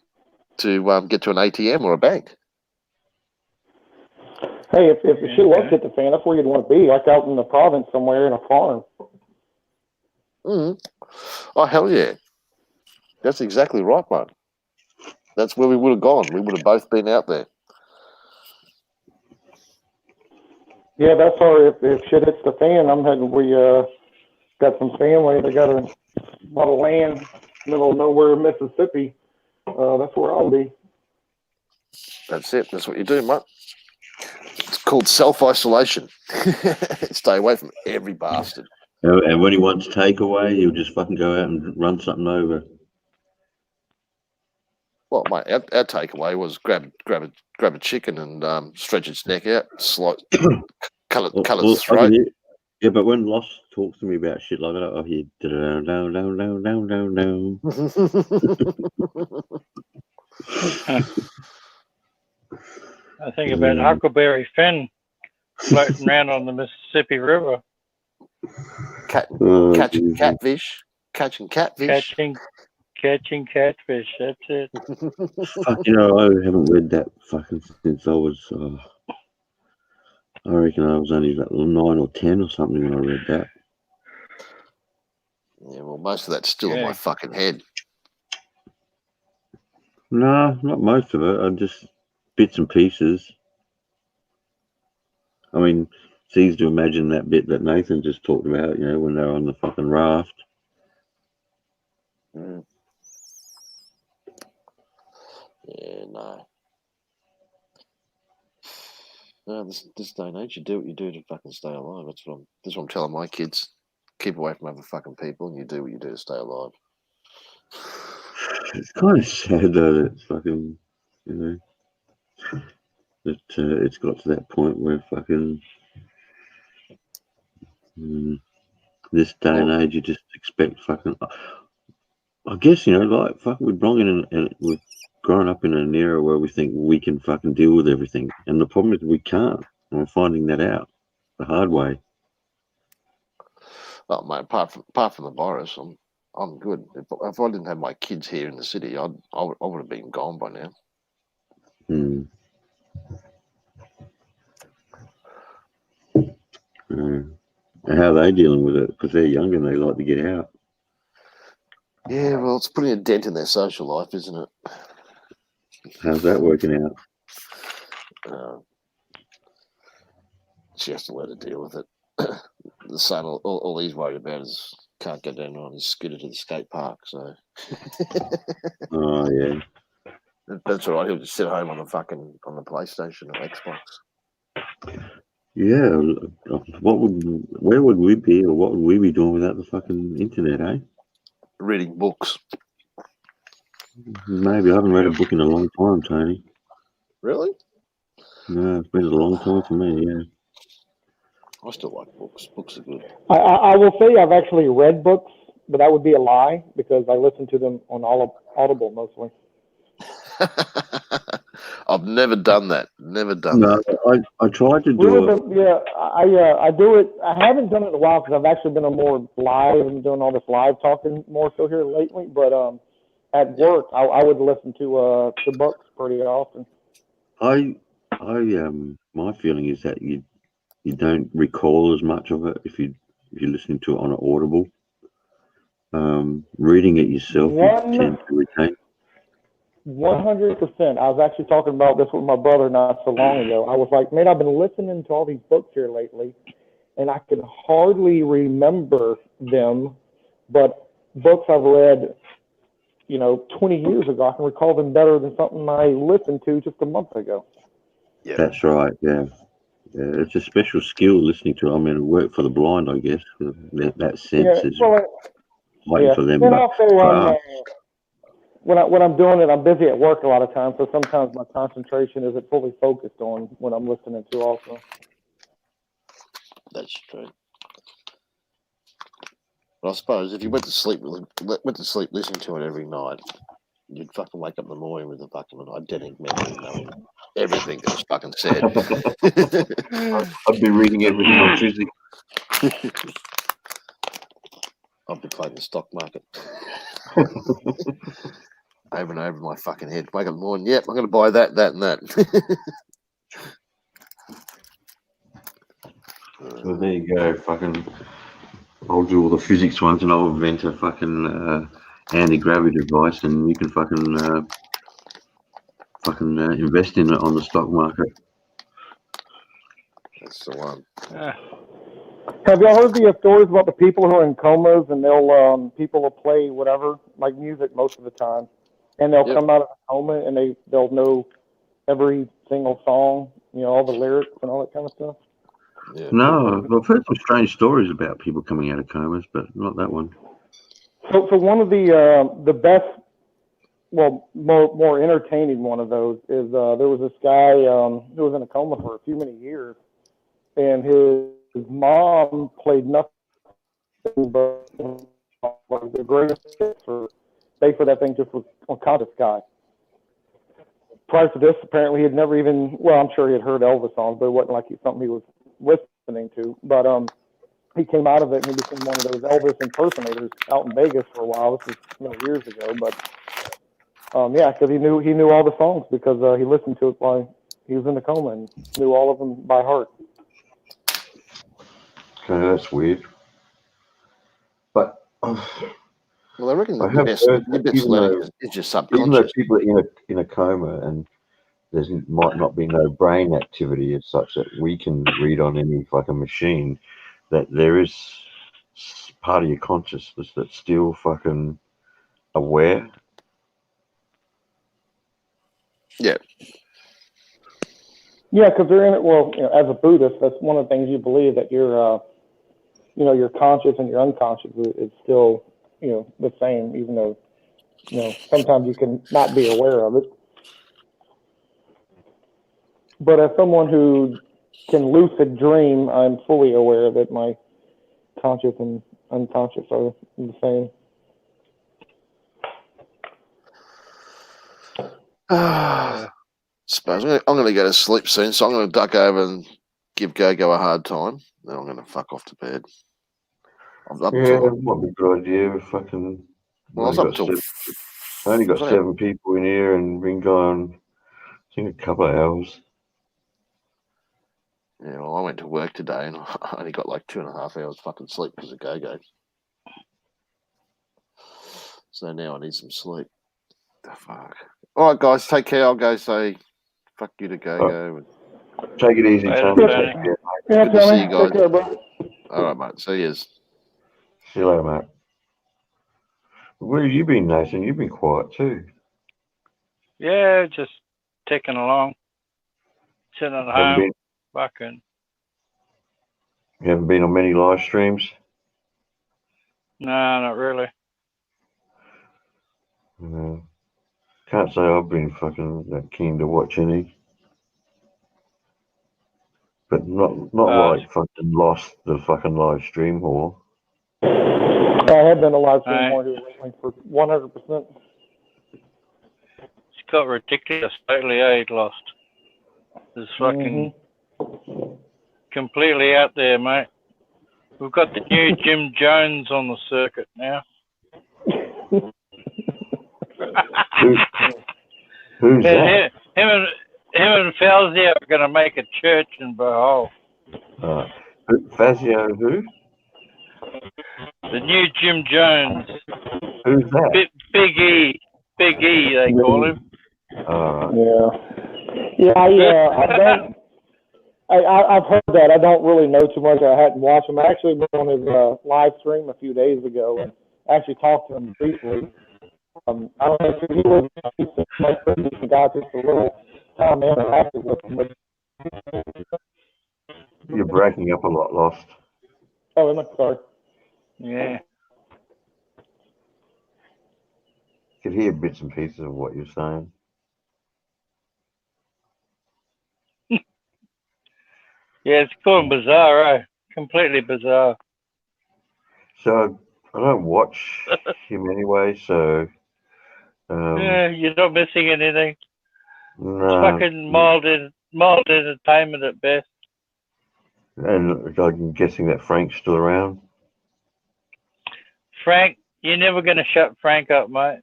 to get to an ATM or a bank. Hey, if the shit was hit the fan, that's where you'd want to be, like out in the province somewhere in a farm. Oh, hell yeah. That's exactly right, mate. That's where we would have gone. We would have both been out there. Yeah, that's our, if shit hits the fan, we got some family. They got a lot of land, middle of nowhere, Mississippi. That's where I'll be. That's it. That's what you do, mate. It's called self-isolation. Stay away from every bastard. And when he wants takeaway, he'll just fucking go out and run something over. Well, mate, our takeaway was grab a chicken and stretch its neck out, cut its throat. Yeah, but when Lost talks to me about shit like that, I hear down. I think about Huckleberry Finn floating around on the Mississippi River. Catching catfish. Catching catfish, that's it. Fuck, you know, I haven't read that fucking since I was, I reckon I was only about 9 or 10 or something when I read that. Yeah, well, most of that's still in my fucking head. No, not most of it. I'm just bits and pieces. I mean, it's easy to imagine that bit that Nathan just talked about, you know, when they're on the fucking raft. Yeah, no. No, this day and age, you do what you do to fucking stay alive. That's what I'm telling my kids. Keep away from other fucking people, and you do what you do to stay alive. It's kind of sad though that it's fucking, you know, that it's got to that point where fucking this day and age you just expect fucking. I guess, you know, like fucking we've grown up in an era where we think we can fucking deal with everything, and the problem is we can't. And we're finding that out the hard way. Oh, mate, apart from the virus, I'm good. If I didn't have my kids here in the city, I would have been gone by now. Hmm. And how are they dealing with it? Because they're young and they like to get out. Yeah, well, it's putting a dent in their social life, isn't it? How's that working out? She has to learn to deal with it. The son, all he's worried about is can't go down on his scooter to the skate park. So, Oh yeah, that's all right. He'll just sit home on the PlayStation or Xbox. yeah. Where would we be, or what would we be doing without the fucking internet, eh? Reading books. Maybe I haven't read a book in a long time, Tony. Really? No, it's been a long time for me. Yeah. I still like books. Books are good. I will say I've actually read books, but that would be a lie because I listen to them on Audible mostly. I've never done that. Never done No, that. I tried to do it. Yeah, I do it. I haven't done it in a while because I've actually been on more live and doing all this live talking more so here lately. But at work, I would listen to books pretty often. My feeling is that you don't recall as much of it if you're listening to it on an Audible. Reading it yourself, you tend to retain. 100%. I was actually talking about this with my brother not so long ago. I was like, man, I've been listening to all these books here lately, and I can hardly remember them. But books I've read, 20 years ago, I can recall them better than something I listened to just a month ago. Yeah, that's right. Yeah, it's a special skill listening to. I mean, it worked for the blind, I guess. That sense is heightened for them. And but also, when I'm doing it, I'm busy at work a lot of times, so sometimes my concentration isn't fully focused on what I'm listening to. Also, that's true. But I suppose if you went to sleep listening to it every night, you'd fucking wake up in the morning with a fucking identical memory, knowing everything that was fucking said. I'd be reading everything on Tuesday. I'd be playing the stock market over and over in my fucking head. Wake up in the morning, yep, I'm going to buy that, that, and that. So there you go. Fucking, I'll do all the physics ones, and I'll invent a fucking anti-gravity device, and you can fucking invest in it on the stock market. That's the one. Have y'all heard the stories about the people who are in comas and people will play whatever, like music most of the time, and they'll come out of a coma and they'll know every single song, all the lyrics and all that kind of stuff? Yeah. No, I've heard some strange stories about people coming out of comas, but not that one. So one of the best, well, more entertaining one of those is there was this guy who was in a coma for a few many years, and his mom played nothing but like the greatest hits for that thing just was unconscious guy. Prior to this, apparently he had never even, well, I'm sure he had heard Elvis songs, but it wasn't like something he was listening to. But he came out of it and he became one of those Elvis impersonators out in Vegas for a while. This was many years ago, but because he knew all the songs because he listened to it while he was in the coma and knew all of them by heart. Okay, that's weird. But well, I reckon I have heard that is just subconscious. Even though people are in a coma and there might not be no brain activity as such that we can read on any fucking machine, that there is part of your consciousness that's still fucking aware. Yeah. Yeah, because they're in it. Well, as a Buddhist, that's one of the things you believe, that your conscious and your unconscious is still, the same, even though, sometimes you can not be aware of it. But as someone who can lucid dream, I'm fully aware that my conscious and unconscious are the same. Suppose I'm going to go to sleep soon, so I'm going to duck over and give Go-Go a hard time. Then I'm going to fuck off to bed. I'm up Yeah, to. it might be a good idea. Fucking. Well, I was up till. I only got was 7 people in here and been going, I think, a couple of hours. Yeah, well, I went to work today and I only got like 2.5 hours fucking sleep because of go-go. So now I need some sleep. The fuck. All right, guys, take care. I'll go say fuck you to go-go. Take it easy, Later, Tony. Tony. Yeah, Good to see you Tony. guys. Take care, bro. All right, mate. See you. See you later, mate. Where have you been, Nathan? You've been quiet too. Yeah, just ticking along. Sitting at home. Fucking. You haven't been on many live streams? No, not really. No. Can't say I've been fucking that keen to watch any. But not like fucking lost the fucking live stream whore. I have been a live stream more here lately for 100%. It's got ridiculous lately, lost. It's fucking completely out there, mate. We've got the new Jim Jones on the circuit now. Who's that? Him and Fazio are going to make a church in Bohol. Fazio who? The new Jim Jones. Who's that? Big E, they call him. I've heard that. I don't really know too much. I hadn't watched him. I actually been on his live stream a few days ago and actually talked to him briefly. I don't know if he was got just a little time interactive with him. But... You're breaking up a lot, Lost. Oh, am I? Sorry. Yeah. Could hear bits and pieces of what you're saying. Yeah, it's gone bizarre, eh? Completely bizarre. So I don't watch him anyway, so yeah, you're not missing anything. No. It's fucking mild entertainment at best. And I'm guessing that Frank's still around. Frank, you're never going to shut Frank up, mate.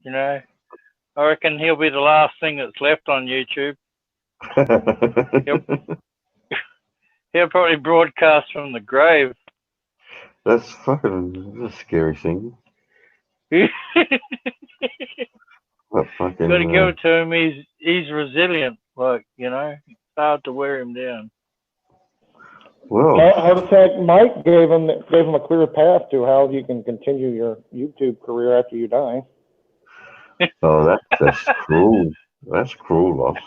You know, I reckon he'll be the last thing that's left on YouTube. He'll probably broadcast from the grave. That's a scary thing. What fucking? Got to give it to him. He's resilient. Like, you know, it's hard to wear him down. Well, Heart Attack Mike gave him a clear path to how you can continue your YouTube career after you die. Oh, that's cruel. That's cruel, Lost.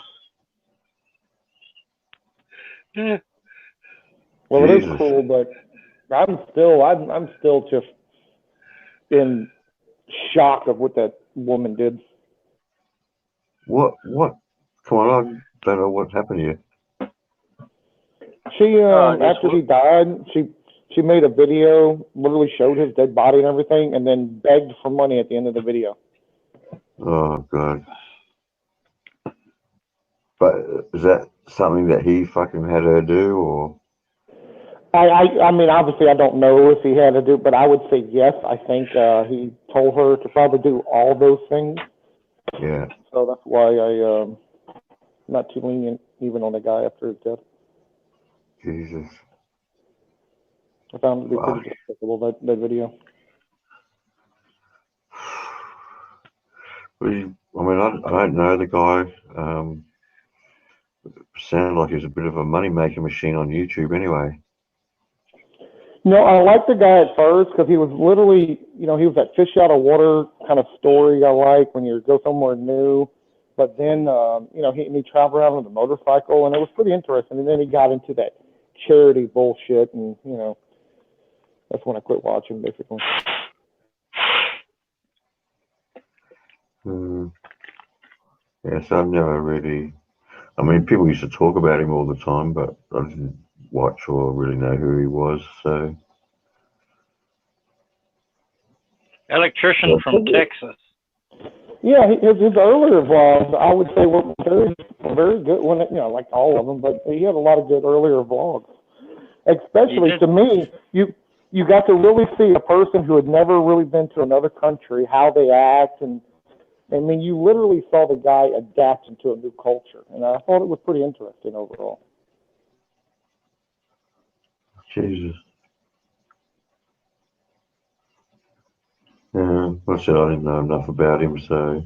Yeah. Well, Jesus. It is cool, but I'm still just in shock of what that woman did. What? Come on, I don't know what happened to you. She after he died, she made a video, literally showed his dead body and everything, and then begged for money at the end of the video. Oh God! But is that something that he fucking had her do, or? I mean, obviously, I don't know if he had to do, but I would say yes. I think he told her to probably do all those things. Yeah. So that's why I'm not too lenient even on the guy after his death. Jesus. I found it to be pretty despicable, that video. I mean, I don't know the guy. Sounded like he was a bit of a money-making machine on YouTube anyway. No, I liked the guy at first because he was literally, he was that fish out of water kind of story I like when you go somewhere new. But then, he traveled around with a motorcycle, and it was pretty interesting. And then he got into that charity bullshit, and, that's when I quit watching, basically. Yes, I've never really... I mean, people used to talk about him all the time, but I didn't watch or really know who he was, so... Electrician from Texas. Yeah, his earlier vlogs, I would say, were very, very good. When like all of them, but he had a lot of good earlier vlogs. Especially to me, you you got to really see a person who had never really been to another country, how they act, and I mean, you literally saw the guy adapt into a new culture, and I thought it was pretty interesting overall. Jesus. I said I didn't know enough about him, so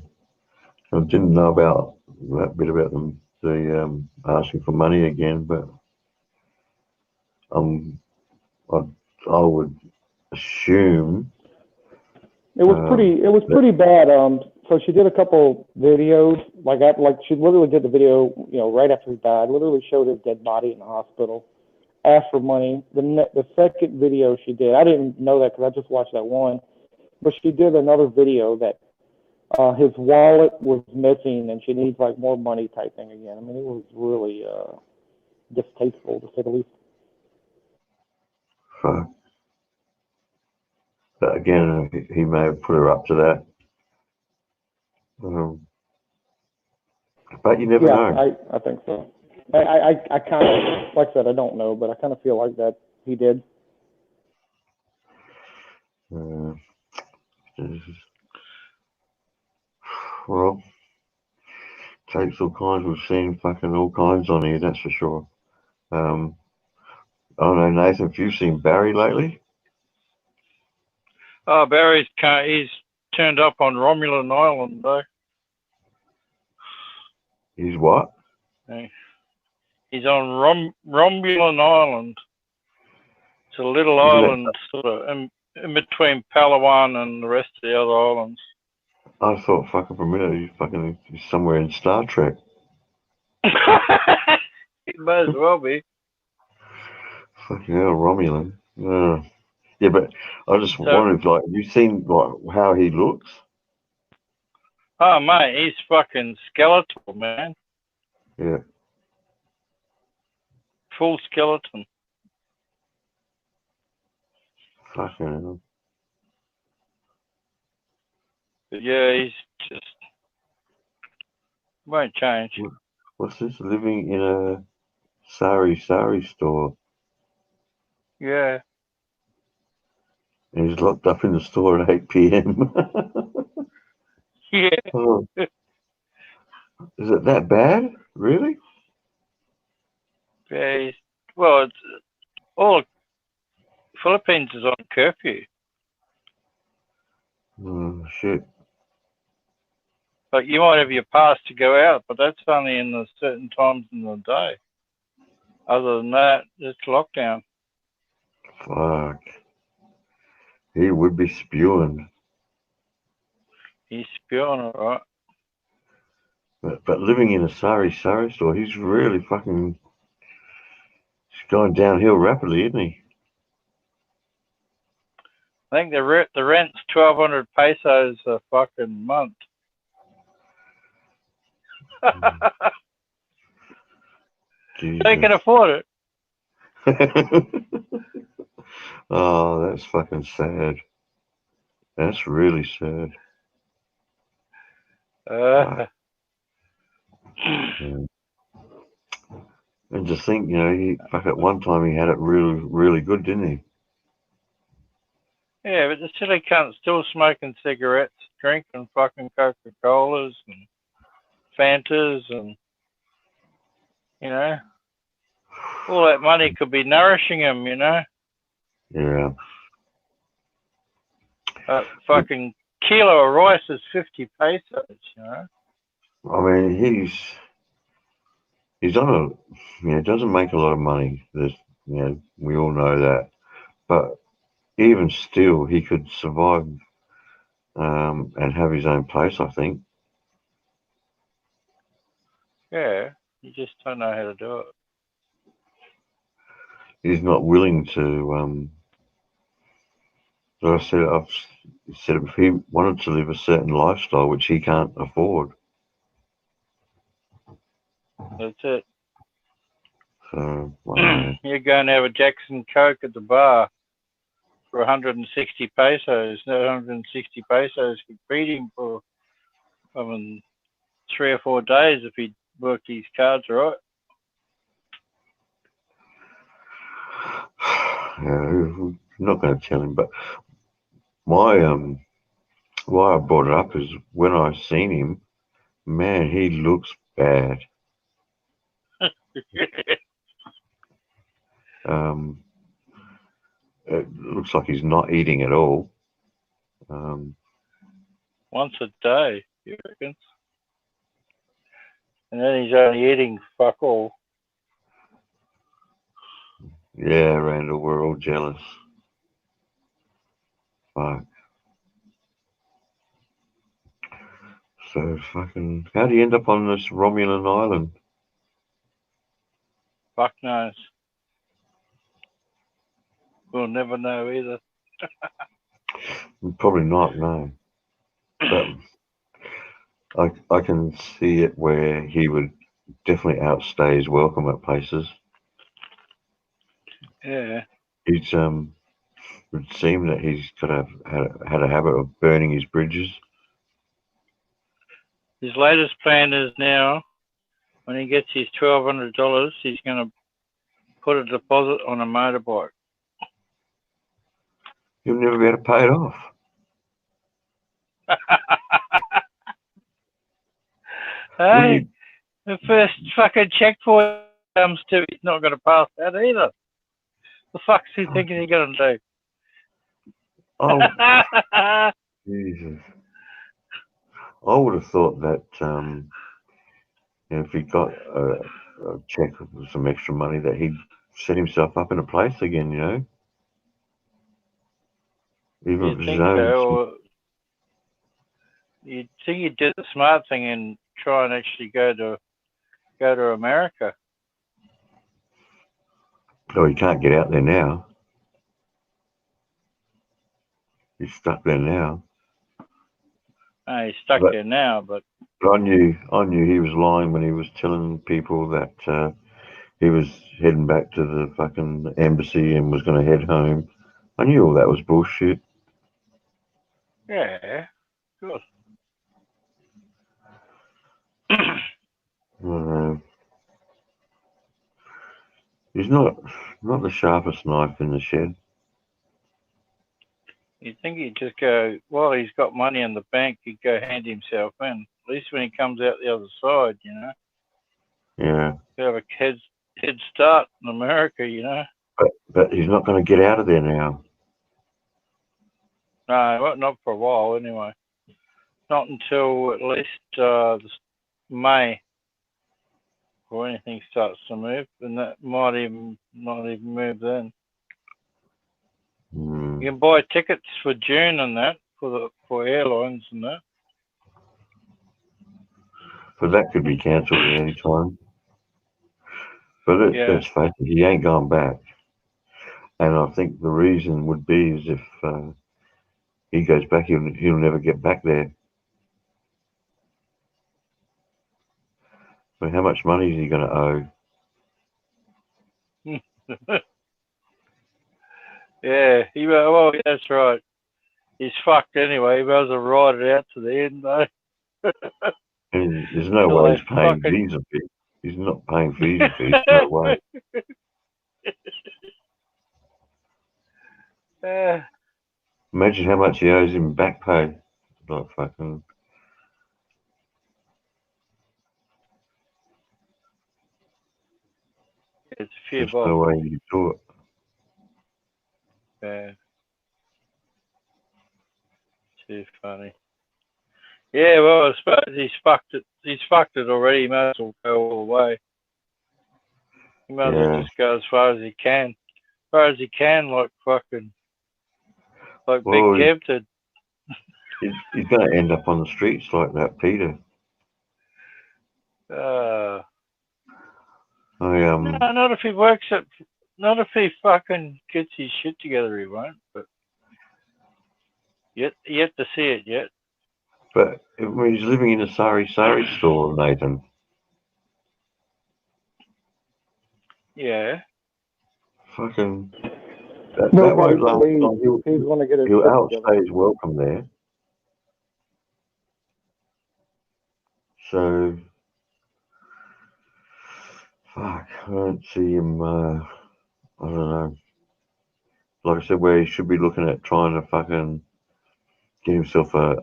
I didn't know about that bit about them, the asking for money again. But I would assume it was pretty bad. So she did a couple videos, like she literally did the video, right after he died. Literally showed his dead body in the hospital. Asked for money. The second video she did, I didn't know that because I just watched that one, but she did another video that his wallet was missing and she needs like more money type thing again. I mean, it was really distasteful to say the least. fuck. But again, he may have put her up to that. But you never know. I think so. I kind of, like I said, I don't know, but I kind of feel like that he did. Well, takes all kinds. We've seen fucking all kinds on here, that's for sure. I don't know, Nathan, if you've seen Barry lately? Oh, he's turned up on Romulan Island, though. He's what? He's on Romulan Island. It's a little island sort of in between Palawan and the rest of the other islands. I thought fucking for a minute he's somewhere in Star Trek. It may as well be. Fucking hell, Romulan. Yeah, but I just wondered, like, have you seen like how he looks? Oh, mate, he's fucking skeletal, man. Yeah. Full skeleton. Fucking hell. But yeah, he's just won't change. What's this? Living in a sari store. Yeah. And he's locked up in the store at 8 p.m. Yeah. Oh. Is it that bad? Really? Yeah. Well, it's all Philippines is on curfew. Oh shit. Like you might have your pass to go out, but that's only in the certain times in the day. Other than that, it's lockdown. Fuck. He would be spewing. He's spewing, all right. But living in a sari store, he's really fucking. He's going downhill rapidly, isn't he? I think the rent's 1,200 pesos a fucking month. They can afford it. Oh, that's fucking sad. That's really sad. Yeah. And just think, he at one time he had it really, really good, didn't he? Yeah, but the silly cunt's still smoking cigarettes, drinking fucking Coca-Colas and Fantas and, all that money could be nourishing him, Yeah. Fucking kilo of rice is 50 pesos, I mean, he's on doesn't make a lot of money. We all know that. But even still, he could survive and have his own place, I think. Yeah, you just don't know how to do it. He's not willing to. I've said if he wanted to live a certain lifestyle, which he can't afford. That's it. So you're going to have a Jackson Coke at the bar for 160 pesos. No, 160 pesos could feed him for 3 or 4 days if he worked his cards right. Yeah, not going to tell him, but my why I brought it up is when I seen him, man, he looks bad. It looks like he's not eating at all. Once a day, you reckon? And then he's only eating fuck all. Yeah, Randall, we're all jealous. Fuck. So fucking, how do you end up on this Romulan island? Fuck knows. We'll never know either. Probably not, no. But I can see it where he would definitely outstay his welcome at places. Yeah. He's it would seem that he's had a habit of burning his bridges. His latest plan is now, when he gets his $1,200, he's going to put a deposit on a motorbike. He'll never be able to pay it off. Hey, the first fucking checkpoint comes to, he's not going to pass that either. The fuck's he thinking he's going to do? Oh, Jesus. I would have thought that if he got a check with some extra money, that he'd set himself up in a place again, you know? Even if You'd his think own. so, or you'd think he'd do the smart thing and try and actually go to America. Oh, he can't get out there now. He's stuck there now. He's stuck there now, but I knew he was lying when he was telling people that he was heading back to the fucking embassy and was going to head home. I knew all that was bullshit. yeah, good. He's not the sharpest knife in the shed. You'd think he'd just go, well, he's got money in the bank, he'd go hand himself in. At least when he comes out the other side, you know. Yeah. He'll have a head start in America, you know. But he's not going to get out of there now. No, not for a while anyway. Not until at least May, before anything starts to move, and that might even not even move then. You can buy tickets for June and that for airlines and that. But that could be cancelled at any time. But let's face it, he ain't going back. And I think the reason would be is if he goes back, he'll never get back there. But how much money is he going to owe? Yeah, well, that's right. He's fucked anyway. He might as well ride it out to the end, though. And there's no way he's paying visa fees. He's not paying visa fees. No way. Imagine how much he owes him back pay. Like fucking. It's a few There's no way you do it. Yeah. Too funny. Yeah, well, I suppose he's fucked it. He's fucked it already. He might as well go all the way. He might as well just go as far as he can. As far as he can, like fucking, like Big Kev did. He's going to end up on the streets like that, Peter. No, not if he works at. Not if he fucking gets his shit together. He won't. But yet to see it yet. But he's living in a sari store, Nathan. Yeah. Fucking. That won't last long. He'll outstay his welcome there. So, fuck, I don't see him, I don't know. like I said, where he should be looking at trying to fucking get himself a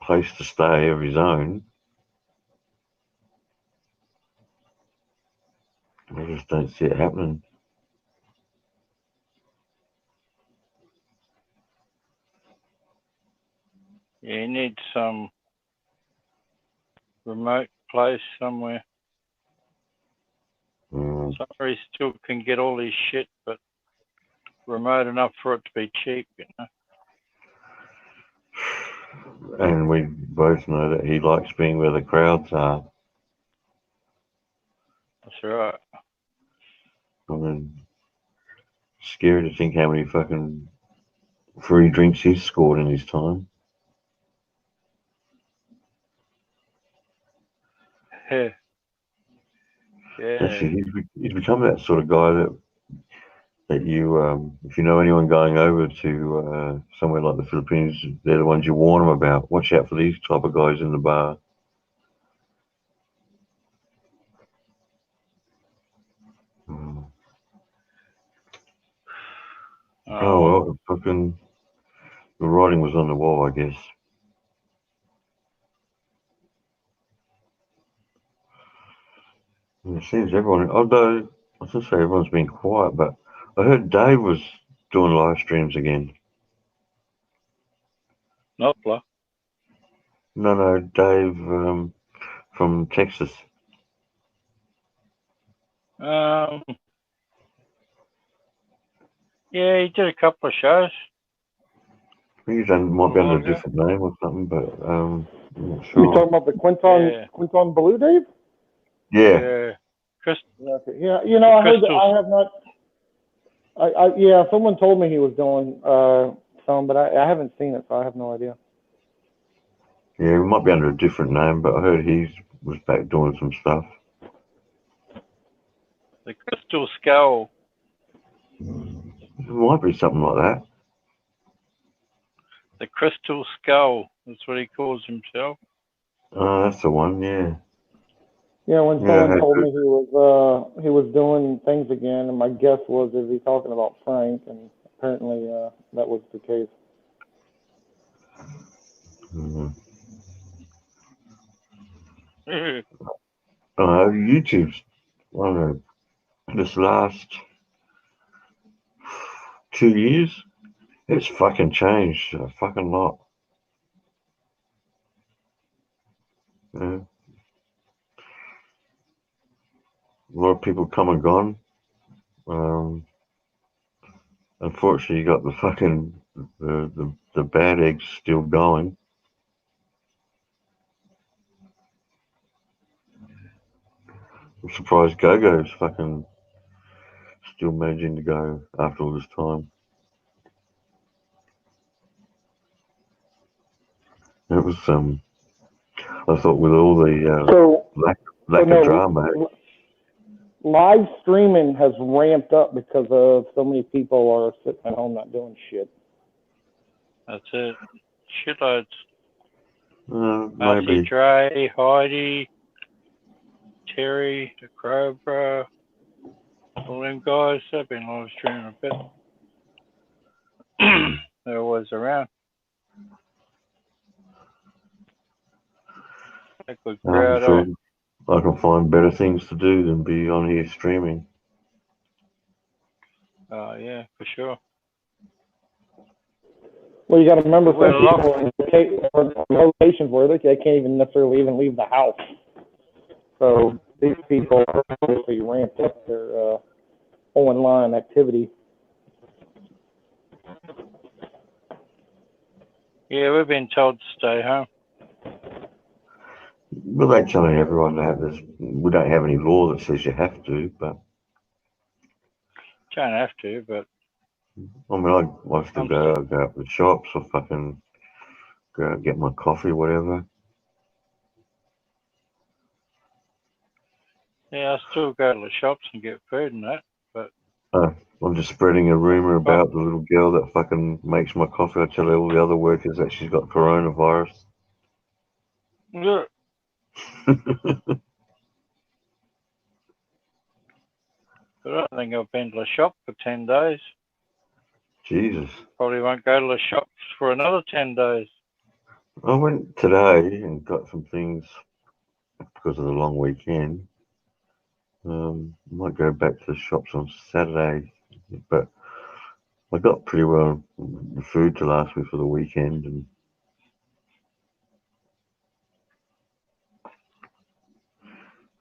place to stay of his own. I just don't see it happening. Yeah, he needs some remote place somewhere. Somewhere he still can get all his shit, but remote enough for it to be cheap, you know. And we both know that he likes being where the crowds are. That's right. I mean, scary to think how many fucking free drinks he's scored in his time. Yeah. Yeah. Actually, he's become that sort of guy that you, if you know anyone going over to somewhere like the Philippines, they're the ones you warn them about. Watch out for these type of guys in the bar. Oh well, fucking the writing was on the wall, I guess. And it seems everyone, although I was going to say everyone's been quiet, but I heard Dave was doing live streams again. Nopla? No, Dave from Texas. Yeah, he did a couple of shows. I think he might be under a different name or something, but I'm not sure. You talking about the Quinton Blue, Dave? Yeah. Yeah, you know, I heard that. I have not. Yeah, someone told me he was doing some, but I haven't seen it, so I have no idea. Yeah, he might be under a different name, but I heard he was back doing some stuff. The Crystal Skull. It might be something like that. The Crystal Skull. That's what he calls himself. Oh, that's the one, yeah. Yeah, when someone told me he was doing things again, and my guess was, is he talking about Frank? And apparently that was the case. YouTube's, I don't know, this last 2 years, it's fucking changed a fucking lot. Yeah. A lot of people come and gone. Unfortunately, you got the fucking the bad eggs still going. I'm surprised Go-Go's fucking still managing to go after all this time. It was I thought with all the lack of drama. Live streaming has ramped up because of so many people are sitting at home not doing shit. That's it. Shitloads. Maybe. Marcy Dre, Heidi, Terry, the Cobra, all them guys, they've been live streaming a bit. They're always around. A good crowd, I can find better things to do than be on here streaming. Oh, yeah, for sure. Well, you got to remember, some people are in locations where they can't even necessarily leave the house. So these people are obviously ramped up their online activity. Yeah, we've been told to stay home. Well, they're telling everyone to have this. We don't have any law that says you have to, but Don't have to, but I mean, I still go out to the shops or fucking go out and get my coffee, whatever. yeah, I still go to the shops and get food and that, but I'm just spreading a rumor about the little girl that fucking makes my coffee. I tell all the other workers that she's got coronavirus. Yeah. But I don't think I've been to the shop for 10 days. Jesus. Probably won't go to the shops for another 10 days. I went today and got some things because of the long weekend. Might go back to the shops on Saturday, but I got pretty well food to last me for the weekend, and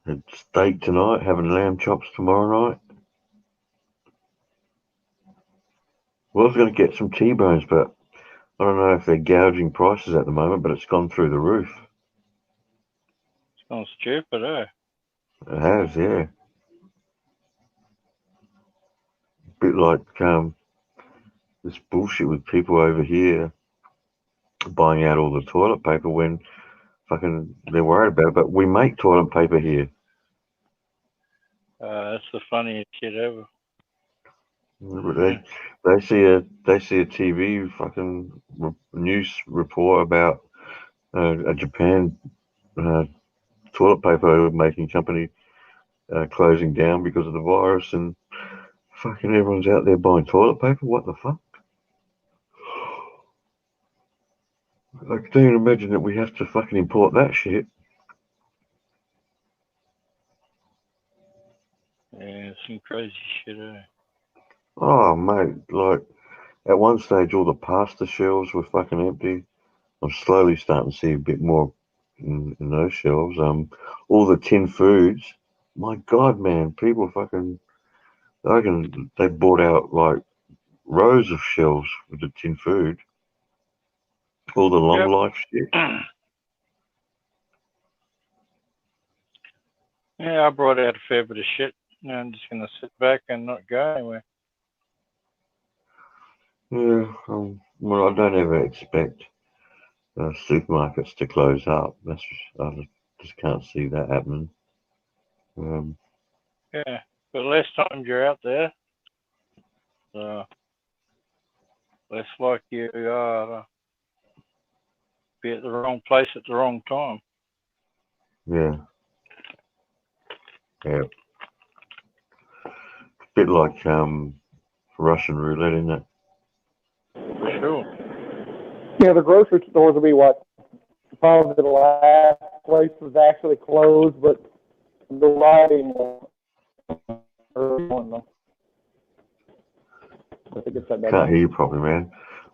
had steak tonight, having lamb chops tomorrow night. Well, I was going to get some T-bones, but I don't know if they're gouging prices at the moment, but it's gone through the roof. It's gone stupid, eh? It has, yeah. Bit like this bullshit with people over here buying out all the toilet paper when fucking they're worried about it. But we make toilet paper here. That's the funniest shit ever. They see a TV fucking news report about a Japan toilet paper making company closing down because of the virus, and fucking everyone's out there buying toilet paper. What the fuck? I can't imagine that we have to fucking import that shit. Yeah, some crazy shit, eh? Oh, mate, like, at one stage, all the pasta shelves were fucking empty. I'm slowly starting to see a bit more in those shelves. All the tin foods. My God, man, people fucking, I reckon they bought out, like, rows of shelves with the tin food. All the long life shit. Yeah, I brought out a fair bit of shit. Now I'm just going to sit back and not go anywhere. Yeah, well, I don't ever expect supermarkets to close up. I just can't see that happening. Yeah, but less times you're out there, so less like you are to be at the wrong place at the wrong time. Yeah. Yeah. Bit like Russian roulette, isn't it? For sure. Yeah, the grocery stores will be what? Probably the last place was actually closed, but the lighting will. Can't hear you properly, man.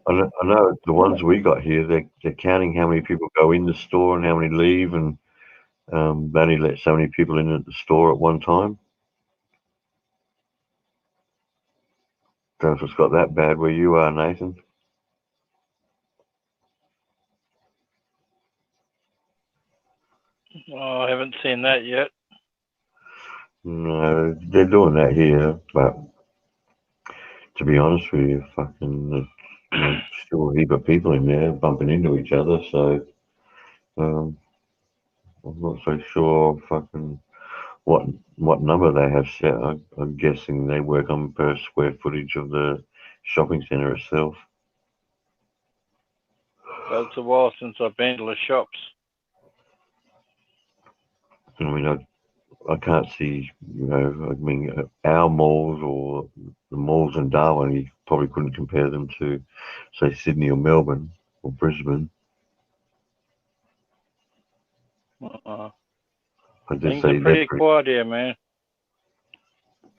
I know the ones we got here, they're counting how many people go in the store and how many leave, and they only let so many people in at the store at one time. Don't know if it's got that bad where you are, Nathan. Oh, I haven't seen that yet. No, they're doing that here, but to be honest with you, fucking, still a heap of people in there bumping into each other, so I'm not so sure fucking what number they have set. I'm guessing they work on per square footage of the shopping centre itself. But it's a while since I've been to the shops. I mean, I can't see, our malls or the malls in Darwin, you probably couldn't compare them to, say, Sydney or Melbourne or Brisbane. Things are pretty quiet here, man.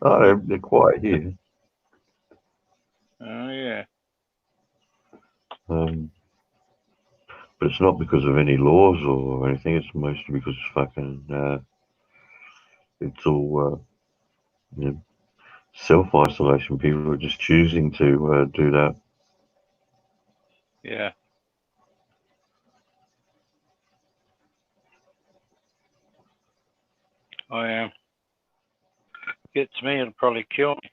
Oh, they're quiet here. Oh, yeah. But it's not because of any laws or anything. It's mostly because fucking it's all self-isolation. People are just choosing to do that. Yeah. I am. Gets me, it'll probably kill me.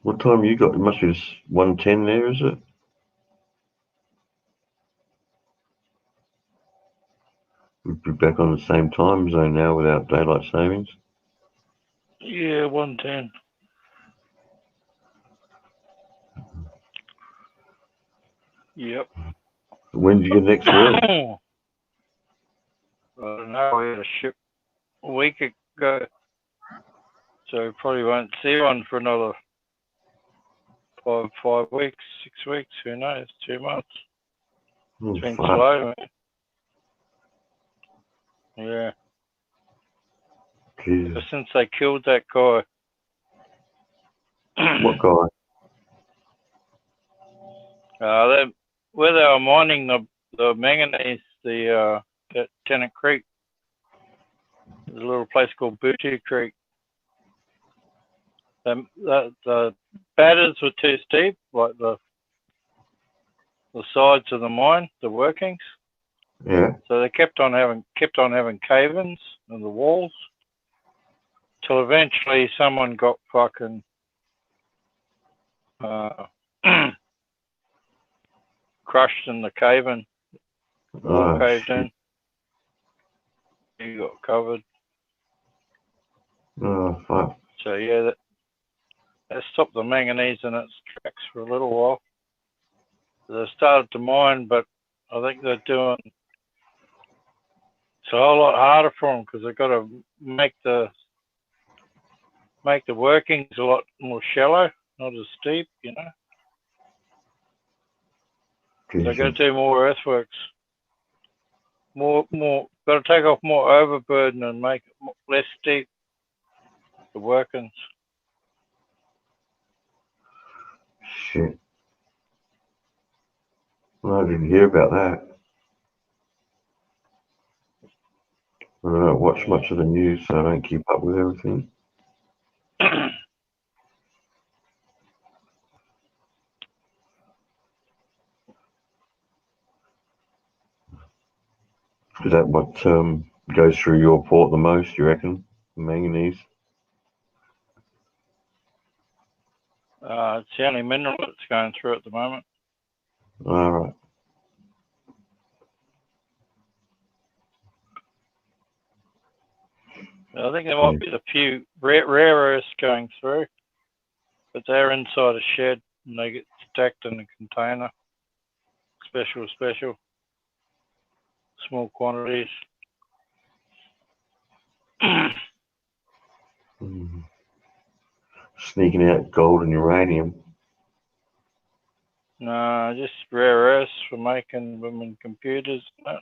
What time you got? It must be 1:10 there, is it? We'd be back on the same time zone now without daylight savings. Yeah, 1:10. Yep. When do you get next work? I don't know. We had a ship a week ago, so we probably won't see one for another 5 weeks, 6 weeks. Who knows? 2 months. Oh, It's been fuck. slow, man. Yeah. Jesus. Ever since they killed that guy. What guy? Where they were mining the manganese, at Tennant Creek. There's a little place called Booty Creek. The batters were too steep, like the sides of the mine, the workings. Yeah. So they kept on having cave-ins in the walls, till eventually someone got fucking crushed in the cave-in. All caved in. He got covered. Oh, fuck. So yeah, that stopped the manganese in its tracks for a little while. They started to mine, but I think they're doing it's a whole lot harder for them because they've got to make the workings a lot more shallow, not as steep, you know. So they've got to do more earthworks. More, got to take off more overburden and make it less steep, the workings. Shit. Well, I didn't hear about that. I don't watch much of the news, so I don't keep up with everything. Is that what goes through your port the most, you reckon? Manganese? It's the only mineral that's going through at the moment. All right. I think there might be a few rare earths going through, but they're inside a shed and they get stacked in a container. Special, small quantities. Sneaking out gold and uranium. No, just rare earths for making them in computers. No.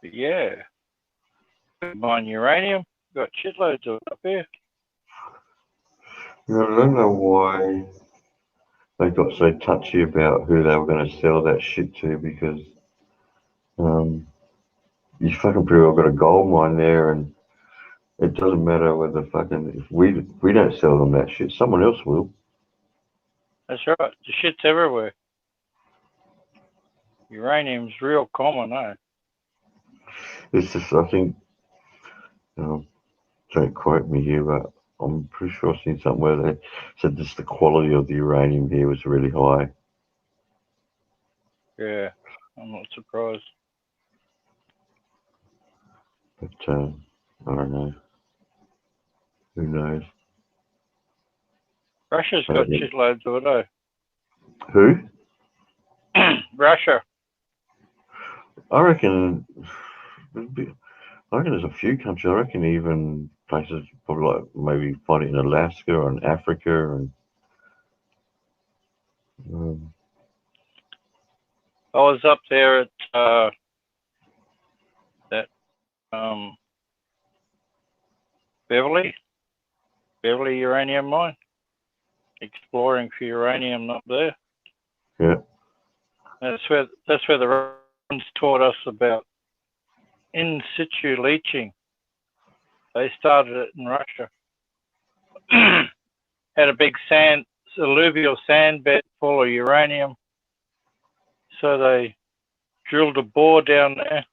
But yeah, mine uranium. Got shitloads of it up here. I don't know why they got so touchy about who they were going to sell that shit to, because you fucking pretty well got a gold mine there, and it doesn't matter whether if we don't sell them that shit, someone else will. That's right. The shit's everywhere. Uranium's real common, eh? It's just, I think, don't quote me here, but I'm pretty sure I've seen somewhere they said just the quality of the uranium here was really high. Yeah, I'm not surprised. But I don't know. Who knows? Russia's got shitloads of it, eh? Who? Russia. I reckon there's a few countries. I reckon even places probably like maybe find it in Alaska or in Africa, and I was up there at that Beverly uranium mine, exploring for uranium up there. Yeah. That's where the Russians taught us about in situ leaching. They started it in Russia. Had a big alluvial sand bed full of uranium. So they drilled a bore down there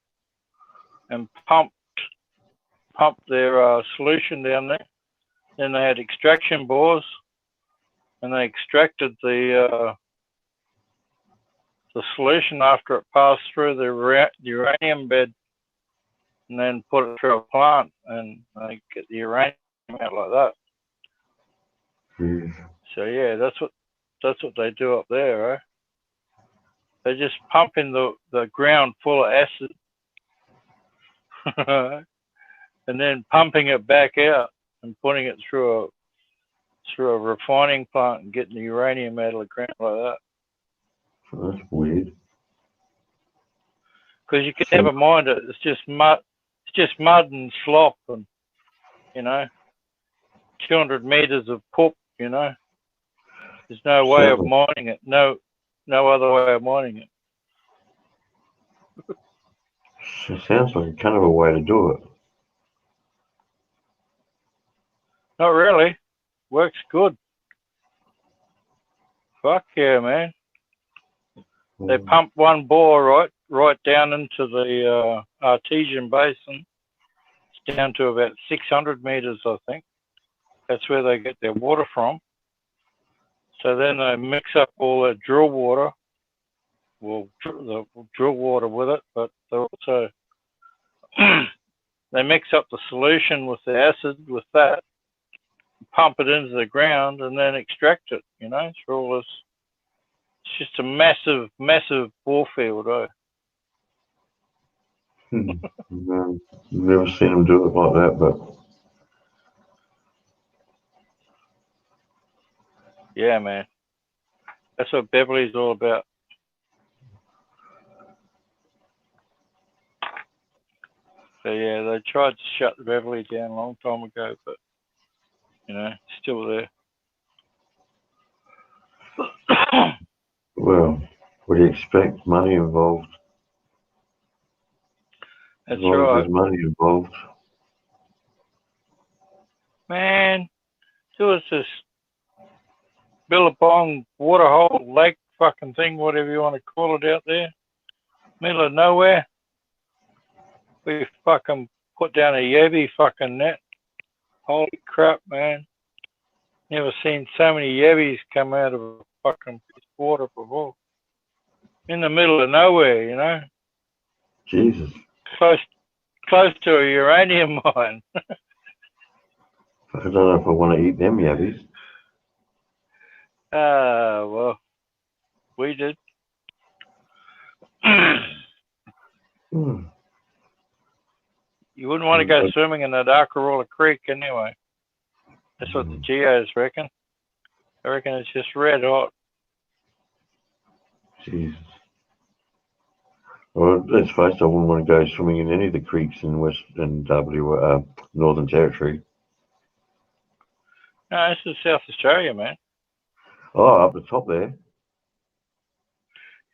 and pumped their solution down there. Then they had extraction bores, and they extracted the the solution after it passed through the uranium bed, and then put it through a plant, and they get the uranium out like that. So yeah, that's what they do up there, eh? They're just pumping the ground full of acid, and then pumping it back out and putting it through a refining plant and getting the uranium out of the ground like that. That's weird. Because you can never mind it. It's just mud. It's just mud and slop, and 200 meters of poop. There's no way of mining it. No other way of mining it. It sounds like kind of a way to do it. Not really. Works good. Fuck yeah, man. They pump one bore right down into the Artesian Basin. It's down to about 600 meters, I think. That's where they get their water from. So then they mix up all their drill water. Well, the drill water with it, but they also they mix up the solution with the acid with that, pump it into the ground, and then extract it. Through all this. It's just a massive, massive bore field, eh? No, never seen them do it like that, but yeah, man. That's what Beverly's all about. So yeah, they tried to shut the Beverly down a long time ago, but still there. well, what do you expect? Money involved. That's as long as right. there's money involved. Man, there was this Billabong waterhole lake fucking thing, whatever you want to call it, out there, middle of nowhere. We fucking put down a Yeti fucking net. Holy crap, man. Never seen so many Yetis come out of a fucking piece of water before. In the middle of nowhere, Jesus. Close to a uranium mine. I don't know if I want to eat them Yetis. Well, we did. You wouldn't want to go swimming in that Arkarola Creek anyway. That's what the geos reckon. I reckon it's just red hot. Jesus. Well, let's face it, I wouldn't want to go swimming in any of the creeks in Northern Territory. No, this is South Australia, man. Oh, up the top there.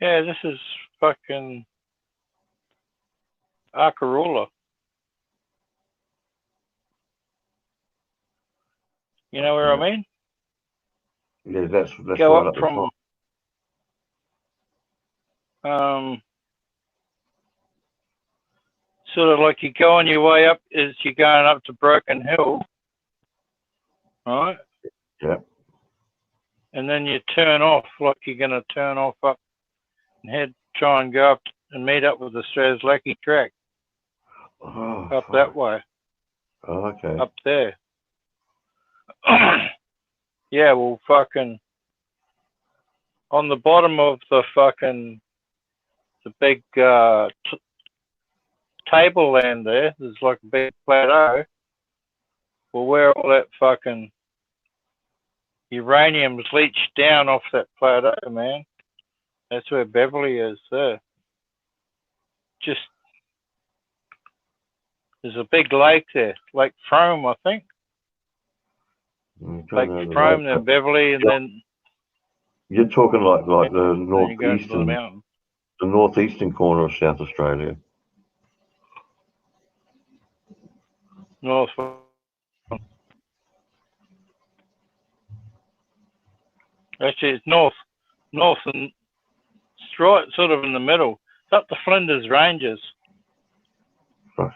Yeah, this is fucking Arkarola. You know where I mean? Yeah, that's go right up from sort of like you go on your way up as you're going up to Broken Hill, right? Yeah. And then you turn off like you're going to turn off up and try and go up and meet up with the Straslaki track. Oh, up that way. Oh, okay. Up there. Yeah, well, fucking on the bottom of the big tableland there's like a big plateau. Well, where all that fucking uranium's leached down off that plateau, man. That's where Beverly is there. Just there's a big lake there, Lake Frome, I think. Lake Frome, then Beverly, and then you're talking like the northeastern corner of South Australia. North. Actually, it's north and right sort of in the middle. It's up the Flinders Ranges.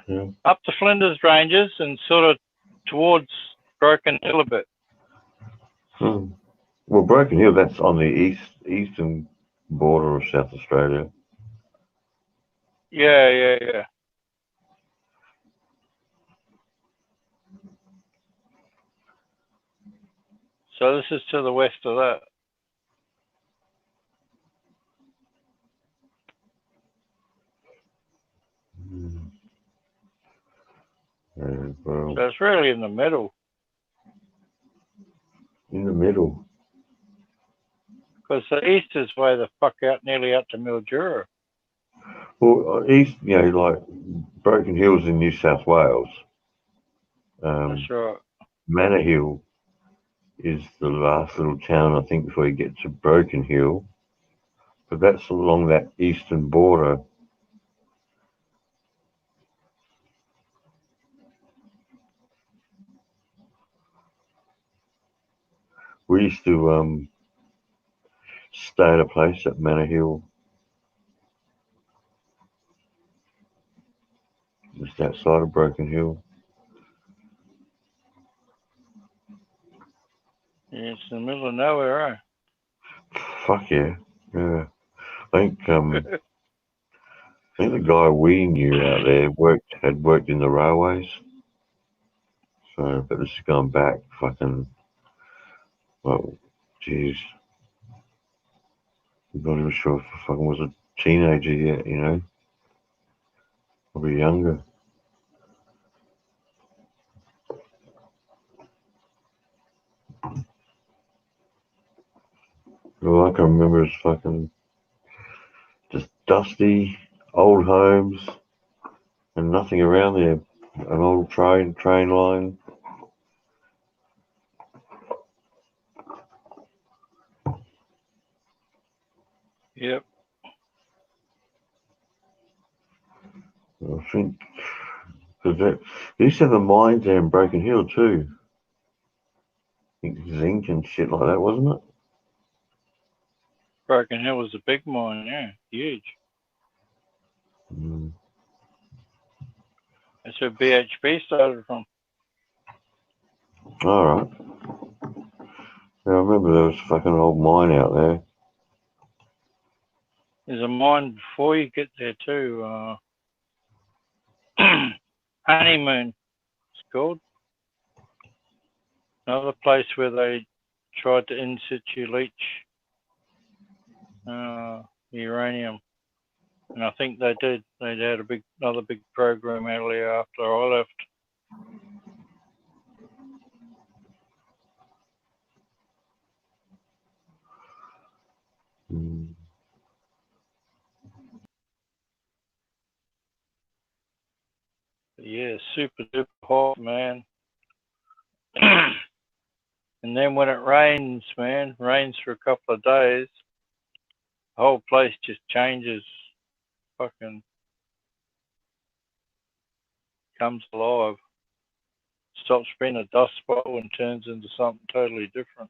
Yeah. Up the Flinders Ranges and sort of towards Broken Hill a bit. Well, Broken Hill, that's on the eastern border of South Australia. Yeah. So this is to the west of that. Well, So it's really in the middle. in the middle. Because the east is way the fuck out, nearly out to Mildura. Well, east, like Broken Hill's in New South Wales. That's right. Manor Hill is the last little town, I think, before you get to Broken Hill. But that's along that eastern border. We used to stay at a place at Manor Hill, just outside of Broken Hill. Yeah, it's in the middle of nowhere, eh? Fuck yeah. I think the guy we knew out there had worked in the railways. So, but this is going back fucking, well, geez. I'm not even sure if I fucking was a teenager yet, Probably younger. All I can remember is fucking just dusty old homes and nothing around there. An old train line. Yep. I think because they used to have a mine there in Broken Hill too. I think zinc and shit like that, wasn't it? Broken Hill was a big mine, yeah. Huge. Mm. That's where BHP started from. All right. Yeah, I remember there was a fucking old mine out there. There's a mine before you get there too. Honeymoon, it's called. Another place where they tried to in situ leach uranium. And I think they did. They had another big program earlier after I left. Mm. Yeah, super duper hot, man. And then when it rains, man, rains for a couple of days, the whole place just changes. Fucking comes alive. Stops being a dust bowl and turns into something totally different.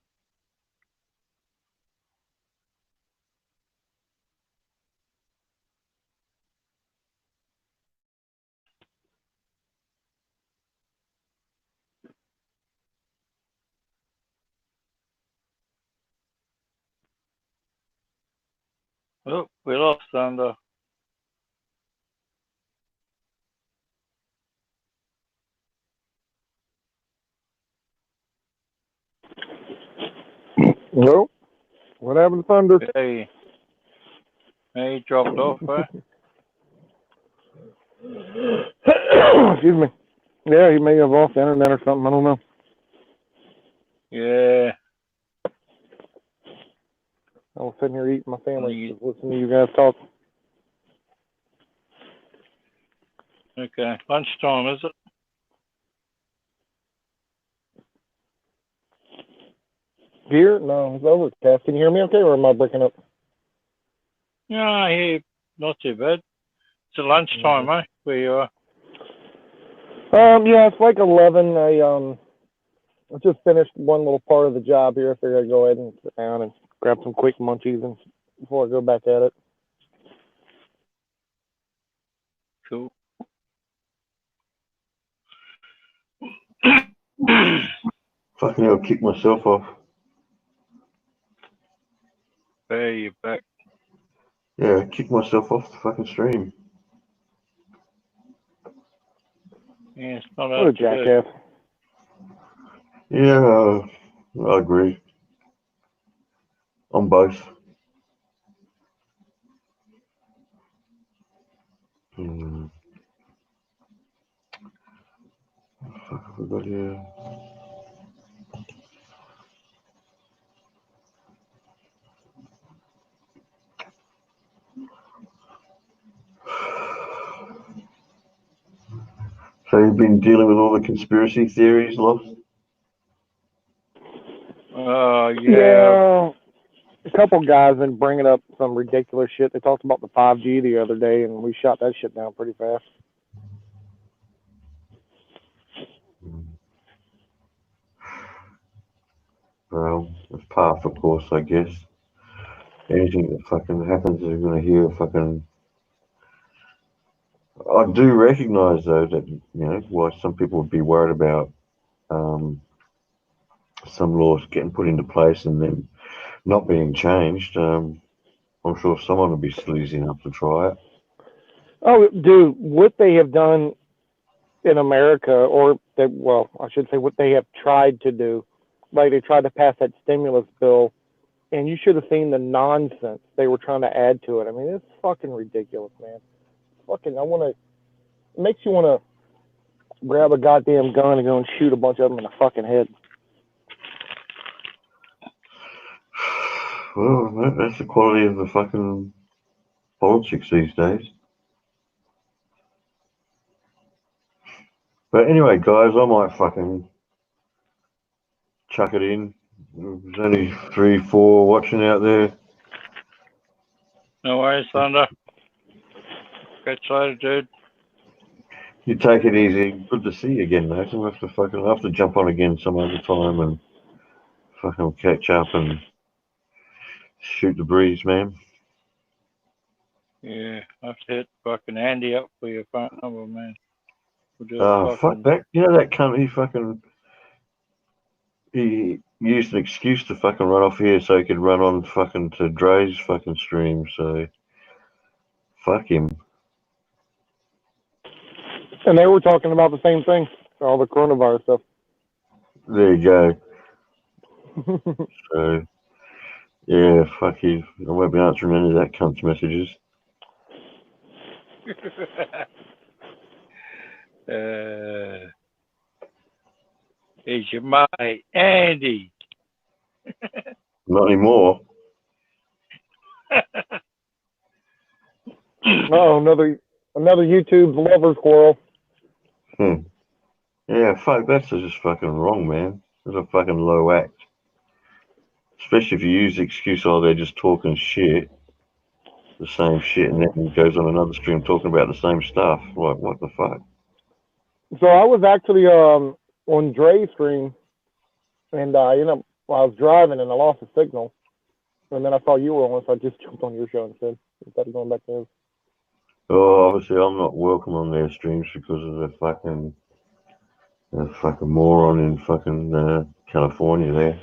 Oh, we lost Thunder. No. What happened to Thunder? Hey, he dropped off, eh? Excuse me. Yeah, he may have off the internet or something. I don't know. Yeah. I was sitting here eating my sandwich, just listening to you guys talk. Okay, lunchtime, is it? Here? No, it's overcast. Can you hear me okay, or am I breaking up? Yeah, I hear you. Not too bad. It's a lunchtime, eh? Where you are? Yeah, it's like 11. I just finished one little part of the job here. I figured I'd go ahead and sit down and grab some quick munchies and before I go back at it. Cool. Fucking hell, kick myself off. There, you're back. Yeah, I kicked myself off the fucking stream. Yeah, it's not What a hard to do. jackass. Yeah, I agree. On both. Fuck, have we got here? So you've been dealing with all the conspiracy theories, Lost? Yeah. A couple guys been bringing up some ridiculous shit. They talked about the 5G the other day, and we shot that shit down pretty fast. Well, it's par for course, I guess. Anything that fucking happens, you're gonna hear fucking. I do recognise though that why some people would be worried about some laws getting put into place and then not being changed. I'm sure someone would be sleazy enough to try it. Oh, dude, what they have done in America, or I should say what they have tried to do, like they tried to pass that stimulus bill, and you should have seen the nonsense they were trying to add to it. I mean, it's fucking ridiculous, man. It makes you want to grab a goddamn gun and go and shoot a bunch of them in the fucking head. Well, that's the quality of the fucking politics these days. But anyway, guys, I might fucking chuck it in. There's only 3, 4 watching out there. No worries, Thunder. Catch you later, dude. You take it easy. Good to see you again, mate. I'll have to jump on again some other time and fucking catch up and shoot the breeze, man. Yeah, I have to hit fucking Andy up for your phone number, man. We'll do Fuck that. You know that cunt, he used an excuse to fucking run off here so he could run on fucking to Dre's fucking stream, so fuck him. And they were talking about the same thing, all the coronavirus stuff. There you go. So, yeah, fuck you. I won't be answering any of that cunt's messages. He's your mate, Andy. Not anymore. Oh, another YouTube lover's quarrel. Yeah, fuck, that's just fucking wrong, man. That's a fucking low act. Especially if you use the excuse, oh, they're just talking shit. The same shit, and then he goes on another stream talking about the same stuff. Like, what the fuck? So I was actually on Dre's stream, and I was driving and I lost the signal, and then I saw you were on, so I just jumped on your show instead of going back to his. Oh, obviously I'm not welcome on their streams because of the fucking moron in fucking California there.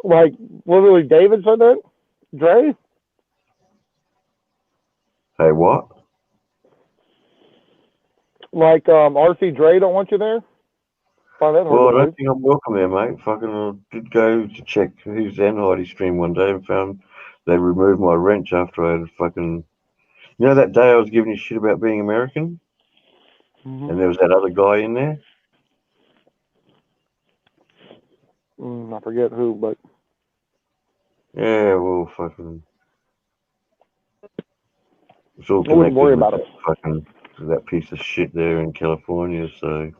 Like literally David said that? Dre? Hey, what? Like RC Dre don't want you there? Well, I don't think I'm welcome there, mate. Fucking I did go to check his Heidi stream one day and found they removed my wrench after I had fucking... You know that day I was giving you shit about being American? Mm-hmm. And there was that other guy in there? I forget who, but... Yeah, well, fucking... It's all I wouldn't worry about it. Fucking that piece of shit there in California, so...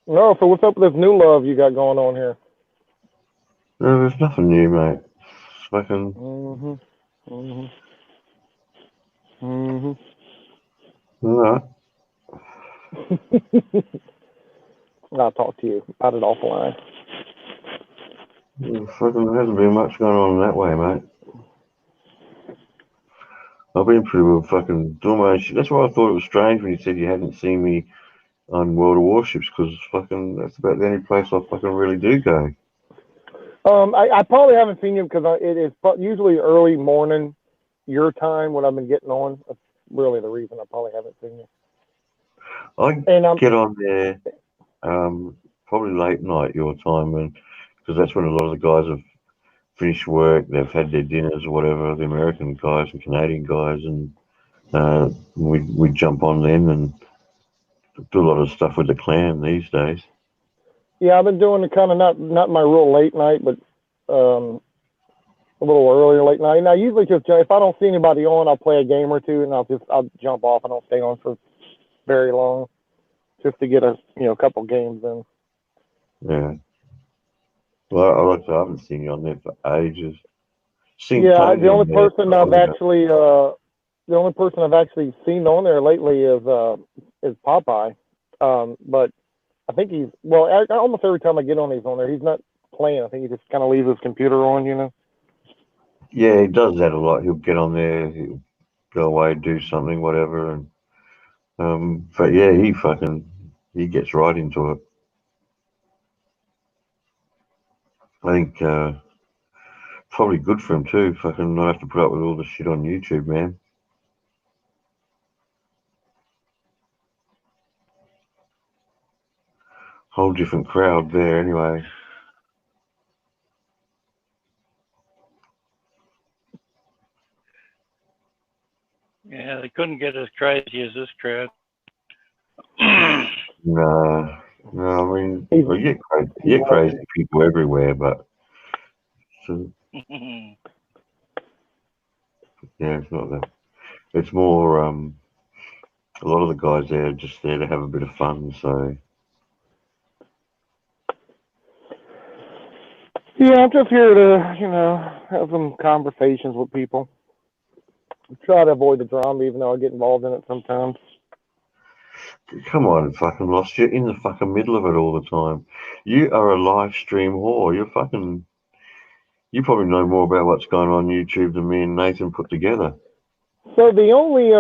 No, so what's up with this new love you got going on here? No, there's nothing new, mate. It's fucking... Alright. I'll talk to you about it offline. Well, fucking there hasn't been much going on that way, mate. I've been pretty well fucking doing my own shit. That's why I thought it was strange when you said you hadn't seen me on World of Warships, because fucking that's about the only place I fucking really do go. I probably haven't seen you because it is usually early morning your time when I've been getting on. That's really the reason I probably haven't seen you. I get on there probably late night your time, and because that's when a lot of the guys have finished work, they've had their dinners or whatever, the American guys and Canadian guys, and we jump on then and do a lot of stuff with the clan these days. Yeah, I've been doing the kind of not my real late night, but a little earlier late night. And I usually just, if I don't see anybody on, I'll play a game or two, and I'll jump off. I don't stay on for very long, just to get a couple games in. Yeah. Well, I haven't seen you on there for ages. The only person I've actually seen on there lately is Popeye. But I think almost every time I get on, he's on there. He's not playing. I think he just kind of leaves his computer on, Yeah, he does that a lot. He'll get on there, he'll go away, do something, whatever, and but yeah, he gets right into it. I think probably good for him too. Fucking not have to put up with all the shit on YouTube, man. Whole different crowd there, anyway. Yeah, they couldn't get as crazy as this crowd. No, I mean, well, you get crazy people everywhere, but yeah, it's not that. It's more a lot of the guys there are just there to have a bit of fun. So yeah, I'm just here to have some conversations with people. Try to avoid the drama, even though I get involved in it sometimes. come on, fucking Lost. You're in the fucking middle of it all the time. You are a live stream whore. You probably know more about what's going on YouTube than me and Nathan put together. So the only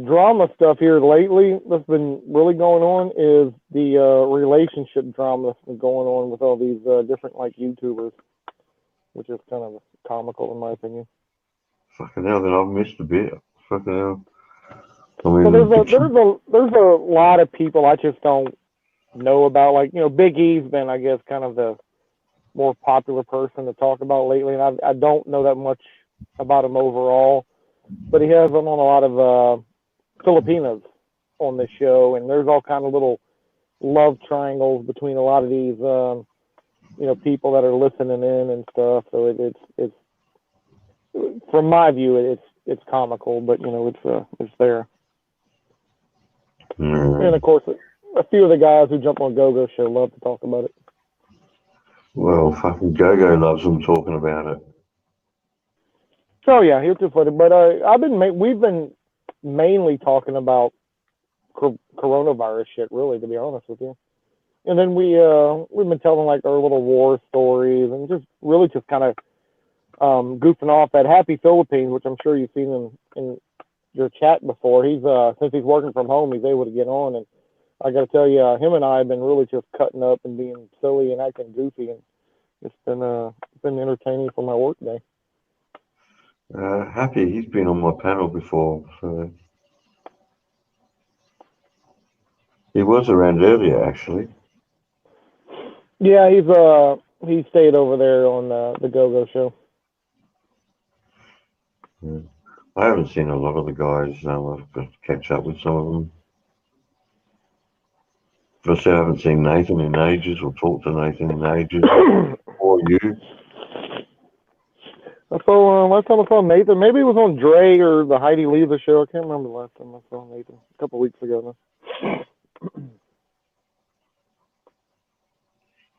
drama stuff here lately that's been really going on is the relationship drama that's been going on with all these different YouTubers, which is kind of comical in my opinion. Fucking hell, then I've missed a bit. Fucking hell. I mean, so there's a lot of people I just don't know about. Big E's been, I guess, kind of the more popular person to talk about lately, and I don't know that much about him overall, but he has been on a lot of Filipinas on this show, and there's all kind of little love triangles between a lot of these people that are listening in and stuff. So it's from my view it's comical, but it's there. And of course, a few of the guys who jump on Go-Go show love to talk about it. Well, fucking Go-Go loves them talking about it. Oh yeah, he'll too funny. But we've been mainly talking about coronavirus shit, really, to be honest with you. And then we've been telling our little war stories and just kind of goofing off at Happy Philippines, which I'm sure you've seen in your chat before. He's since he's working from home, he's able to get on, and I got to tell you, him and I have been really just cutting up and being silly and acting goofy, and it's been entertaining for my work day. Happy, he's been on my panel before, so he was around earlier actually. Yeah, he stayed over there on the Go-Go show. Yeah. I haven't seen a lot of the guys. I've got to catch up with some of them. But I said I haven't seen Nathan in ages or talked to Nathan in ages. Or you. So last time I saw Nathan, maybe it was on Dre or the Heidi Leva show. I can't remember the last time I saw Nathan. A couple weeks ago now.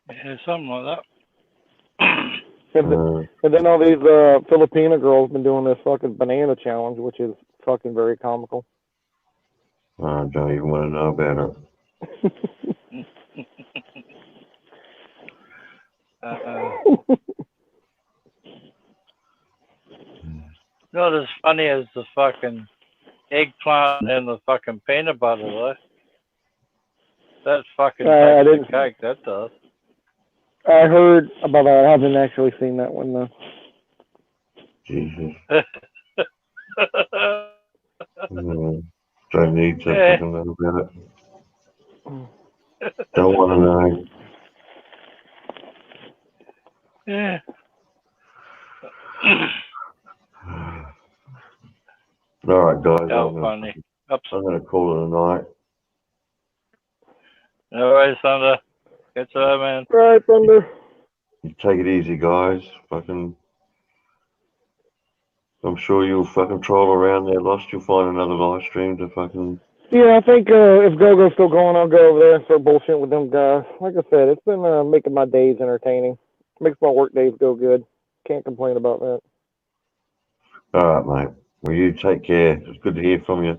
Yeah, something like that. And then all these Filipina girls been doing this fucking banana challenge, which is fucking very comical. I don't even want to know about it. Not as funny as the fucking eggplant and the fucking peanut butter, though. That fucking tastes the cake, that does. I heard about that. I haven't actually seen that one though. Jesus. Don't need to fucking know about it. Don't want to know. Yeah. All right, guys. Oh, funny. I'm gonna call it a night. All right, Thunder. Catch you later, man. Right, Thunder. You take it easy, guys. Fucking. I'm sure you'll fucking troll around there, Lost. You'll find another live stream to fucking. Yeah, I think if GoGo's still going, I'll go over there and start bullshitting with them guys. Like I said, it's been making my days entertaining. Makes my work days go good. Can't complain about that. All right, mate. Well, you take care. It's good to hear from you.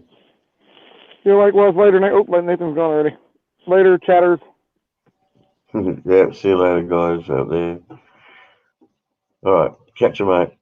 Yeah, likewise. Later, Nate. Oh, Nathan's gone already. Later, chatters. Yeah, see you later, guys out there. All right, catch you, mate.